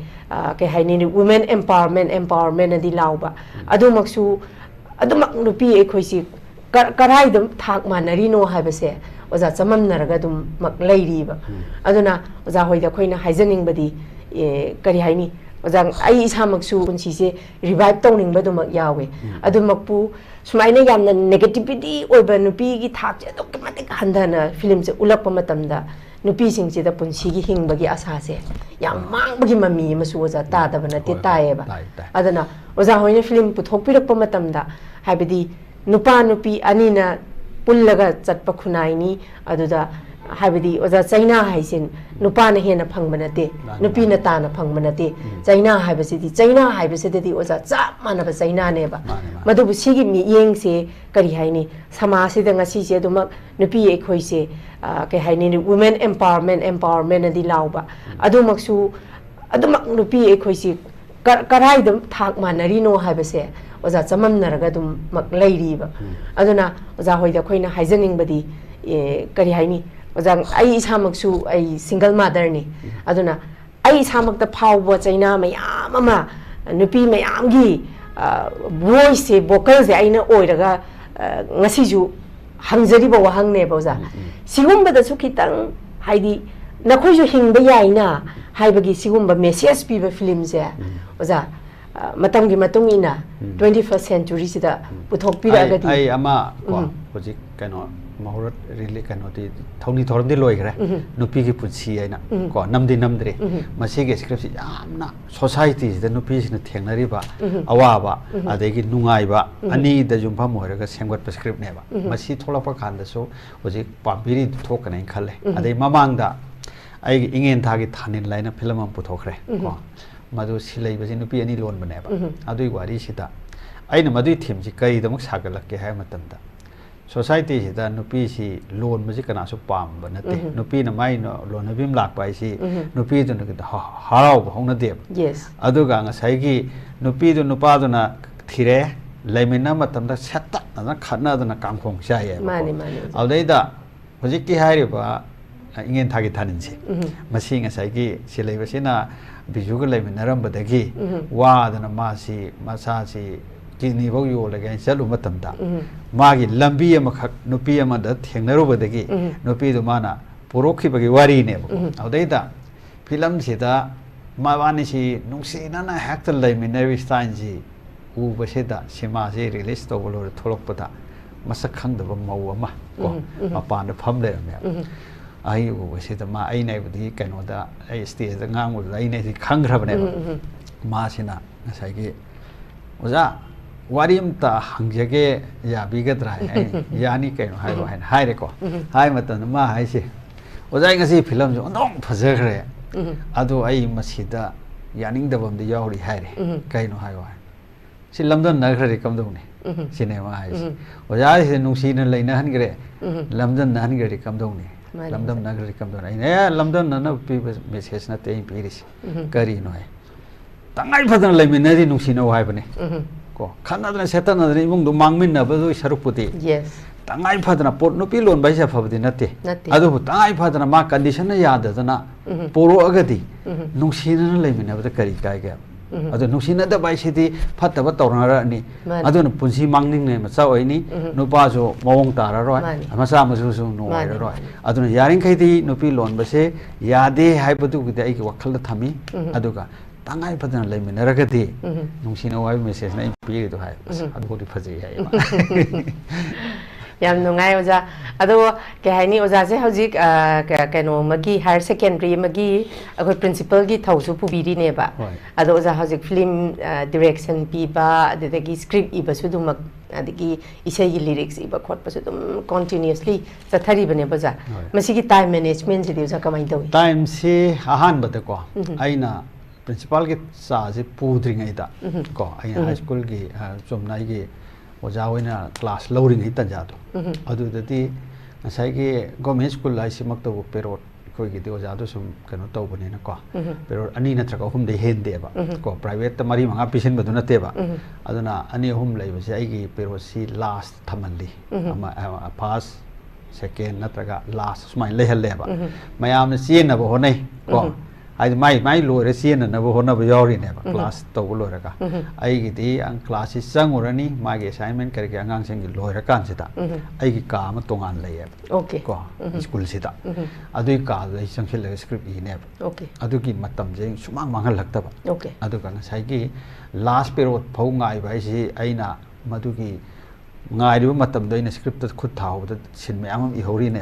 ꯀꯩ ꯍꯥꯏꯅꯤ ꯋꯨꯃꯦꯟ ꯑꯦꯝꯄꯥꯋꯔꯃꯦꯟ ꯑꯗꯤ ꯂꯥꯎꯕ ꯑꯗꯨꯃꯛꯁꯨ ꯑꯗꯨꯃꯛ ꯅꯨꯄꯤ ꯑꯩꯈꯣꯏꯁꯤ ꯀꯔꯥꯏꯗ ꯊꯥꯛ ꯃꯥꯟꯅꯔꯤꯅꯣ ꯍꯥꯏꯕꯁꯦ ꯑꯣꯖꯥ ꯆꯃꯝꯅꯔꯒ ꯑꯗꯨꯝꯃꯛ ꯂꯩꯔꯤꯕ ꯑꯗꯨꯅ ꯑꯣꯖꯥ ꯍꯣꯏꯗ ꯑꯩꯈꯣꯏꯅ ꯍꯥꯏꯖꯅꯤꯡꯕꯗꯤ ꯀꯔꯤ ꯍꯥꯏꯅꯤ ꯑꯣꯖꯥ ꯑꯩ ꯏꯁꯥꯃꯛꯁꯨ ꯄꯨꯟꯁꯤꯁꯦ ꯔꯤꯚꯥꯏꯚ ꯇꯧꯅꯤꯡꯕꯗꯨꯃꯛ ꯌꯥꯎꯋꯦ ꯑꯗꯨꯃꯛꯄꯨ ꯁꯨꯃꯥꯏꯅ ꯌꯥꯝꯅ ꯅꯦꯒꯦꯇꯤꯚꯤꯇꯤ ꯑꯣꯏꯕ ꯅꯨꯄꯤꯒꯤ ꯊꯥꯛꯁꯦ ꯑꯗꯨꯛꯀꯤ ꯃꯇꯤꯛ ꯍꯟꯊꯅ ꯐꯤꯂꯝꯁꯦ ꯎꯠꯂꯛꯄ ꯃꯇꯝꯗ ꯅꯨꯄꯤꯁꯤꯡꯁꯤꯗ ꯄꯨꯟꯁꯤꯒꯤ ꯍꯤꯡꯕꯒꯤ ꯑꯁꯥꯁꯦ ꯌꯥꯝ ꯃꯥꯡꯕꯒꯤ ꯃꯃꯤ ꯑꯃꯁꯨ ꯑꯣꯖꯥ ꯇꯥꯗꯕ ꯅꯠꯇꯦ ꯇꯥꯏꯌꯦꯕ ꯑꯗꯨꯅ ꯑꯣꯖꯥ ꯍꯣꯏꯅ ꯐꯤꯂꯝ ꯄꯨꯊꯣꯛꯄꯤꯔꯛꯄ ꯃꯇꯝꯗ ꯍꯥꯏꯕꯗꯤ ꯅꯨꯄꯥ ꯅꯨꯄꯤ ꯑꯅꯤꯅ ꯄꯨꯜꯂꯒ ꯆꯠꯄ ꯈꯨꯟꯅꯥꯏꯅꯤ ꯑꯗꯨꯗ ꯍꯥꯏꯕꯗꯤ ꯑꯣꯖꯥ ꯆꯩꯅꯥ ꯍꯥꯏꯁꯤ ꯅꯨꯄꯥꯅ ꯍꯦꯟꯅ ꯐꯪꯕ ꯅꯠꯇꯦ ꯅꯨꯄꯤꯅ ꯇꯥꯅ ꯐꯪꯕ ꯅꯠꯇꯦ ꯆꯩꯅꯥ ꯍꯥꯏꯕꯁꯤꯗꯤ ꯆꯩꯅꯥ ꯍꯥꯏꯕꯁꯤꯗꯗꯤ ꯑꯣꯖꯥ ꯆꯞ ꯃꯥꯟꯅꯕ ꯆꯩꯅꯥꯅꯦꯕ ꯃꯗꯨꯕꯨ ꯁꯤꯒꯤ ꯃꯤꯠꯌꯦꯡꯁꯦ ꯀꯔꯤ ꯍꯥꯏꯅꯤ ꯁꯃꯥꯖꯁꯤꯗ ꯉꯁꯤꯁꯦ ꯑꯗꯨꯃꯛ ꯅꯨꯄꯤ ꯑꯩꯈꯣꯏꯁꯦ ꯀꯩ ꯍꯥꯏꯅꯤ ꯋꯨꯃꯦꯟ ꯑꯦꯝꯄꯥꯋꯔꯃꯦꯟ ꯑꯗꯤ ꯂꯥꯎꯕ ꯑꯗꯨꯃꯛꯁꯨ ꯑꯗꯨꯃꯛ ꯅꯨꯄꯤ ꯑꯩꯈꯣꯏꯁꯤ ꯀꯔꯥꯏꯗ ꯊꯥꯛ ꯃꯥꯟꯅꯔꯤꯅꯣ ꯍꯥꯏꯕꯁꯦ ꯑꯣꯖꯥ ꯆꯃꯝꯅꯔꯒ ꯑꯗꯨꯝꯃꯛ ꯂꯩꯔꯤꯕ ꯑꯗꯨꯅ ꯑꯣꯖꯥ ꯍꯣꯏꯗ ꯑꯩꯈꯣꯏꯅ ꯍꯥꯏꯖꯅꯤꯡꯕꯗꯤ ꯀꯔꯤ ꯍꯥꯏꯅꯤ ꯑꯣꯖꯥ ꯑꯩ ꯏꯁꯥꯃꯛꯁꯨ ꯑꯩ ꯁꯤꯡꯒꯜ ꯃꯥꯗꯔꯅꯤ ꯑꯗꯨꯅ ꯑꯩ ꯏꯁꯥꯃꯛꯇ ꯐꯥꯎꯕ ꯆꯩꯅꯥ ꯃꯌꯥꯝ ꯑꯃ ꯅꯨꯄꯤ ꯃꯌꯥꯝꯒꯤ ꯚꯣꯏꯁꯁꯦ ꯚꯣꯀꯜꯁꯦ ꯑꯩꯅ ꯑꯣꯏꯔꯒ ꯉꯁꯤꯁꯨ ꯍꯪꯖꯔꯤꯕ ꯋꯥꯍꯪꯅꯦꯕ ꯑꯣꯖꯥ ꯁꯤꯒꯨꯝꯕꯗꯁꯨ ꯈꯤꯇꯪ ꯍꯥꯏꯗꯤ ꯅꯈꯣꯏꯁꯨ ꯍꯤꯡꯕ ꯌꯥꯏꯅ ꯍꯥꯏꯕꯒꯤ ꯁꯤꯒꯨꯝꯕ ꯃꯦꯁꯦꯖ ꯄꯤꯕ ꯐꯤꯂꯝꯁꯦ ꯑꯣꯖꯥ ꯃꯇꯝꯒꯤ ꯃꯇꯨꯡ ꯏꯟꯅ 21st ꯁꯦꯟꯆꯨꯔꯤꯁꯤꯗ ꯄꯨꯊꯣꯛꯄꯤꯔꯛꯑꯒꯗꯤ ꯑꯩ ꯑꯃ ꯀꯣ ꯍꯧꯖꯤꯛ ꯀꯩꯅꯣ ꯃꯍꯧꯔꯠ ꯔꯤꯂꯤ ꯀꯩꯅꯣꯗꯤ ꯊꯧꯅꯤ ꯊꯧꯔꯝꯗꯤ ꯂꯣꯏꯈ꯭ꯔꯦ ꯅꯨꯄꯤꯒꯤ ꯄꯨꯟꯁꯤ ꯍꯥꯏꯅ ꯀꯣ ꯅꯝꯗ꯭ꯔꯤ ꯃꯁꯤꯒꯤ ꯁ꯭ꯀ꯭ꯔꯤꯞꯁꯤ ꯌꯥꯝꯅ ꯁꯣꯁꯥꯏꯇꯤꯁꯤꯗ ꯅꯨꯄꯤꯁꯤꯅ ꯊꯦꯡꯅꯔꯤꯕ ꯑꯋꯥꯕ ꯑꯗꯒꯤ ꯅꯨꯡꯉꯥꯏꯕ ꯑꯅꯤꯗ ꯌꯨꯝꯐꯝ ꯑꯣꯏꯔꯒ ꯁꯦꯝꯒꯠꯄ ꯁ꯭ꯀ꯭ꯔꯤꯞꯅꯦꯕ ꯃꯁꯤ ꯊꯣꯛꯂꯛꯄ ꯀꯥꯟꯗꯁꯨ ꯍꯧꯖꯤꯛ ꯄꯥꯝꯕꯤꯔꯤ ꯊꯣꯛꯀꯅꯦꯅ ꯈꯜꯂꯦ ꯑꯗꯩ ꯃꯃꯥꯡꯗ ꯑꯩꯒꯤ ꯏꯉꯦꯟ ꯊꯥꯒꯤ ꯊꯥꯅꯤꯜ ꯍꯥꯏꯅ ꯐꯤꯂꯝ ꯑꯃ ꯄꯨꯊꯣꯛꯈ꯭ꯔꯦ ꯀꯣ ꯃꯗꯨ ꯁꯤ ꯂꯩꯕꯁꯤ ꯅꯨꯄꯤ ꯑꯅꯤ ꯂꯣꯟꯕꯅꯦꯕ ꯑꯗꯨꯒꯤ ꯋꯥꯔꯤꯁꯤꯗ ꯑꯩꯅ ꯃꯗꯨꯒꯤ ꯊꯤꯝꯁꯤ ꯀꯔꯤꯗꯃꯛ ꯁꯥꯒꯠꯂꯛꯀꯦ ꯍꯥꯏꯕ ꯃꯇꯝꯗ ꯁꯣꯁꯥꯏꯇꯤꯁꯤꯗ ꯅꯨꯄꯤꯁꯤ ꯂꯣꯟꯕꯁꯤ ꯀꯅꯥꯁꯨ ꯄꯥꯝꯕ ꯅꯠꯇꯦ ꯅꯨꯄꯤꯅ ꯃꯥꯏ ꯂꯣꯟꯅꯕꯤ ꯑꯃ ꯂꯥꯛꯄ ꯍꯥꯏꯁꯤ ꯅꯨꯄꯤꯗꯨꯅ ꯍꯔꯥꯎꯕ ꯍꯧꯅꯗꯦꯕ ꯑꯗꯨꯒ ꯉꯁꯥꯏꯒꯤ ꯅꯨꯄꯤꯗꯨ ꯅꯨꯄꯥꯗꯨꯅ ꯊꯤꯔꯦ ꯂꯩꯃꯤꯟꯅꯕ ꯃꯇꯝꯗ ꯁꯦꯠꯇꯠꯅꯗꯅ ꯈꯠꯅꯗꯅ ꯀꯥꯡꯈꯣꯡ ꯆꯥꯏꯌꯦꯕ ꯑꯗꯨꯗꯩꯗ ꯍꯧꯖꯤꯛꯀꯤ ꯍꯥꯏꯔꯤꯕ ꯏꯉꯦꯟ ꯊꯥꯒꯤ ꯊꯥꯅꯤꯟꯁꯤ ꯃꯁꯤ ꯉꯁꯥꯏꯒꯤ ꯁꯤ ꯂꯩꯕꯁꯤꯅ ꯕꯤꯖꯨꯒ ꯂꯩꯃꯤꯟꯅꯔꯝꯕꯗꯒꯤ ꯋꯥꯗꯅ ꯃꯥꯁꯤ ꯃꯁꯥꯁꯤ ꯀꯤꯗꯅꯤꯐꯥꯎ ꯌꯣꯜꯂꯒꯦ ꯍꯥꯏꯅ ꯆꯠꯂꯨꯕ ꯃꯇꯝꯗ ꯃꯥꯒꯤ ꯂꯝꯕꯤ ꯑꯃꯈꯛ ꯅꯨꯄꯤ ꯑꯃꯗ ꯊꯦꯡꯅꯔꯨꯕꯗꯒꯤ ꯅꯨꯄꯤꯗꯨ ꯃꯥꯅ ꯄꯨꯔꯛꯈꯤꯕꯒꯤ ꯋꯥꯔꯤꯅꯦꯕ ꯑꯗꯨꯗꯩꯗ ꯐꯤꯂꯝꯁꯤꯗ ꯃꯕꯥꯅꯤꯁꯤ ꯅꯨꯡꯁꯤꯅꯅ ꯍꯦꯛꯇ ꯂꯩꯃꯤꯟꯅꯔꯤꯕ ꯁ꯭ꯇꯥꯏꯜꯁꯤ ꯎꯕꯁꯤꯗ ꯁꯤꯃꯥꯁꯤ ꯔꯤꯂꯤꯁ ꯇꯧꯕ ꯂꯣꯏꯔ ꯊꯣꯛꯂꯛꯄꯗ ꯃꯁꯛ ꯈꯪꯗꯕ ꯃꯧ ꯑꯃ ꯀꯣ ꯃꯄꯥꯟꯗ ꯐꯝ ꯂꯩꯔꯝꯃꯦꯕ ꯑꯩ ꯎꯕꯁꯤꯗ ꯑꯩꯅ ꯑꯩꯕꯨꯗꯤ ꯀꯩꯅꯣꯗ ꯑꯩ ꯁ꯭ꯇꯦꯖꯗ ꯉꯥꯡꯕꯗꯨꯗ ꯑꯩꯅꯗꯤ ꯈꯪꯈ꯭ꯔꯕꯅꯦꯕ ꯃꯥꯁꯤꯅ ꯉꯁꯥꯏꯒꯤ ꯑꯣꯖꯥ ꯋꯥꯔꯤ ꯑꯃꯇ ꯍꯪꯖꯒꯦ ꯌꯥꯕꯤꯒꯗ꯭ꯔꯥ ꯍꯥꯏꯅ ꯌꯥꯅꯤ ꯀꯩꯅꯣ ꯍꯥꯏꯔꯣ ꯍꯥꯏꯅ ꯍꯥꯏꯔꯦꯀꯣ ꯍꯥꯏꯕ ꯃꯇꯝꯗ ꯃꯥ ꯍꯥꯏꯁꯦ ꯑꯣꯖꯥ ꯑꯩ ꯉꯁꯤ ꯐꯤꯂꯝꯁꯦ ꯑꯣꯟꯊꯣꯛ ꯐꯖꯈ꯭ꯔꯦ ꯑꯗꯣ ꯑꯩ ꯃꯁꯤꯗ ꯌꯥꯅꯤꯡꯗꯕ ꯑꯃꯗꯤ ꯌꯥꯎꯔꯤ ꯍꯥꯏꯔꯦ ꯀꯩꯅꯣ ꯍꯥꯏꯌꯣ ꯍꯥꯏ ꯁꯤ ꯂꯝꯗꯝꯅꯈ꯭ꯔꯗꯤ ꯀꯝꯗꯧꯅꯤ ꯁꯤꯅꯦꯃꯥ ꯍꯥꯏꯁꯦ ꯑꯣꯖꯥꯁꯤꯗ ꯅꯨꯡꯁꯤꯅ ꯂꯩꯅꯍꯟꯈ꯭ꯔꯦ ꯂꯝꯗꯝꯅꯍꯟꯈ꯭ꯔꯗꯤ ꯀꯝꯗꯧꯅꯤ ꯂꯝꯗꯝꯅꯈ꯭ꯔꯗꯤ ꯀꯝꯗꯧꯅꯤ ꯑꯩꯅ ꯂꯝꯗꯝꯅꯅꯕ ꯄꯤꯕ ꯃꯦꯁꯦꯖ ꯅꯠꯇꯦ ꯑꯩꯅ ꯄꯤꯔꯤꯁꯤ ꯀꯔꯤꯅꯣ ꯍꯥꯏ ꯇꯉꯥꯏ ꯐꯗꯅ ꯂꯩꯃꯤꯟꯅꯔꯗꯤ ꯅꯨꯡꯁꯤꯅꯧ ꯍꯥꯏꯕꯅꯤ ꯀꯣ ꯈꯠꯅꯗꯅ ꯁꯦꯠꯇꯅꯗꯅ ꯏꯃꯨꯡꯗꯣ ꯃꯥꯡꯃꯤꯟꯅꯕꯗꯨꯒꯤ ꯁꯔꯨꯛꯄꯨꯗꯤ ꯇꯉꯥꯏ ꯐꯗꯅ ꯄꯣꯠ ꯅꯨꯄꯤ ꯂꯣꯟꯕ ꯍꯥꯏꯁꯦ ꯑꯐꯕꯗꯤ ꯅꯠꯇꯦ ꯑꯗꯨꯕꯨ ꯇꯉꯥꯏ ꯐꯗꯅ ꯃꯥ ꯀꯟꯗꯤꯁꯟꯅ ꯌꯥꯗꯗꯅ ꯄꯣꯔꯛꯑꯒꯗꯤ ꯅꯨꯡꯁꯤꯅꯅ ꯂꯩꯃꯤꯟꯅꯕꯗ ꯀꯔꯤ ꯀꯥꯏꯒꯦ ꯑꯗꯨ ꯅꯨꯡꯁꯤꯅꯗꯕ ꯍꯥꯏꯁꯤꯗꯤ ꯐꯠꯇꯕ ꯇꯧꯅꯔꯛꯑꯅꯤ ꯑꯗꯨꯅ ꯄꯨꯟꯁꯤ ꯃꯥꯡꯅꯤꯡꯉꯥꯏ ꯃꯆꯥ ꯑꯣꯏꯅꯤ ꯅꯨꯄꯥꯁꯨ ꯃꯑꯣꯡ ꯇꯥꯔꯔꯣꯏ ꯃꯆꯥ ꯃꯁꯨꯁꯨ ꯅꯨꯡꯉꯥꯏꯔꯔꯣꯏ ꯑꯗꯨꯅ ꯌꯥꯔꯤꯈꯩꯗꯤ ꯅꯨꯄꯤ ꯂꯣꯟꯕꯁꯦ ꯌꯥꯗꯦ ꯍꯥꯏꯕꯗꯨꯒꯤꯗꯤ ꯑꯩꯒꯤ ꯋꯥꯈꯜꯗ ꯊꯝꯃꯤ ꯑꯗꯨꯒ ꯇꯉꯥꯏ ꯐꯗꯅ ꯂꯩꯃꯤꯟꯅꯔꯒꯗꯤ ꯅꯨꯡꯁꯤꯅꯧ ꯍꯥꯏꯕ ꯃꯦꯁꯦꯖꯅ ꯑꯩꯅ ꯄꯤꯔꯤꯗꯣ ꯍꯥꯏ ꯑꯗꯨꯕꯨꯗꯤ ꯐꯖꯩ ꯍꯥꯏꯌꯦꯕ yam nungai oja ado ke haini oja se hojik kano magi higher secondary magi akoi principal gi thausu pubiri ne ba ado oja hojik film direction pi ba adegi script iba su dum adegi isai gi lyrics iba khot pa su dum continuously chathari bane baja masi gi time management se oja kamai dawi time si ahan bata ko aina principal gi sa se pudri ngai da ko aina high school gi chomnai gi oja hoina class loading hi tanja to adu dati nasai gi government school lai simak to pero koi gi de oja do sum kano to bane na ko pero ani na traka hum de hen de ba ko private ta mari manga pisin ba du na te ba aduna ani hum lai ba se ai gi pero si last thamanli ama pass second na traka last smai le hal le ba mayam na sin na bo honai ko ai mai lo re sin na bo hona ba yori ne ba class to lo ra ka ai gi di ang class is sang urani ma ge assignment kar ge angang sing gi lo ra kan sita ai gi ka ma tongan le ya okay ko school sita adui ka le sang khil le script i ne okay adu gi matam je sumang mangal lak ta ba okay adu ka na sai gi last period phau ngai ba si aina madu gi ngai ru matam do ina script khut thau da sin me am i hori ne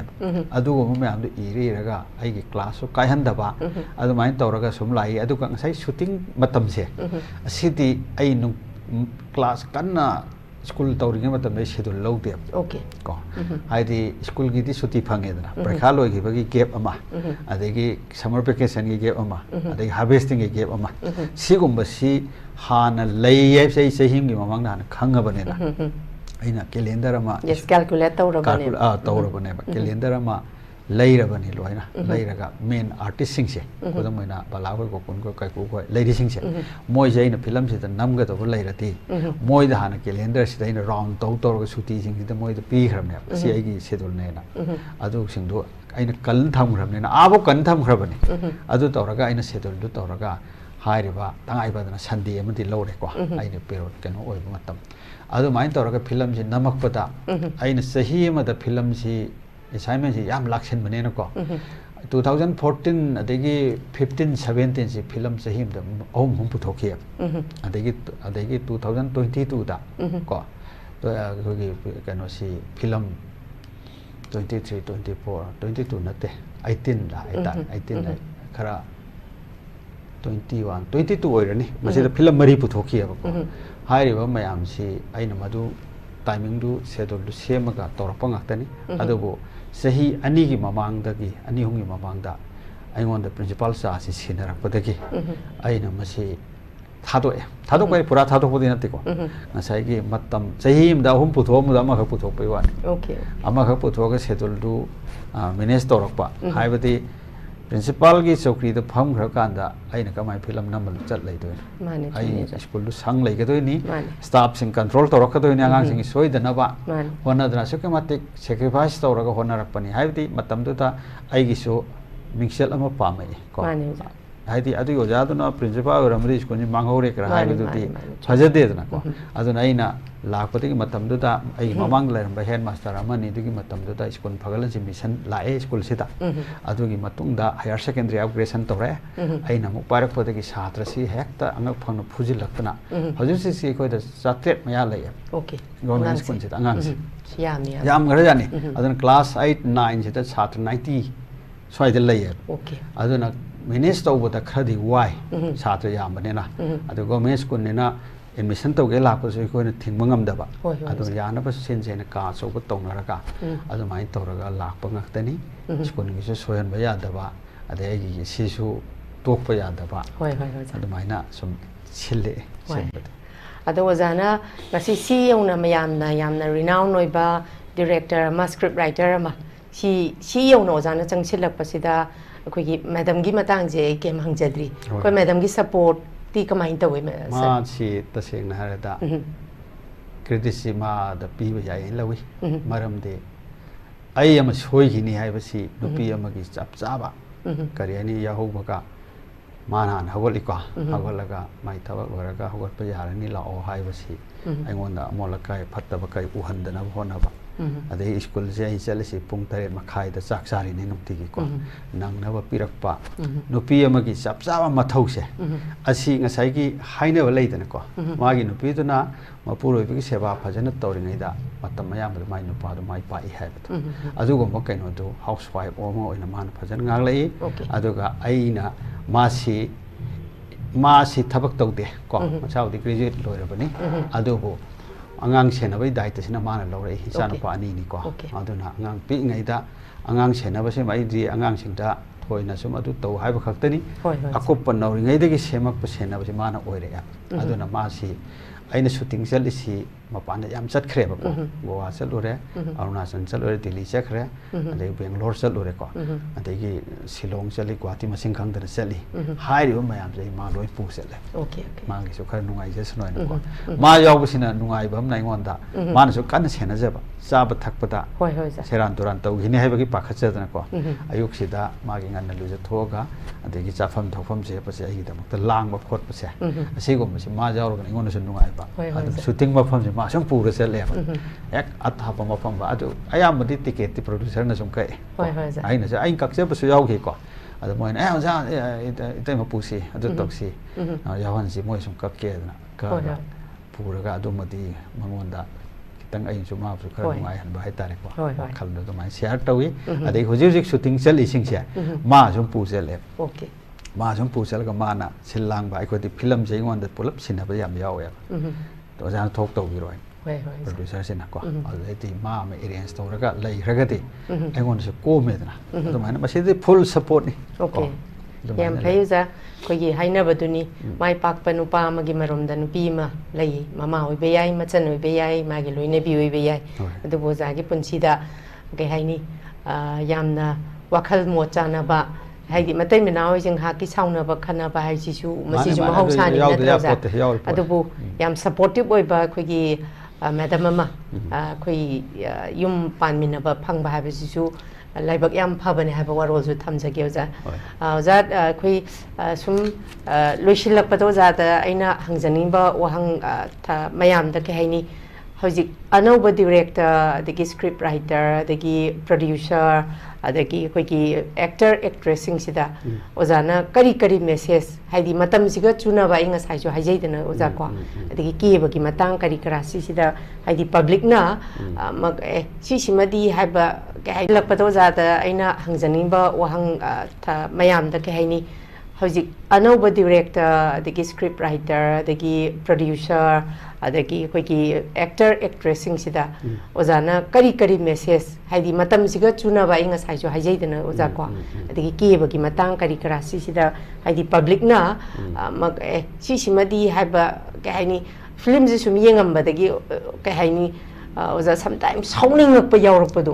adu go me am do i ri ra ga ai gi class so kai han da ba adu mai to ra ga sum lai adu ka sai shooting matam se asidi ai nu class kan na school to ring matam me schedule lo de okay ko ai di school gi di suti phange da parekha loi gi ba gi gap ama adegi summer vacation gi gap ama adegi harvesting gi gap ama si gum ba si hana lei ye sei sei him gi mamang na khanga ba ne na aina calendar ama yes calculate tawra bane tawra bane ba calendar ama leira bane loina leira ga main artist sing se kodam moina bala ko kun ko kai ko leiri sing se moi je ina film se ta nam ga to leira ti moi da hana calendar se ina round to to ga suti sing se moi da pi khram ne si ai gi schedule ne na adu sing do aina kal tham khram ne na abo kan tham khram bane adu to ra ga aina schedule do to ra ga hai ri ba tangai ba na sunday amati lo re ko aina period kano oi ba matam adu main to ra ga film si namak pata aina sahi ma da film si assignment si yam laksen bane na ko 2014 adegi 15 17 si film sahi da om hum puthokhe adegi 2022 da ko to gi kano si film 23 24 22 nate 18 la 18 la khara 21 22 oirani masi da film mari puthokhe ba hai ri ba mayam si aina madu timing du schedule du semaga torpa ngaktani adubo sahi ani gi mamang da gi ani hung gi mamang da aingon da principal sa si sinarak padagi aina masi thado pai pura thado podi na tiko nasai gi matam sahi da hum putho mu da ma khak putho pai wa okay ama khak putho ga schedule du manage torpa hai badi principal gi chokri da pham khra kan da aina kamai film namal chat lai do ai school du sang lai ga do ni staff sing control torok ka do ni angang sing soi da na ba hona da systematic sacrifice torok ga hona rak pani hai badi matam du da ai gi so mixel ama pa mai ko hai di adu yo ja do na principal ramri school ni manghore kra hai du ti phajade da na ko adu na ina lakpati matam du da ai mamang lai ba headmaster amani du gi matam du da school phagal ji mission la e school sita adu gi matung da higher secondary upgradation tore ai na mu parak pode gi chhatra si hekta angak phang phujil lakna hajur si ko da satret maya lai okay government school sita angang si yam gara jani adun class 8 9 sita chhatra 90 swai de lai okay aduna manage to bota khadi wai chhatra yam bane na adu government school ne na admission to ge lak so ko na thing mangam da ba adu yana ba sen sen ka so ko tong na ka adu mai to ra lak pa ngak tani school gi so soyan ba ya da ba ade gi si su tok pa ya da ba adu mai na sum chille adu wazana ngasi si yona yamna renowned oi ba director ma script writer ma si yona wazana changchilak pasida ko gi madam gi matang je ke mangjadri ko madam gi support ti kamai ta we ma si ta seng na ha da kritisima da pi ba yai lawi maram de ai am soi gi ni hai ba si nupi am gi chap cha ba kariani ya ho ba ka manan hagol iko hagol laga mai thawa wara ga hagol pa ya ni la o hai ba si ai ngon da mo la kai phatta ba kai u han da na hona ba अदे school से चलसी पुंग तरेट मखाई दा चाक चारी ने नुक्ति की को नंगनब पिरकपा नुपी अमगी चप चाबा मथौ से असी ngasai की हाइने व लेदन को मागी नुपी दुना मपुरोइबी की सेवा फजन तौरिङैदा मतम मयाम माइ नुपा दु माइ पाइ हाइबत अदुगुम कैनो दु हाउस वाइफ ओमो ओइना मान फजन nganglai अदुगा आइना मासी थबक तौदे को मचाउदी graduate लोइरबनी अदुबो angang senabay daita sina mana lawre hisan pa ani ni ko aduna angang pi ngai da angang senaba se mai di angang singda thoina sum adu to haiba khaktani akop pa nawri ngai dagi semak pa senaba se mana oire ya aduna ma si aina shooting sel isi mapan yam chat khre ba ko goa sel ore arunachal sel ore delhi chakre adai bangalore sel ore ko adai silong sel guwahati masing khang da sel hai ri mayam jai ma loi pu sel okay ma gi so khar nungai je snoi ko ma yaw bisina nungai bam nai ngon da ma so kan sena je ba chaba thakpa da hoi hoi ja seran turan tau hine hai ba gi pakha che da ko ayuk sida ma gi ngan lu je thoga adai gi chafam thokfam je pa se ai da mak lang ba khot pa se asi gom se ma jaw ro ngon so nungai ba shooting ma pham masang pura sel le ek atha pa mafam ba adu ayam di ticket ti producer na sum kai ai na ai kak se ba su yaw ki ko adu moi na ja itai ma pusi adu toksi yawan si moi sum kak ke na ka pura ga adu mati mangonda kitang ai sum ma su khar ngai han ba hai tare ko khal do mai share tawi adai hojik shooting sel ising se ma sum pu sel le okay ma sum pu sel ga mana silang ba ai ko ti film je ngon da pulap sin ba yam yaw ya तो जान थोक तो बिरोय producer से ना को already मा में arrange तो रगा लई रगति एगोन से को मेदना तो माने मसेदे फुल सपोर्ट नि ओके यम फेयुजा कोई हाइना बदुनी माई पाक पनुपा मगी मरोमदा नुपी मा लई मामा होय बेयाई मचन होय बेयाई मागी लोइने बि होय बेयाई अदु बोजागी पुंसीदा के हाइनी यामना वखल मोचाना बा हाइदी मतै मिनाव जों हाकि साउनबा खनाबा हाइसिसु मसिजु महौसानि नत्रजा अदुबु याम सपोर्टिव ओइबा खोगी मैडम अमा खोई युम पानमिनबा फंगबा हाबिसिसु लाइबक याम फबने हाबा वरोलसु थमजगे ओजा ओजा खोई सुम लोइसिलकपदो जादा अइना हंजनिबा वहंग मयाम द के हाइनी हौजिक अनौबा डायरेक्टर अदगी स्क्रिप्ट राइटर अदगी प्रोड्यूसर अदगी खोई एक्टर एक्ट्रेस सिंगसिदा ओजाना करी करी मैसेज हाइदी मतम सिगा चुनाबा इंग साइजो हाइजैदना ओजा को अदगी केबगी मतंग करी करासी सिदा हाइदी पब्लिक ना मग सिसिमदी हाइबा के हाइलकपदो जादा अइना हंजनिबा वहंग मयाम द के हाइनी हौजिक अनौबा डायरेक्टर अदगी स्क्रिप्ट राइटर अदगी प्रोड्यूसर अदगी खोई एक्टर एक्ट्रेस सिंगसिदा ओजाना करी करी मैसेज हाइदी मतम सिगा चुनाबा इंग साइजो हाइजैदना ओजा को अदगी केबगी मतंग करी करासी सिदा हाइदी पब्लिक ना मग सिसिमदी हाइबा के हाइनी फिल्म जे सुम येंगमबदगी के हाइनी ओजा समटाइम साउनिंगप यावरपदो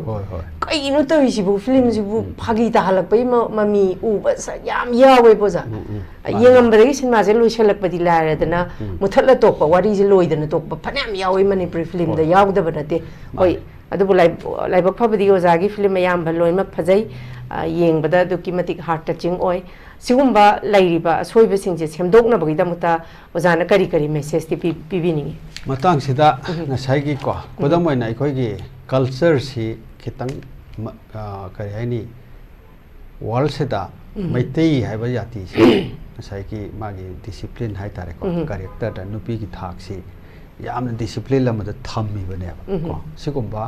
कइनो तइसिबु फिल्म जिबु फागी ताहलकपै ममी उबा याम यावे बोजा येंगमबदगी सिनेमा जे लोइसलकपदि लारदना मुथल तोप वारी जे लोइदना तोप फनाम यावे मणिपुरी फिल्म दा यावदब नते होय अदुबु लाइबक फबदि ओजागी फिल्म याम भलोइमा फजै येंगबदा दुकी मतिक हार्ट टचिंग ओय सिगुम्बा लाइरिबा सोइबसिंजे सेमदोकनबगिदमुता ओजाना करी करी मैसेज ति पिबिनिंगी मतंग सिदा ngasai ko kodam moina ikoi gi culture si khitang kari haini world sida maitei haiba yati si ngasai ki magi discipline hai tare ko character da nupi gi thak si yamna discipline lam da thammi bane ko sigumba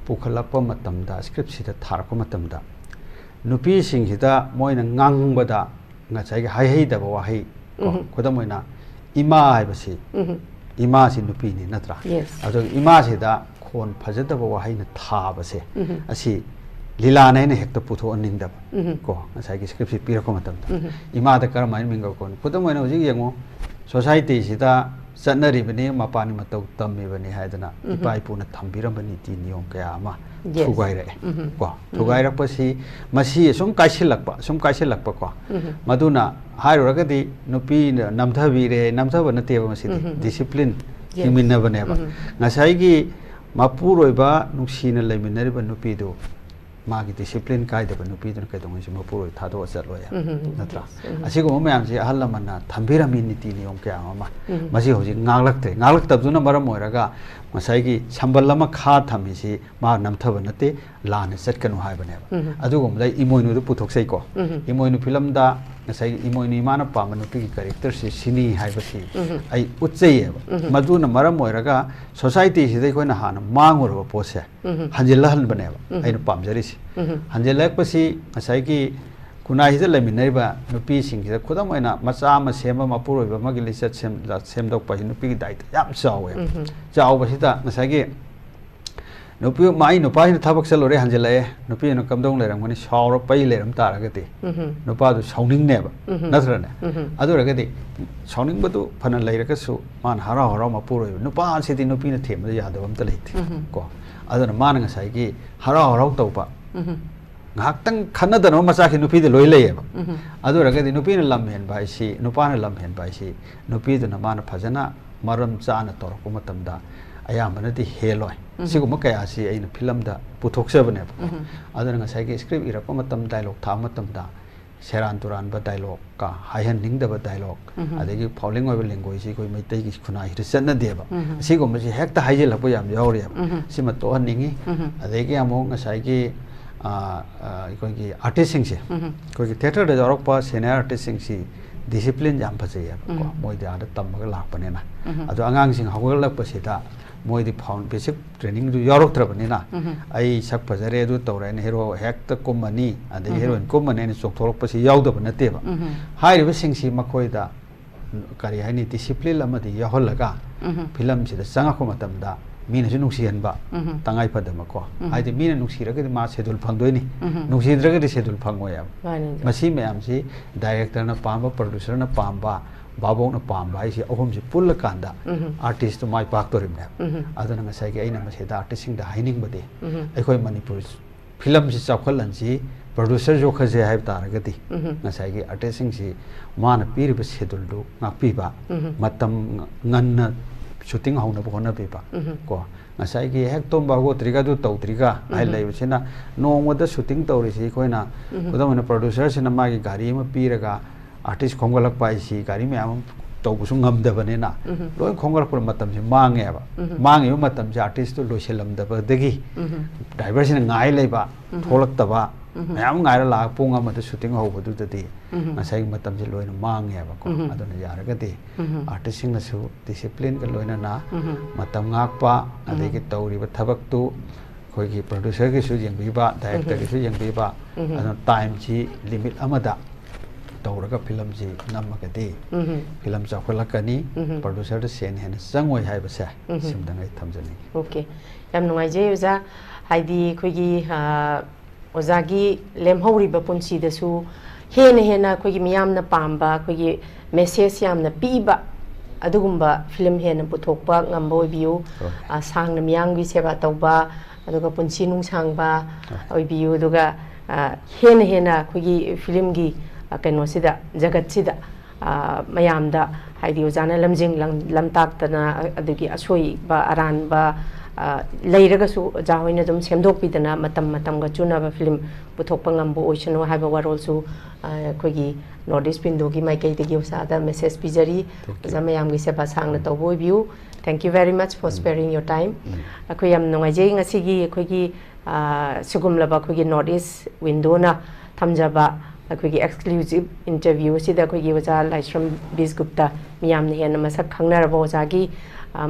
pukhalakpa matam da script sida tharko matam da nupi sing sida moina ngang bada ngasai gi hai hai da ba hai ko kodam moina ima haiba si इमा से नुपी ने नत्रा अदो इमा से दा खोन फजदब वहाई न थाब से असि लीला ने हेक्ट पुथो अनिंगदब को असai की स्क्रिप्ट पिरको मतम इमा द कर माइन मिंग कोन खुदम मोइन होजि यंगो सोसाइटी सिदा चनरी बने मपानी मतौ तम्मी बने हायदना इपाई पुना थंबिरम नीति नियम कया अमा थुगाइरे को थुगाइरपसि मसी सुम काइसिलकपा को मदुना हाइरोगदि नुपी नमथबिरे नमथब नतेब मसी डिसिप्लिन हिमिनबनेबा ngasai gi mapuroiba nuksina leminariba nupi do मागी डिसिप्लिन कायदब नुपीदुना कदोंगै मपुरोय थादो चलोय नत्रा असिगो मैम से अहल लमना थंबिरमी नीति नियम क्या अमा मसी होजि ngaglaktabduna maram oiraga masai sambal lama kha thamisi ma namthaba nate lana setkanu haibane adugum dai imoinu du puthok sei ko imoinu film da ngasai imoinu mana pamanu pi character si sini haibasi ai utsei maduna maram oiraga society si dai koina hana mangurba pose hanjilla han bane ai nu pamjari si hanjilla pasi ngasai ki kunai hida leminaiba nupi singida khudam aina macha ma sema mapuroiba magi lisat sem dok pa nupi ki dait yam chawe chawa sida nasagi nupi mai nupa hin thabak salore hanjelae nupi no kamdong leram ngani shawra pai leram taragati nupa du shauning neba nasrane aduragati shauning badu phana leiraka su man hara hara mapuroiba nupa sidi nupi na thema yadawam ta leiti ko adana man ngasai ki hara hara tawpa ngakhtang khanadano macha ki nupi de loi leyeba aduragadi nupi na lamhen bai si nupa na lamhen bai si nupi de na mana phajana maram chana torko matamda ayambana di heloi siguma kaya si aina film da puthokse-bane adana ngasai ki script irapa matam dialogue tha matamda seran turan ba dialogue ka haihan ningda ba dialogue adegi falling oiba language si koi maitai ki khuna hi sanna deba siguma si hekta haijel hapo yam yauri sima to haningi adegi amo ngasai ki कोई artist Singh से कोई theatre दे जरक पा senior artist Singh से discipline जाम फसे या को मोय दे आदा तम ग लापने ना अदो आंगांग सिंह हगल लक पसेदा मोय दे फाउंड बेसिक ट्रेनिंग दु यरक थरबने ना आई सक फजरे दु तौरे ने हीरो हेक्ट कोमनी अदे हीरोइन कोमने ने चोकथोरक पसे यावदब नतेबा हाइरिबे सिंह सी मखोय दा करी हाइनी डिसिप्लिन अमदि यहलगा फिल्म सिदा संगखो मतमदा मीना से नुसीहनबा तंगाई फदमको आइदि मीना नुसीरगदि मा शेड्यूल फंगदोइनि नुसीद्रगदि शेड्यूल फंगोया मसी मैम से डायरेक्टर न पांबा प्रोड्यूसर न पांबा बाबों न पांबा इसी अहम से पुल कांदा आर्टिस्ट माइ पाक तोरिमने अदन ngasai ge aina mase da artist sing da hining bade akhoi manipur film si chawkhalan si producer jo khaje haib taragati ngasai ge artist sing si mana pir ba schedule du ngapi ba matam nganna shooting hauna bo na be ba ko ngasai gi hek tom ba go triga du tau triga ai lai chena no mo da shooting tau ri si koina kodam na producer sina ma gi gari ma piraga artist khongalak pai si gari me am tau bu sung ngam da bane na loi khongalak pur matam se mange ba mange yo matam se artist to lo selam da ba degi driver sina ngai lai ba tholak ta ba मैम गायरा लाग पुंग अमत shooting होबदु ददि ngasai matam je loina mange ba ko adona yaragati artist sing nasu discipline ka loina na matam ngak pa adegi tawri ba thabak tu khoi gi producer gi su jeng bi ba director gi su jeng bi ba adona time ji limit amada tawraga film ji namagati film chawkhalakani producer da sen hen sangoi hai ba sa simdangai thamjani okay yam nungai je uza haidi khoi gi ओजागी लेमहौरिबा पुंसीदसु हेना हेना कोगी मियामना पांबा कोगी message यामना पीबा अदुगुंबा film हेना पुथोकपा ngamba oibiu sangna miyanggi seba tawba aduga punsi nungchangba oibiu aduga हेना हेना कोगी film gi keno sida jagat sida mayamda haidi ojana lamjing lamtaktana adugi asoi ba aran ba leiragasu jahoina dum semdokpidana matam matamga chunaba film puthokpa ngambo oisano haiba warolsu kogi northeast pindogi maikai degi usada message pijari jamayamgi seba sangna tawboi view thank you very much for sparing your time akoyam nongaje ngasigi kogi sugumlaba kogi northeast window na thamjaba akogi exclusive interview sida kogi waja laisram bisgupta miyamna hena masak khangnarabo jagi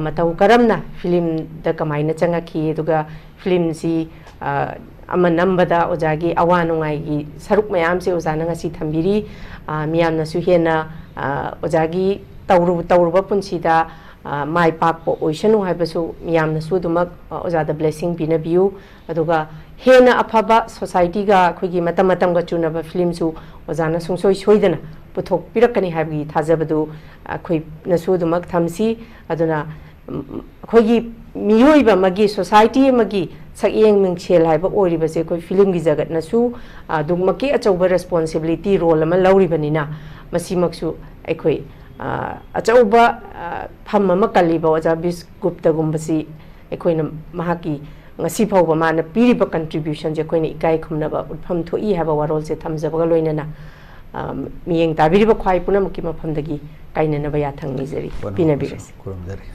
matau karamna film da kamaina changa ki duga film si amanambada ojagi awanungai gi saruk mayam se ojana ngasi thambiri miyamna su hena ojagi tawruba punsida mai pakpo oisanu haibasu miyamna su dumak ojada blessing binabiu aduga hena afaba society ga khogi matam ga chunaba film su ojana sungsoi soidana puthok pirakani habi thajabadu khoi nasu dumak thamsi aduna khogi miyoiba magi society magi sakyeng mingchel haiba oriba se khoi film gi jagat nasu dugmaki achauba responsibility role ama lauribani na masimaksu aikhoi achauba pham ama kaliba oja bis gupta gumbasi aikoina mahaki ngasi phawba mana piriba contribution je koina ikai khumnaba utpham thoi haba warol se thamjabaga loinana miyeng tabiriba khwai punamki mafamdagi kainana ba ya thangni jari pinabirasi kuramdari